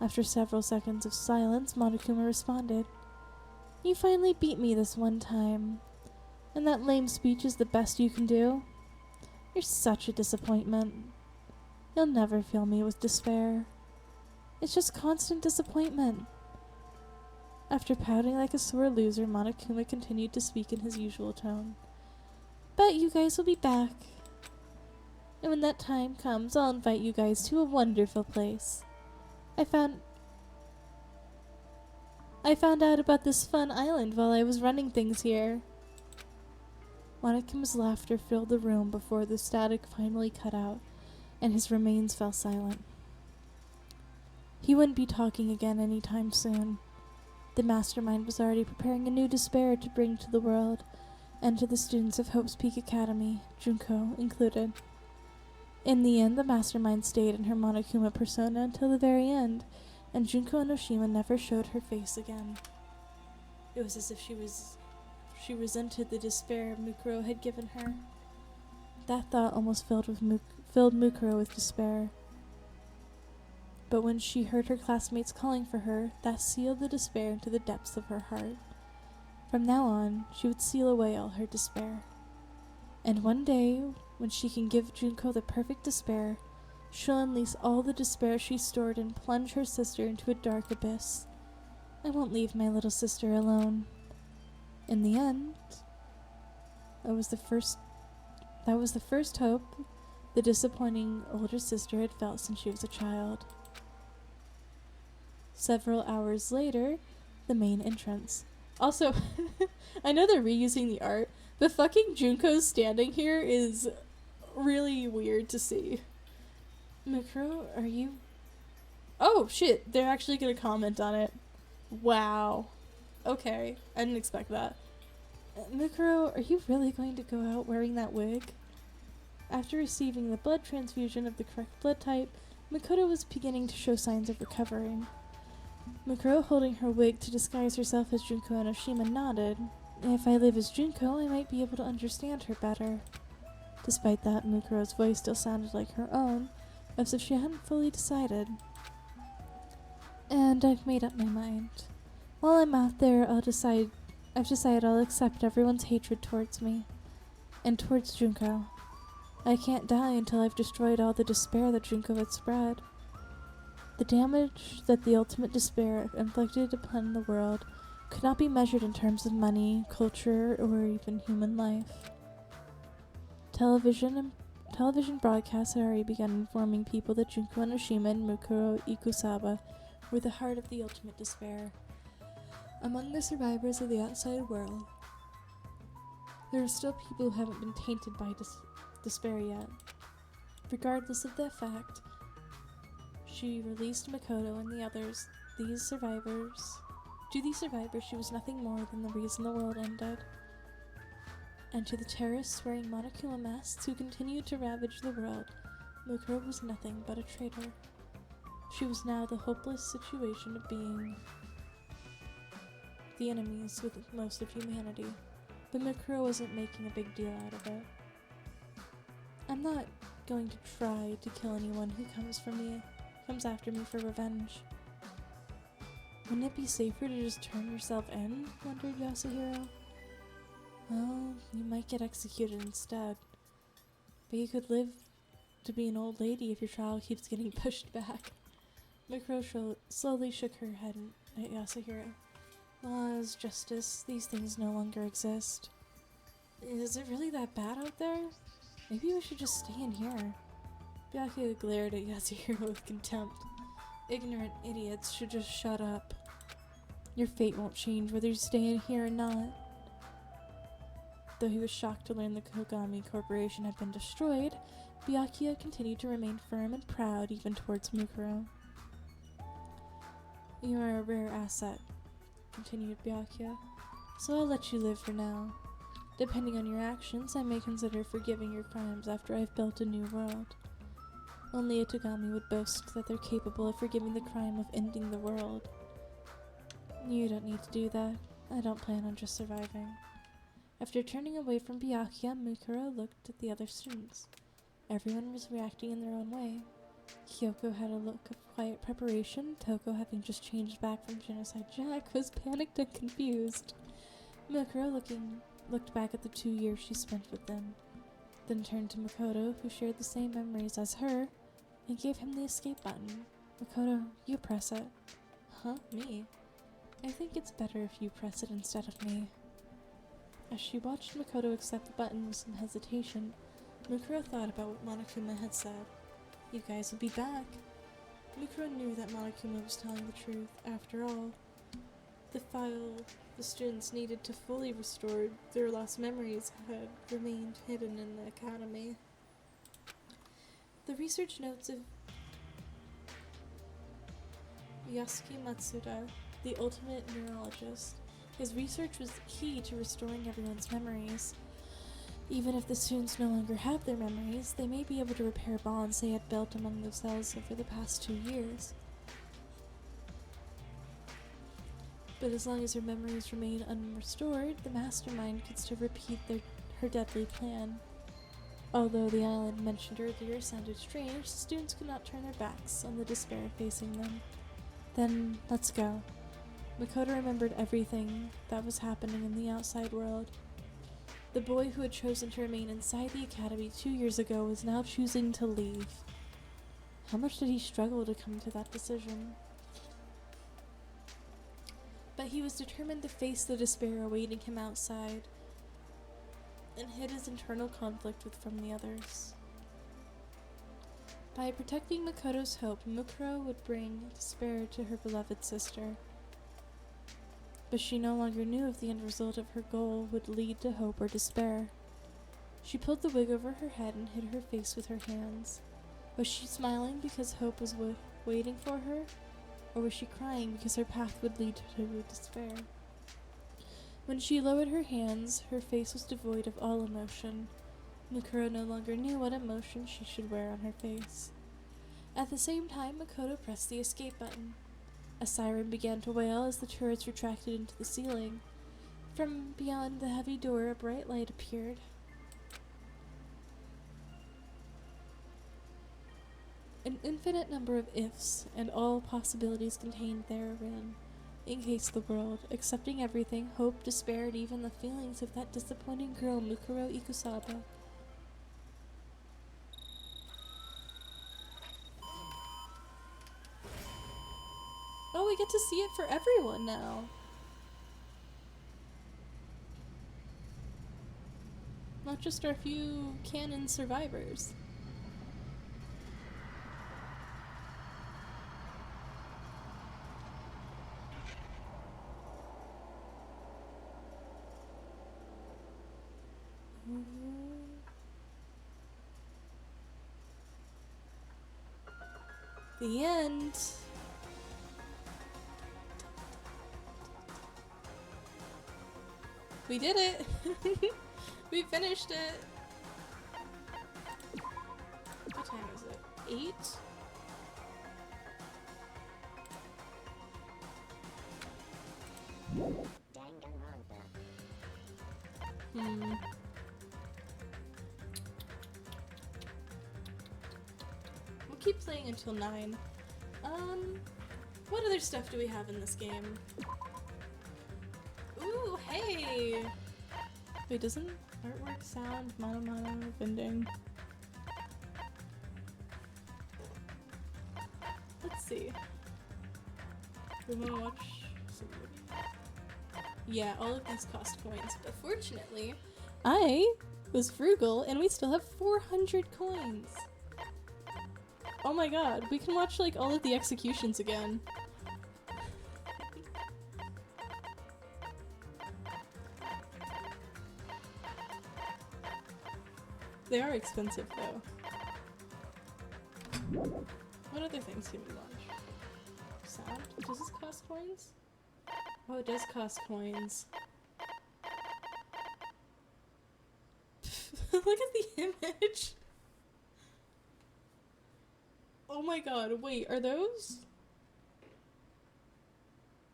After several seconds of silence, Monokuma responded. You finally beat me this one time. And that lame speech is the best you can do? You're such a disappointment. You'll never fill me with despair. It's just constant disappointment. After pouting like a sore loser, Monokuma continued to speak in his usual tone. But you guys will be back. And when that time comes, I'll invite you guys to a wonderful place. I found out about this fun island while I was running things here. Monokuma's laughter filled the room before the static finally cut out, and his remains fell silent. He wouldn't be talking again anytime soon. The mastermind was already preparing a new despair to bring to the world, and to the students of Hope's Peak Academy, Junko included. In the end, the mastermind stayed in her Monokuma persona until the very end, and Junko Enoshima never showed her face again. It was as if she resented the despair Mukuro had given her. That thought almost filled Mukuro with despair. But when she heard her classmates calling for her, that sealed the despair into the depths of her heart. From now on, she would seal away all her despair. And one day, when she can give Junko the perfect despair, she'll unleash all the despair she stored and plunge her sister into a dark abyss. I won't leave my little sister alone. In the end, that was the first hope the disappointing older sister had felt since she was a child. Several hours later, the main entrance. Also, I know they're reusing the art, but fucking Junko standing here is really weird to see. Mukuro, are you... Oh, shit, they're actually gonna comment on it. Wow. Okay, I didn't expect that. Mukuro, are you really going to go out wearing that wig? After receiving the blood transfusion of the correct blood type, Mukuro was beginning to show signs of recovering. Mukuro, holding her wig to disguise herself as Junko Enoshima, nodded. If I live as Junko, I might be able to understand her better. Despite that, Mukuro's voice still sounded like her own, as if she hadn't fully decided. And I've made up my mind. While I'm out there, I've decided I'll accept everyone's hatred towards me. And towards Junko. I can't die until I've destroyed all the despair that Junko had spread. The damage that the ultimate despair inflicted upon the world could not be measured in terms of money, culture, or even human life. Television broadcasts had already begun informing people that Junko Enoshima and Mukuro Ikusaba were the heart of the ultimate despair. Among the survivors of the outside world, there are still people who haven't been tainted by despair yet. Regardless of that fact, she released Makoto and the others. To these survivors, she was nothing more than the reason the world ended. And to the terrorists wearing Monokuma masks who continued to ravage the world, Mukuro was nothing but a traitor. She was now the hopeless situation of being the enemies with most of humanity, but Mukuro wasn't making a big deal out of it. I'm not going to try to kill anyone who comes after me for revenge. Wouldn't it be safer to just turn yourself in? Wondered Yasuhiro. Well, you might get executed instead, but you could live to be an old lady if your trial keeps getting pushed back. Mukuro slowly shook her head at Yasuhiro. Laws, justice, these things no longer exist. Is it really that bad out there? Maybe we should just stay in here. Byakuya glared at Yasuhiro with contempt. Ignorant idiots should just shut up. Your fate won't change whether you stay in here or not. Though he was shocked to learn the Kogami Corporation had been destroyed, Byakuya continued to remain firm and proud even towards Mukuro. You are a rare asset, continued Byakuya, so I'll let you live for now. Depending on your actions, I may consider forgiving your crimes after I've built a new world. Only a Togami would boast that they're capable of forgiving the crime of ending the world. You don't need to do that. I don't plan on just surviving. After turning away from Byakuya, Mukuro looked at the other students. Everyone was reacting in their own way. Kyoko had a look of quiet preparation. Toko, having just changed back from Genocide Jack, was panicked and confused. Mukuro looked back at the 2 years she spent with them, then turned to Makoto, who shared the same memories as her, and gave him the escape button. Makoto, you press it. Huh? Me? I think it's better if you press it instead of me. As she watched Makoto accept the button with some hesitation, Mukuro thought about what Monokuma had said. You guys will be back. Mukuro knew that Monokuma was telling the truth. After all, the file the students needed to fully restore their lost memories had remained hidden in the academy. The research notes of Yasuki Matsuda, the ultimate neurologist. His research was the key to restoring everyone's memories. Even if the students no longer have their memories, they may be able to repair bonds they had built among themselves over the past 2 years. But as long as their memories remain unrestored, the mastermind could still repeat her deadly plan. Although the island mentioned earlier sounded strange, the students could not turn their backs on the despair facing them. Then, let's go. Makoto remembered everything that was happening in the outside world. The boy who had chosen to remain inside the academy 2 years ago was now choosing to leave. How much did he struggle to come to that decision? But he was determined to face the despair awaiting him outside, and hid his internal conflict from the others. By protecting Makoto's hope, Mukuro would bring despair to her beloved sister. But she no longer knew if the end result of her goal would lead to hope or despair. She pulled the wig over her head and hid her face with her hands. Was she smiling because hope was waiting for her? Or was she crying because her path would lead to despair? When she lowered her hands, her face was devoid of all emotion. Mukuro no longer knew what emotion she should wear on her face. At the same time, Makoto pressed the escape button. A siren began to wail as the turrets retracted into the ceiling. From beyond the heavy door, a bright light appeared. An infinite number of ifs and all possibilities contained therein encased the world, accepting everything, hope, despair, and even the feelings of that disappointing girl, Mukuro Ikusaba. Oh, we get to see it for everyone now. Not just our few canon survivors. The end. We did it! We finished it! What time is it? 8? We'll keep playing until 9. What other stuff do we have in this game? Ooh, hey! Wait, doesn't artwork sound mono vending? Let's see. We wanna watch some movie? Yeah, all of these cost coins, but fortunately, I was frugal and we still have 400 coins! Oh my god, we can watch like all of the executions again. They are expensive though. What other things can we watch? Sound? Does this cost coins? Oh, it does cost coins. Look at the image! Oh my god, wait, are those?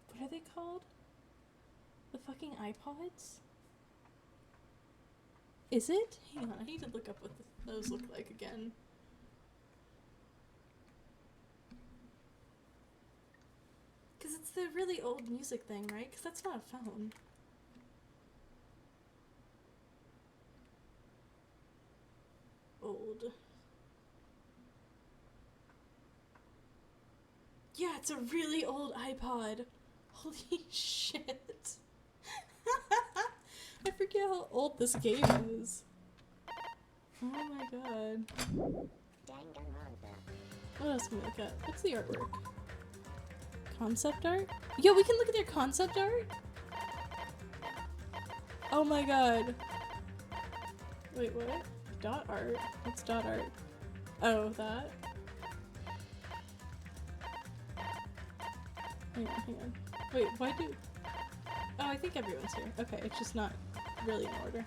What are they called? The fucking iPods? Is it? Hang on, I need to look up what those look like again. the really old music thing, right? Because that's not a phone. Old. Yeah, it's a really old iPod. Holy shit. I forget how old this game is. Oh my god. What else can we look at? What's the artwork? Concept art? Yeah, we can look at their concept art? Oh my god. Wait, what? Dot art? What's dot art? Oh, that? Hang on. Wait, why do... Oh, I think everyone's here. Okay, it's just not really in order.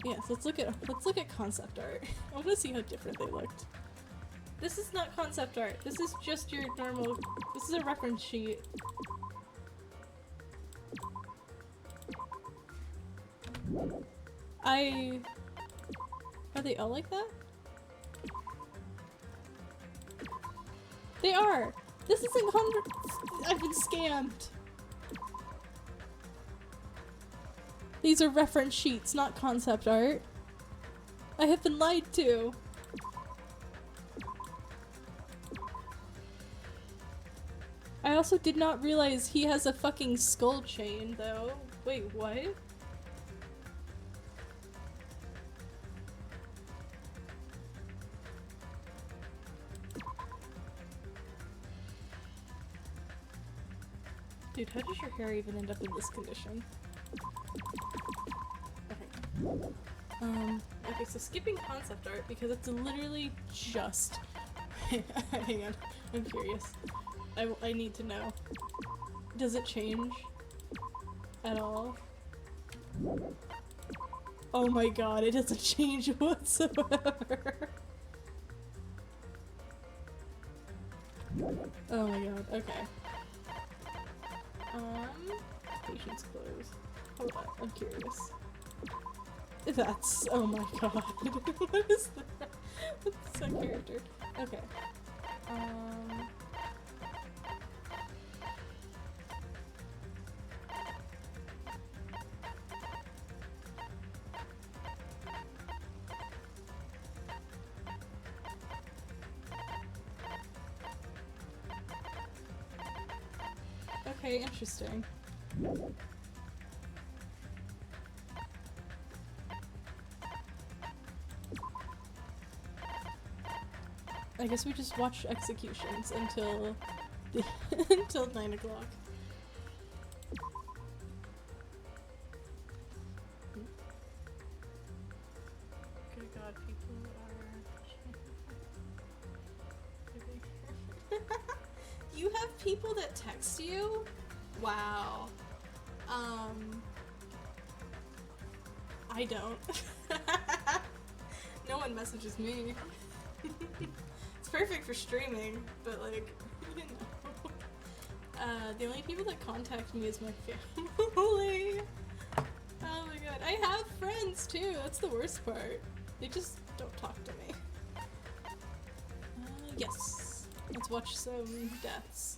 Yes, let's look at concept art. I want to see how different they looked. This is not concept art. This is just your normal... This is a reference sheet. Are they all like that? They are! This isn't I've been scammed! These are reference sheets, not concept art. I have been lied to! I also did not realize he has a fucking skull chain, though. Wait, what? Dude, how does your hair even end up in this condition? Okay. Okay, so skipping concept art because it's literally just... Hang on, I'm curious. I need to know. Does it change at all? Oh my god, it doesn't change whatsoever. Oh my god, okay. Patience closed. Hold on, I'm curious. That's- oh my god. What is that? What's that character? Okay. Okay, interesting. I guess we just watch executions until until 9 o'clock. Good god, people are... You have people that text you? Wow. I don't. No one messages me. It's perfect for streaming, but like, you know. The only people that contact me is my family. Oh my god. I have friends too, that's the worst part. They just don't talk to me. Yes. Let's watch some deaths.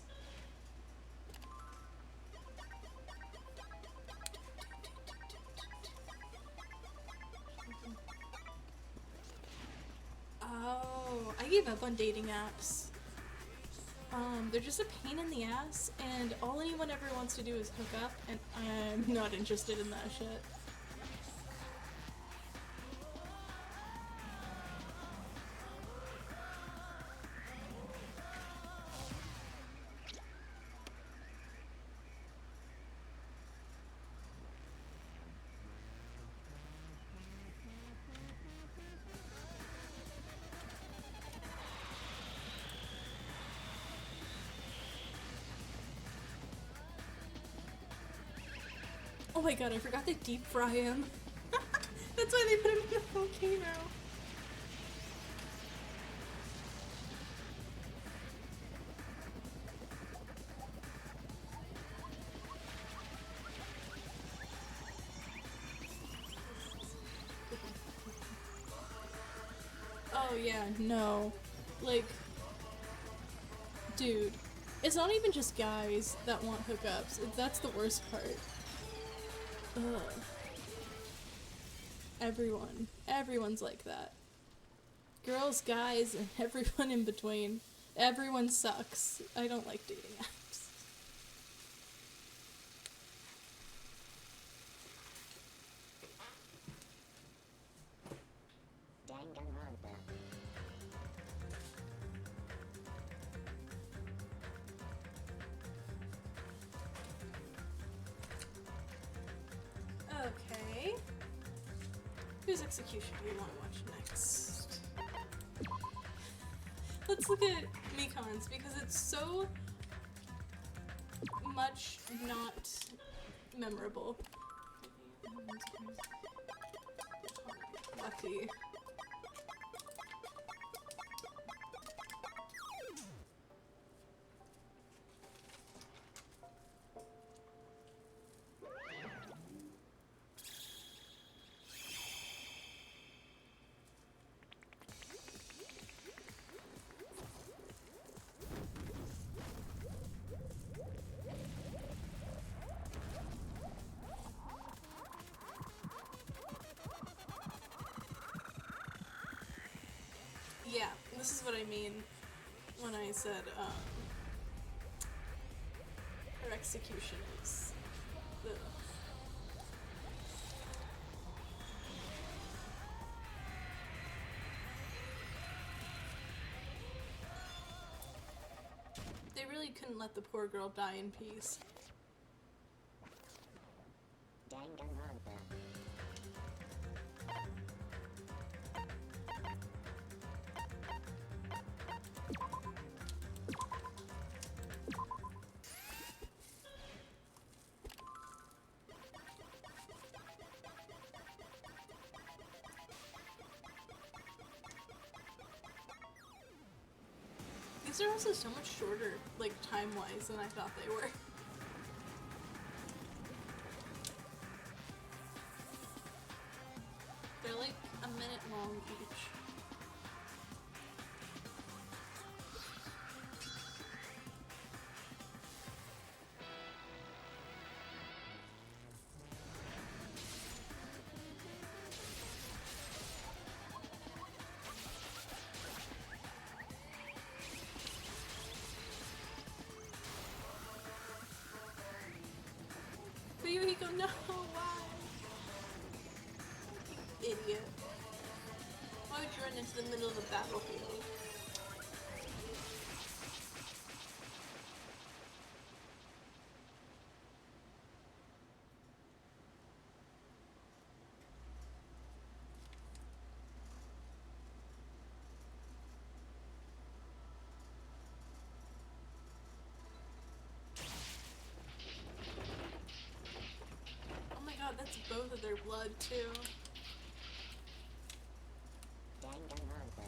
Oh, I gave up on dating apps. They're just a pain in the ass, and all anyone ever wants to do is hook up, and I'm not interested in that shit. Oh my god, I forgot to deep fry him. That's why they put him in the volcano. Oh yeah, no. Like, dude. It's not even just guys that want hookups. That's the worst part. Ugh. Everyone's like that. Girls, guys, and everyone in between. Everyone sucks. I don't like dating apps. Danganronpa. Okay. Whose execution do we want to watch next? Let's look at Mikon's because it's so much not memorable. Lucky. Yeah, this is what I mean when I said her execution is ugh. They really couldn't let the poor girl die in peace. Danganronpa. These are also so much shorter, like time-wise, than I thought they were. They're like a minute long each. But Yuhiko, no, why? You idiot. Why would you run into the middle of a battlefield? Oh my god, that's both of their blood, too. Danganronpa.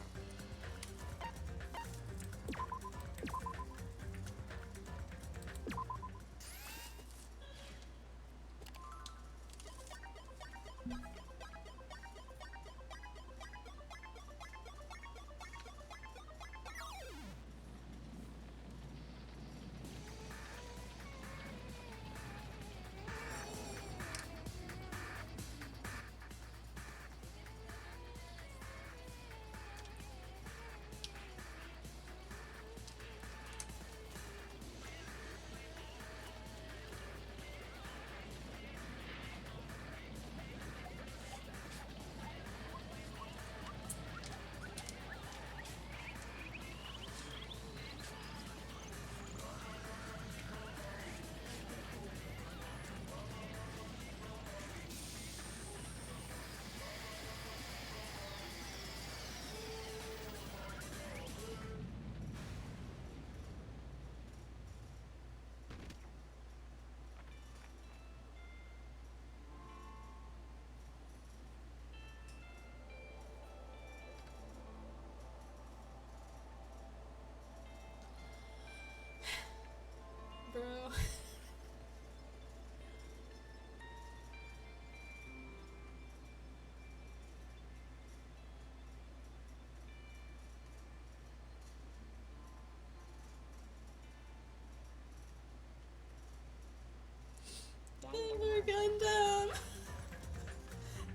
Gundam!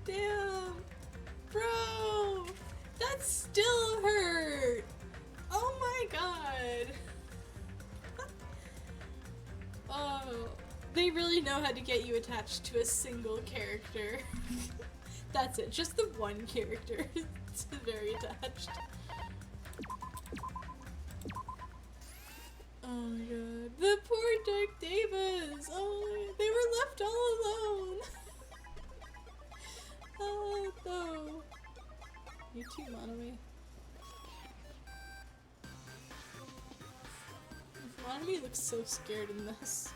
Damn! Bro! That still hurt! Oh my god! Oh, they really know how to get you attached to a single character. That's it, just the one character. It's very attached. Oh my god. The poor Dark Devas! Oh, they were left all alone! Oh no. You too, Monomi. Monomi looks so scared in this.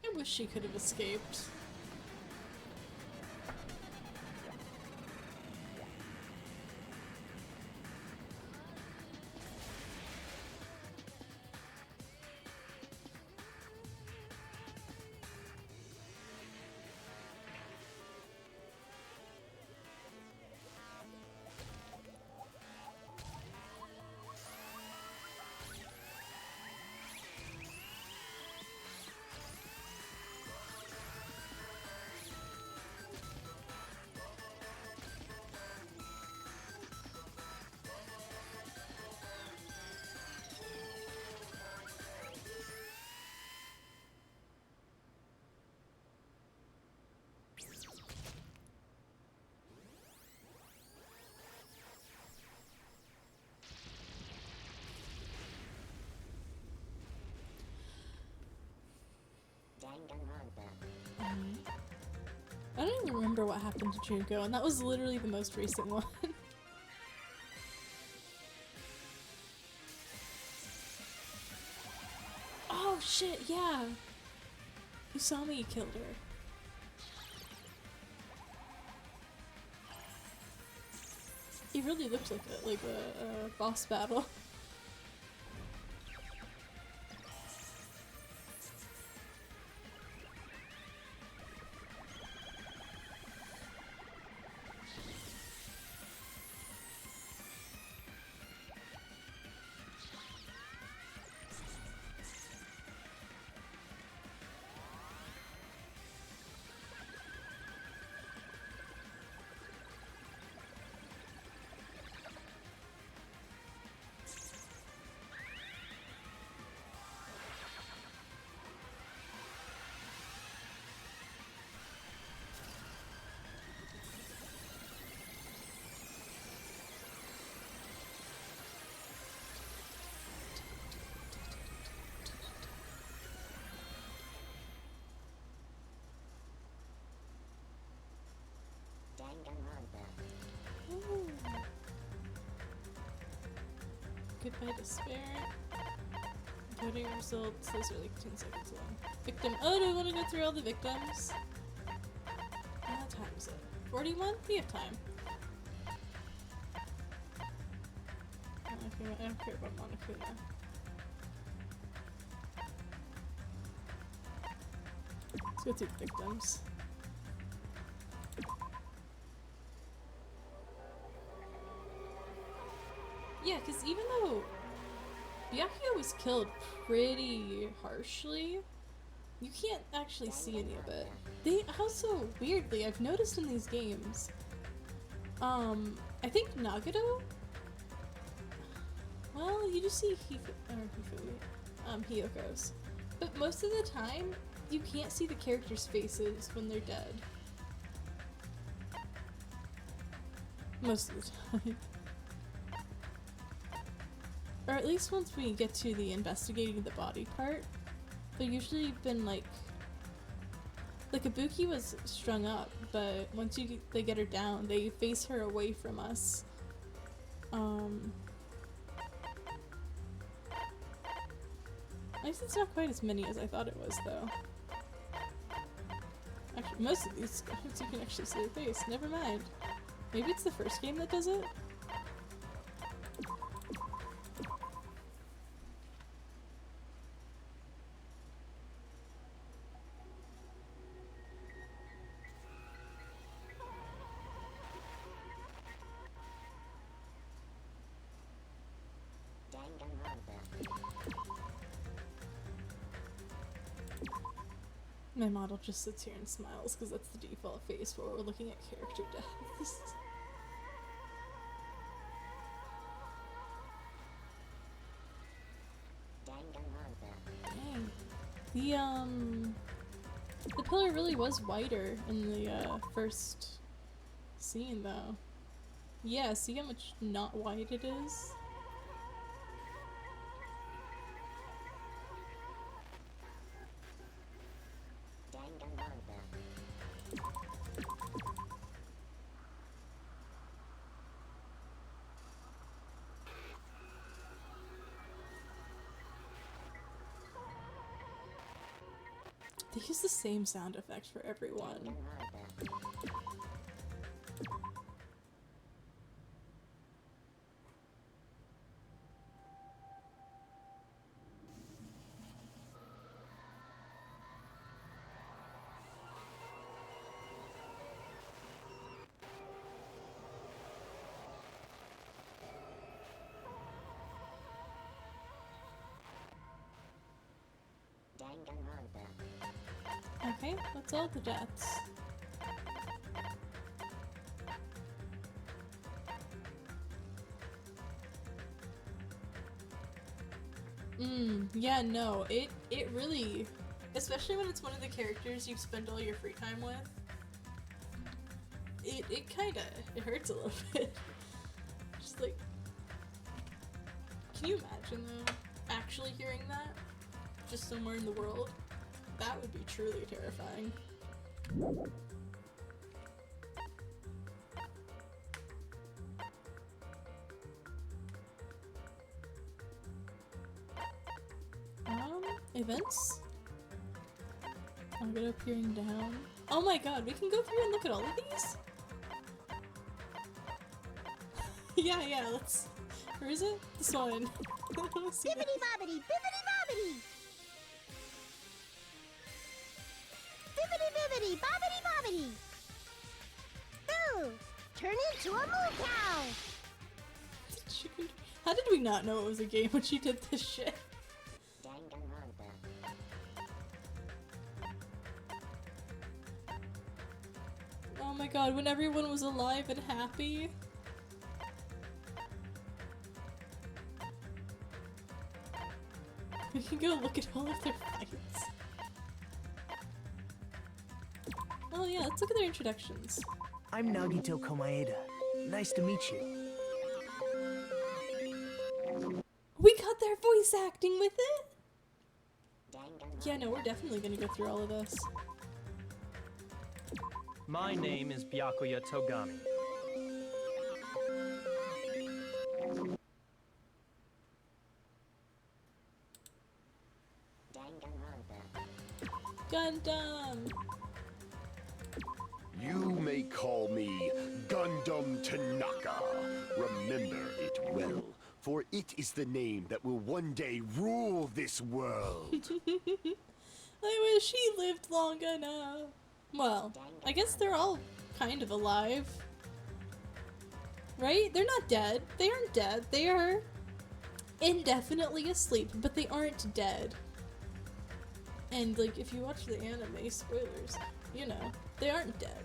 I wish she could have escaped. Danganronpa. I don't even remember what happened to Junko, and that was literally the most recent one. Oh shit, yeah! Usami killed her. It really looked like a boss battle. Danganronpa. Ooh. Goodbye despair. Voting results, those are like 10 seconds long. Victim, oh, do I want to go through all the victims? What time is it? 41? We have time. I don't care about Monokuma. Let's go through the victims. Yeah, because even though Byakuya was killed pretty harshly, you can't actually see any of it. They also, weirdly, I've noticed in these games, I think Nagato, well, you just see Hyoko's, but most of the time, you can't see the characters' faces when they're dead. Most of the time. Or at least once we get to the investigating the body part, they've usually been like The Kabuki was strung up, but once they get her down, they face her away from us. I guess it's not quite as many as I thought it was, though. Actually, most of these games you can actually see her face. Never mind. Maybe it's the first game that does it? Danganronpa. My model just sits here and smiles because that's the default face while we're looking at character deaths. Danganronpa. Dang. The pillar really was whiter in the first scene, though. Yeah, see how much not white it is? Danganronpa. They use the same sound effect for everyone. Danganronpa. Danganronpa. Okay, that's all the deaths. Yeah, no, it really, especially when it's one of the characters you spend all your free time with, it kinda, it hurts a little bit. Just like, can you imagine though, actually hearing that? Just somewhere in the world? That would be truly terrifying. Events? I'm gonna appearing down. Oh my god, we can go through and look at all of these? yeah, let's... Where is it? This one. Let's see that. Bibbidi bobbidi, bibbidi bobbidi! Bibbidi bibbidi, bobbidi bobbidi! Ooh! Turn into a moo cow! How did we not know it was a game when she did this shit? Danganronpa. Oh my god, when everyone was alive and happy. We can go look at all of their fights. Oh yeah, let's look at their introductions. I'm Nagito Komaeda. Nice to meet you. We got their voice acting with it! Danganronpa. Yeah, no, we're definitely gonna go through all of this. My name is Byakuya Togami. Danganronpa. Gundam! You may call me Gundam Tanaka. Remember it well, for it is the name that will one day rule this world. I wish he lived long enough. Well, I guess they're all kind of alive. Right? They're not dead. They aren't dead. They are indefinitely asleep, but they aren't dead. And, like, if you watch the anime, spoilers, you know, they aren't dead.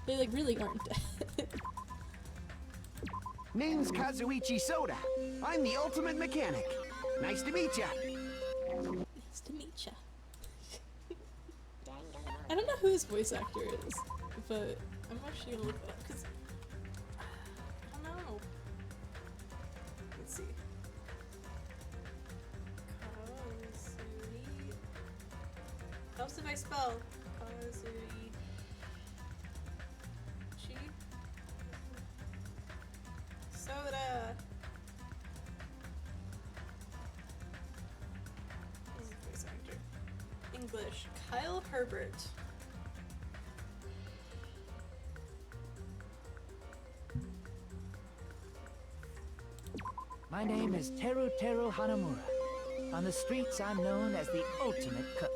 They, like, really aren't dead. Name's Kazuichi Soda. I'm the ultimate mechanic. Nice to meet ya. Nice to meet ya. Danganronpa. I don't know who his voice actor is, but I'm actually gonna look it up, because I don't know. Let's see. Helps if I spell. Kazui. Chi? Soda. This is voice actor. English. Kyle Herbert. My name is Teru Hanamura. On the streets, I'm known as the ultimate cook.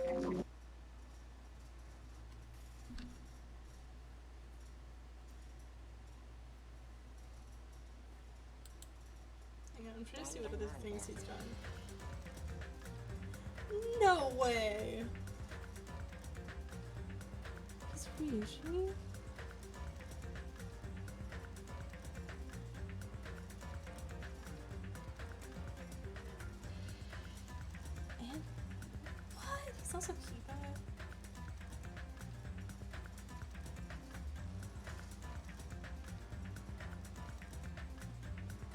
Hang on, I'm trying to see what other things he's done. No way! He's Ryushi? And what? He's also Kiba.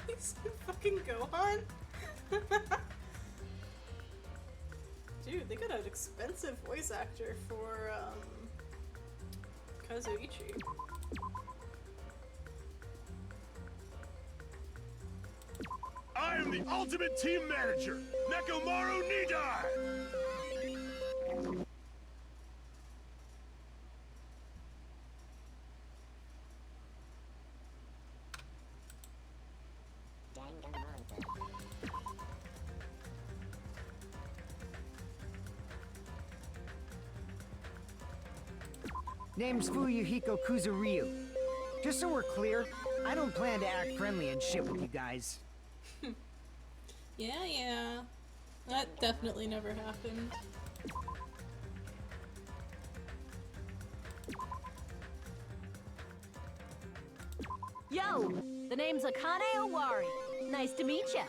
He's fucking Gohan? Dude, they got an expensive voice actor for, Kazuichi. I am the ultimate team manager, Nekomaru Nidai! Danganronpa. Name's Fuyuhiko Kuzuryu. Just so we're clear, I don't plan to act friendly and shit with you guys. Yeah. That definitely never happened. Yo, the name's Akane Owari. Nice to meet ya.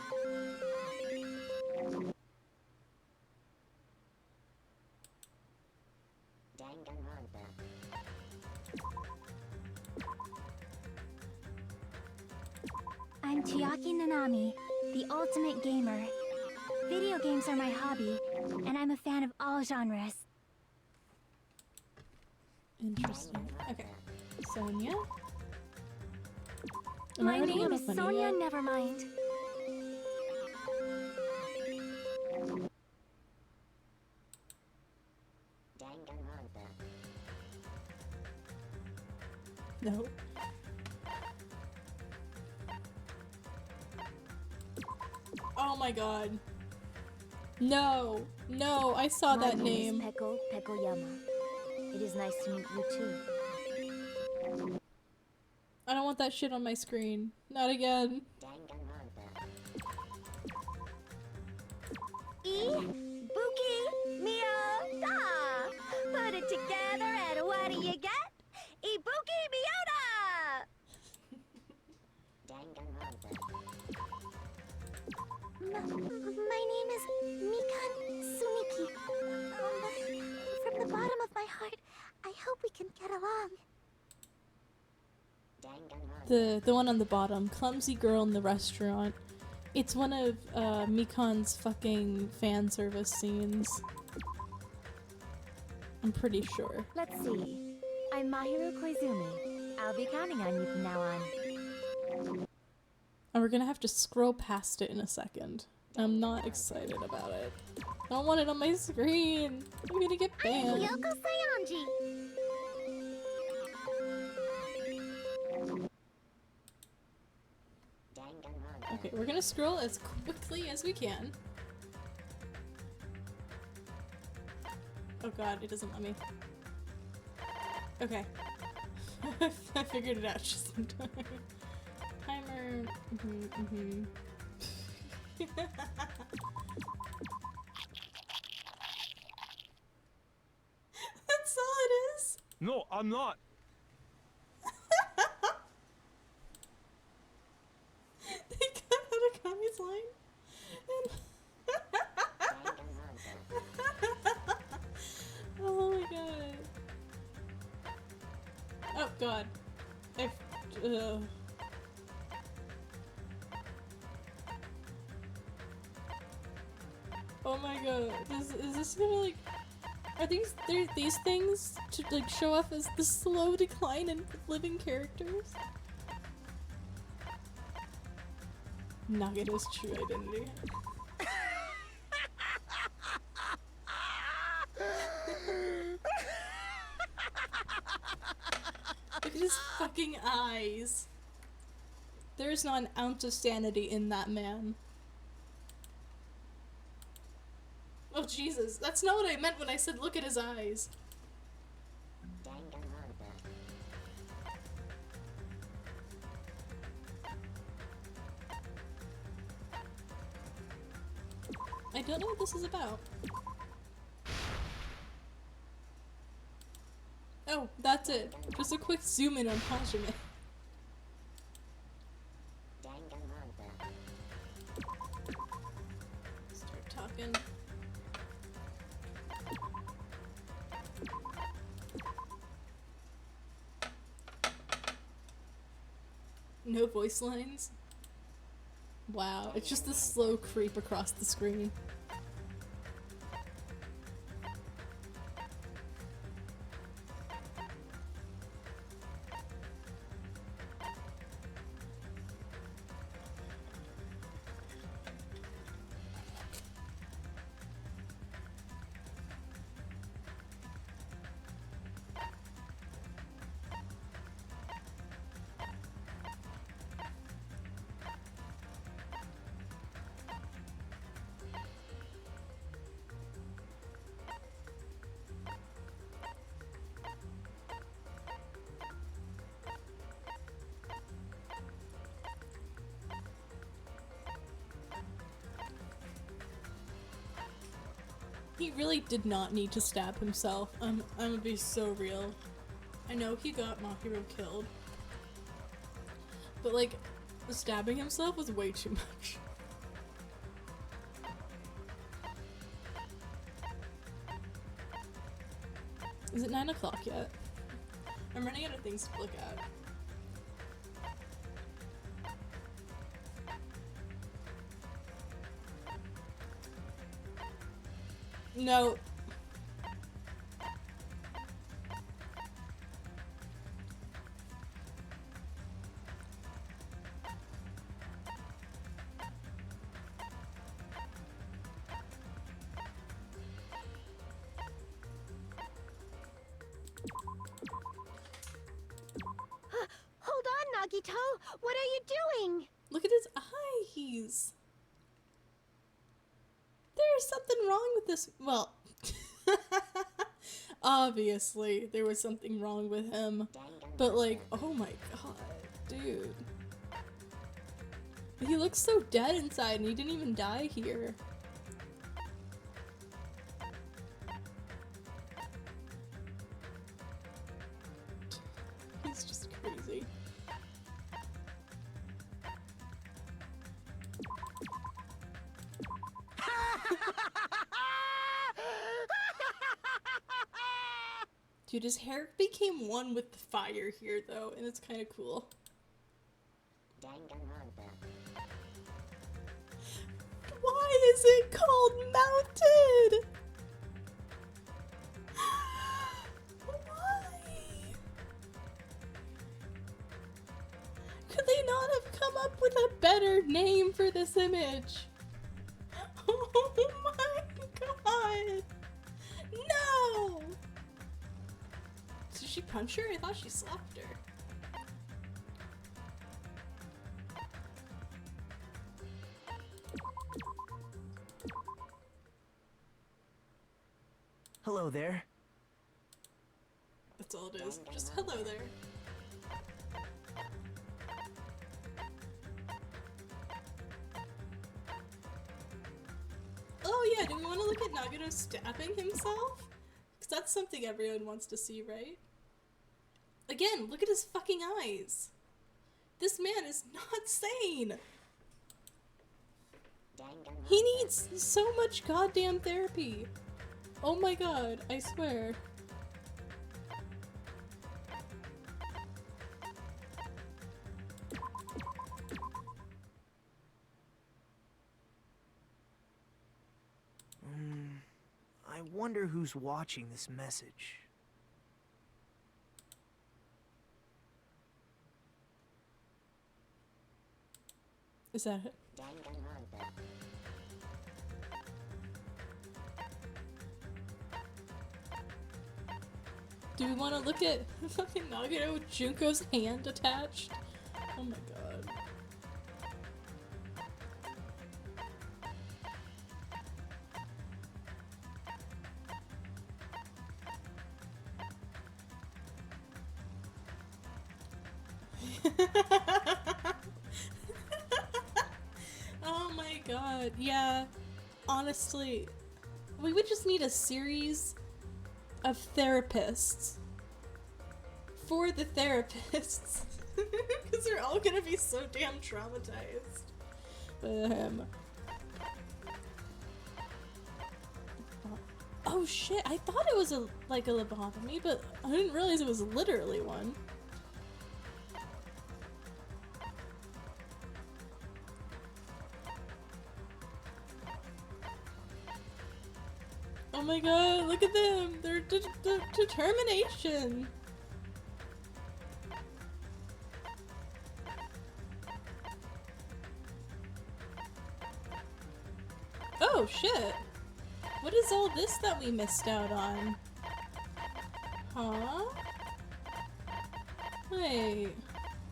Danganronpa. I'm Chiaki Nanami, the ultimate gamer. Video games are my hobby, and I'm a fan of all genres. Interesting. Okay. Sonia? Am I My already name out is of money Sonia yet? Nevermind. Danganronpa. No. Oh my god. No! No, I saw that name. My name is Peko Pekoyama. It is nice to meet you too. I don't want that shit on my screen. Not again. Danganronpa. Ibuki Mio Da! Put it together and what do you get? Ibuki Miyota! Danganronpa. My name is Mikan Sumiki. From the bottom of my heart, I hope we can get along. Danganronpa. The one on the bottom, clumsy girl in the restaurant. It's one of Mikan's fucking fan service scenes. I'm pretty sure. Let's see. I'm Mahiru Koizumi. I'll be counting on you from now on. And we're gonna have to scroll past it in a second. I'm not excited about it. I don't want it on my screen. I'm gonna get banned. Yoko Sayanji! Danganronpa. Okay, we're gonna scroll as quickly as we can. Oh god, it doesn't let me. Okay. I figured it out just in time. Timer. That's all it is? No, I'm not. They cut out Akami's line. Danganronpa. Oh my god. Oh god. Oh my god. Is this gonna like... Are these things to like show off as the slow decline in living characters? Nagato's true identity. Look at his fucking eyes. There's not an ounce of sanity in that man. Oh Jesus, that's not what I meant when I said look at his eyes. Danganronpa. I don't know what this is about. Oh, that's it. Just a quick zoom in on Hajime. Danganronpa. Start talking. No voice lines? Wow, it's just the slow creep across the screen. He really did not need to stab himself. I'm gonna be so real. I know he got Mahiro killed, but like, stabbing himself was way too much. Is it 9 o'clock yet? I'm running out of things to look at. No. Hold on, Nagito! What are you doing? Look at his eyes. There's something wrong with this. Well, obviously there was something wrong with him. But like, oh my god, dude. He looks so dead inside and he didn't even die here. He's just crazy. Dude, his hair became one with the fire here though, and it's kind of cool. Danganronpa. Why is it called Mounted? Why? Could they not have come up with a better name for this image? Oh my god! No! Did she punch her? I thought she slapped her. Hello there. That's all it is. Just hello there. Oh yeah, do we want to look at Nagito stabbing himself? Because that's something everyone wants to see, right? Again, look at his fucking eyes. This man is not sane. He needs so much goddamn therapy. Oh my god, I swear. I wonder who's watching this message. Is that it? Danganronpa. Do we want to look at fucking Nagano with Junko's hand attached? Oh my god. Oh my god, yeah. Honestly, we would just need a series of therapists for the therapists. Because they're all gonna be so damn traumatized. Oh shit, I thought it was like a lobotomy, but I didn't realize it was literally one. Oh my god, look at them! Their determination! Oh shit! What is all this that we missed out on? Huh? Wait.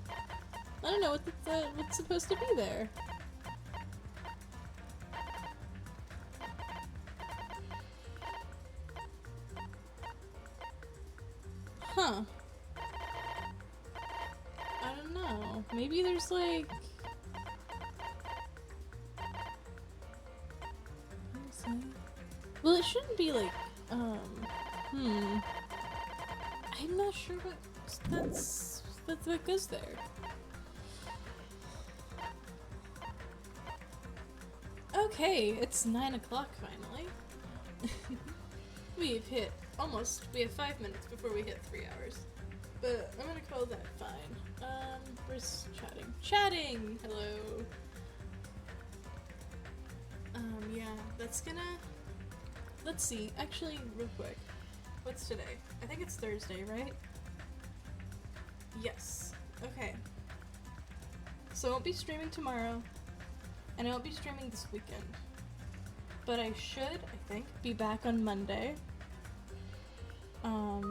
I don't know what's supposed to be there. Huh. I don't know. Maybe there's like... Well, it shouldn't be like, I'm not sure that's what goes there. Okay, it's 9 o'clock finally. We have 5 minutes before we hit 3 hours. But I'm gonna call that fine. Where's chatting? Chatting! Hello. Yeah, that's gonna... Let's see, actually, real quick. What's today? I think it's Thursday, right? Yes. Okay. So I won't be streaming tomorrow, and I won't be streaming this weekend. But I should, I think, be back on Monday. Oh.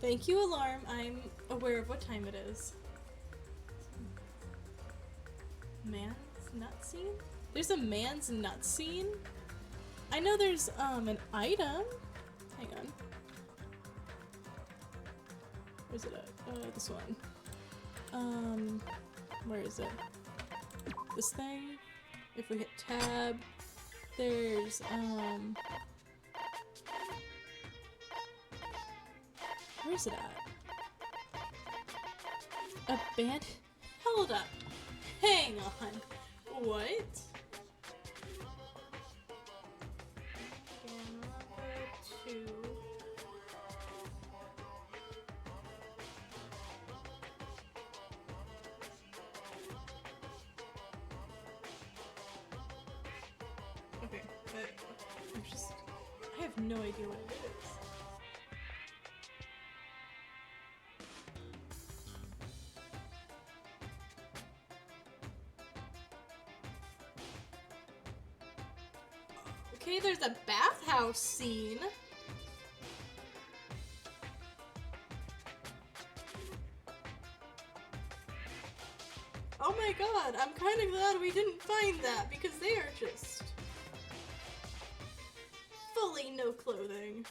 Thank you, alarm. I'm aware of what time it is. Man's nut scene? There's a man's nut scene? I know there's, an item. Hang on. Where's it at? This one. Where is it? This thing? If we hit tab, there's, where's it at? A band? Hold up. Hang on. What? Danganronpa 2. Okay, I have no idea what it is. Okay, there's a bathhouse scene. Oh my god, I'm kind of glad we didn't find that because they are just fully no clothing.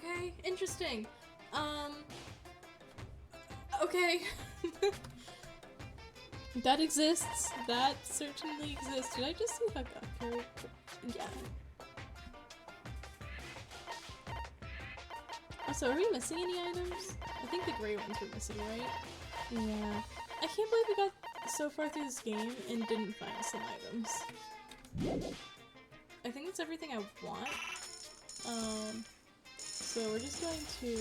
Okay, interesting. Okay. That exists. That certainly exists. Did I just see Hagaku? Yeah. Also, are we missing any items? I think the gray ones were missing, right? Yeah. I can't believe we got so far through this game and didn't find some items. I think that's everything I want. So we're just going to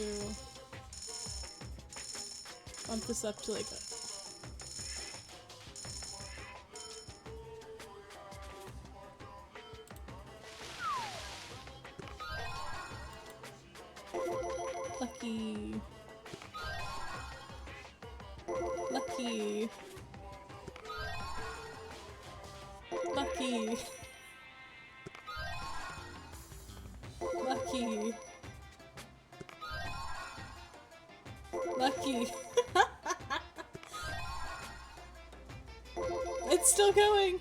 bump this up to like a lucky. Lucky. Lucky. Lucky. Lucky. It's still going.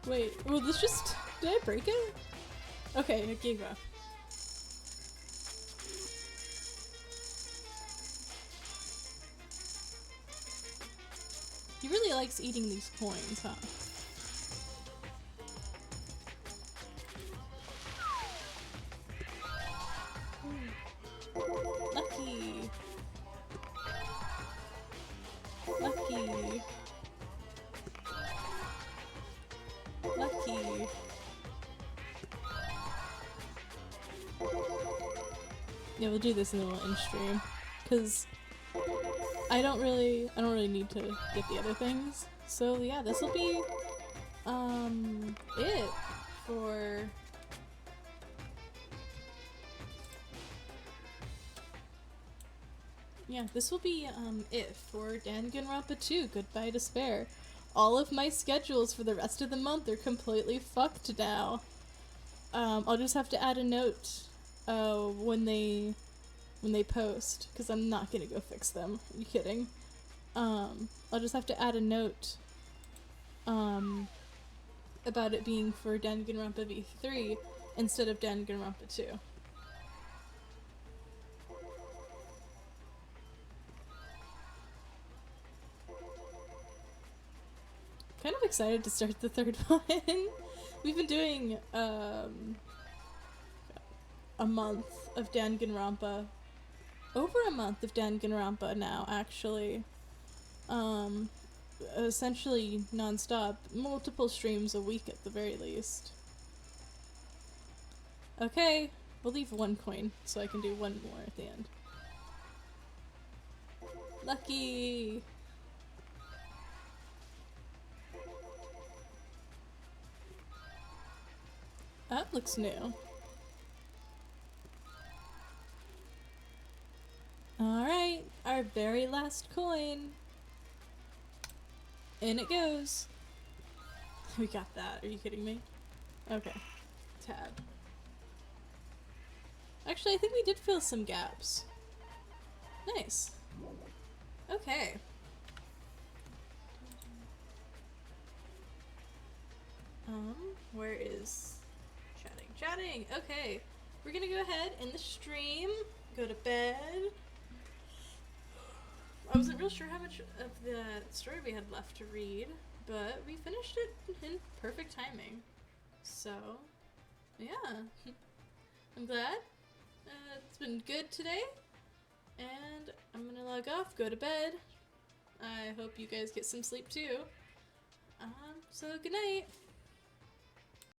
Wait, will this just... Did I break it? Okay, it gave up. He really likes eating these coins, huh? Lucky. Lucky. Lucky. Yeah, we'll do this in the in stream, cause I don't really need to get the other things. So yeah, this will be it for this will be it for Danganronpa 2 Goodbye Despair. All of my schedules for the rest of the month are completely fucked now. I'll just have to add a note when they post, because I'm not gonna go fix them. Are you kidding? I'll just have to add a note about it being for Danganronpa V3 instead of Danganronpa 2. Kind of excited to start the third one. We've been doing a month of Danganronpa. Over a month of Danganronpa now, actually. Essentially non-stop. Multiple streams a week at the very least. Okay, we'll leave one coin so I can do one more at the end. Lucky! That looks new. Alright, our very last coin. In it goes. We got that, are you kidding me? Okay, tab. Actually, I think we did fill some gaps. Nice. Okay. Where is chatting? Okay. We're gonna go ahead in the stream, go to bed. I wasn't real sure how much of the story we had left to read, but we finished it in perfect timing. So, yeah. I'm glad. It's been good today. And I'm gonna log off, go to bed. I hope you guys get some sleep too. So good night.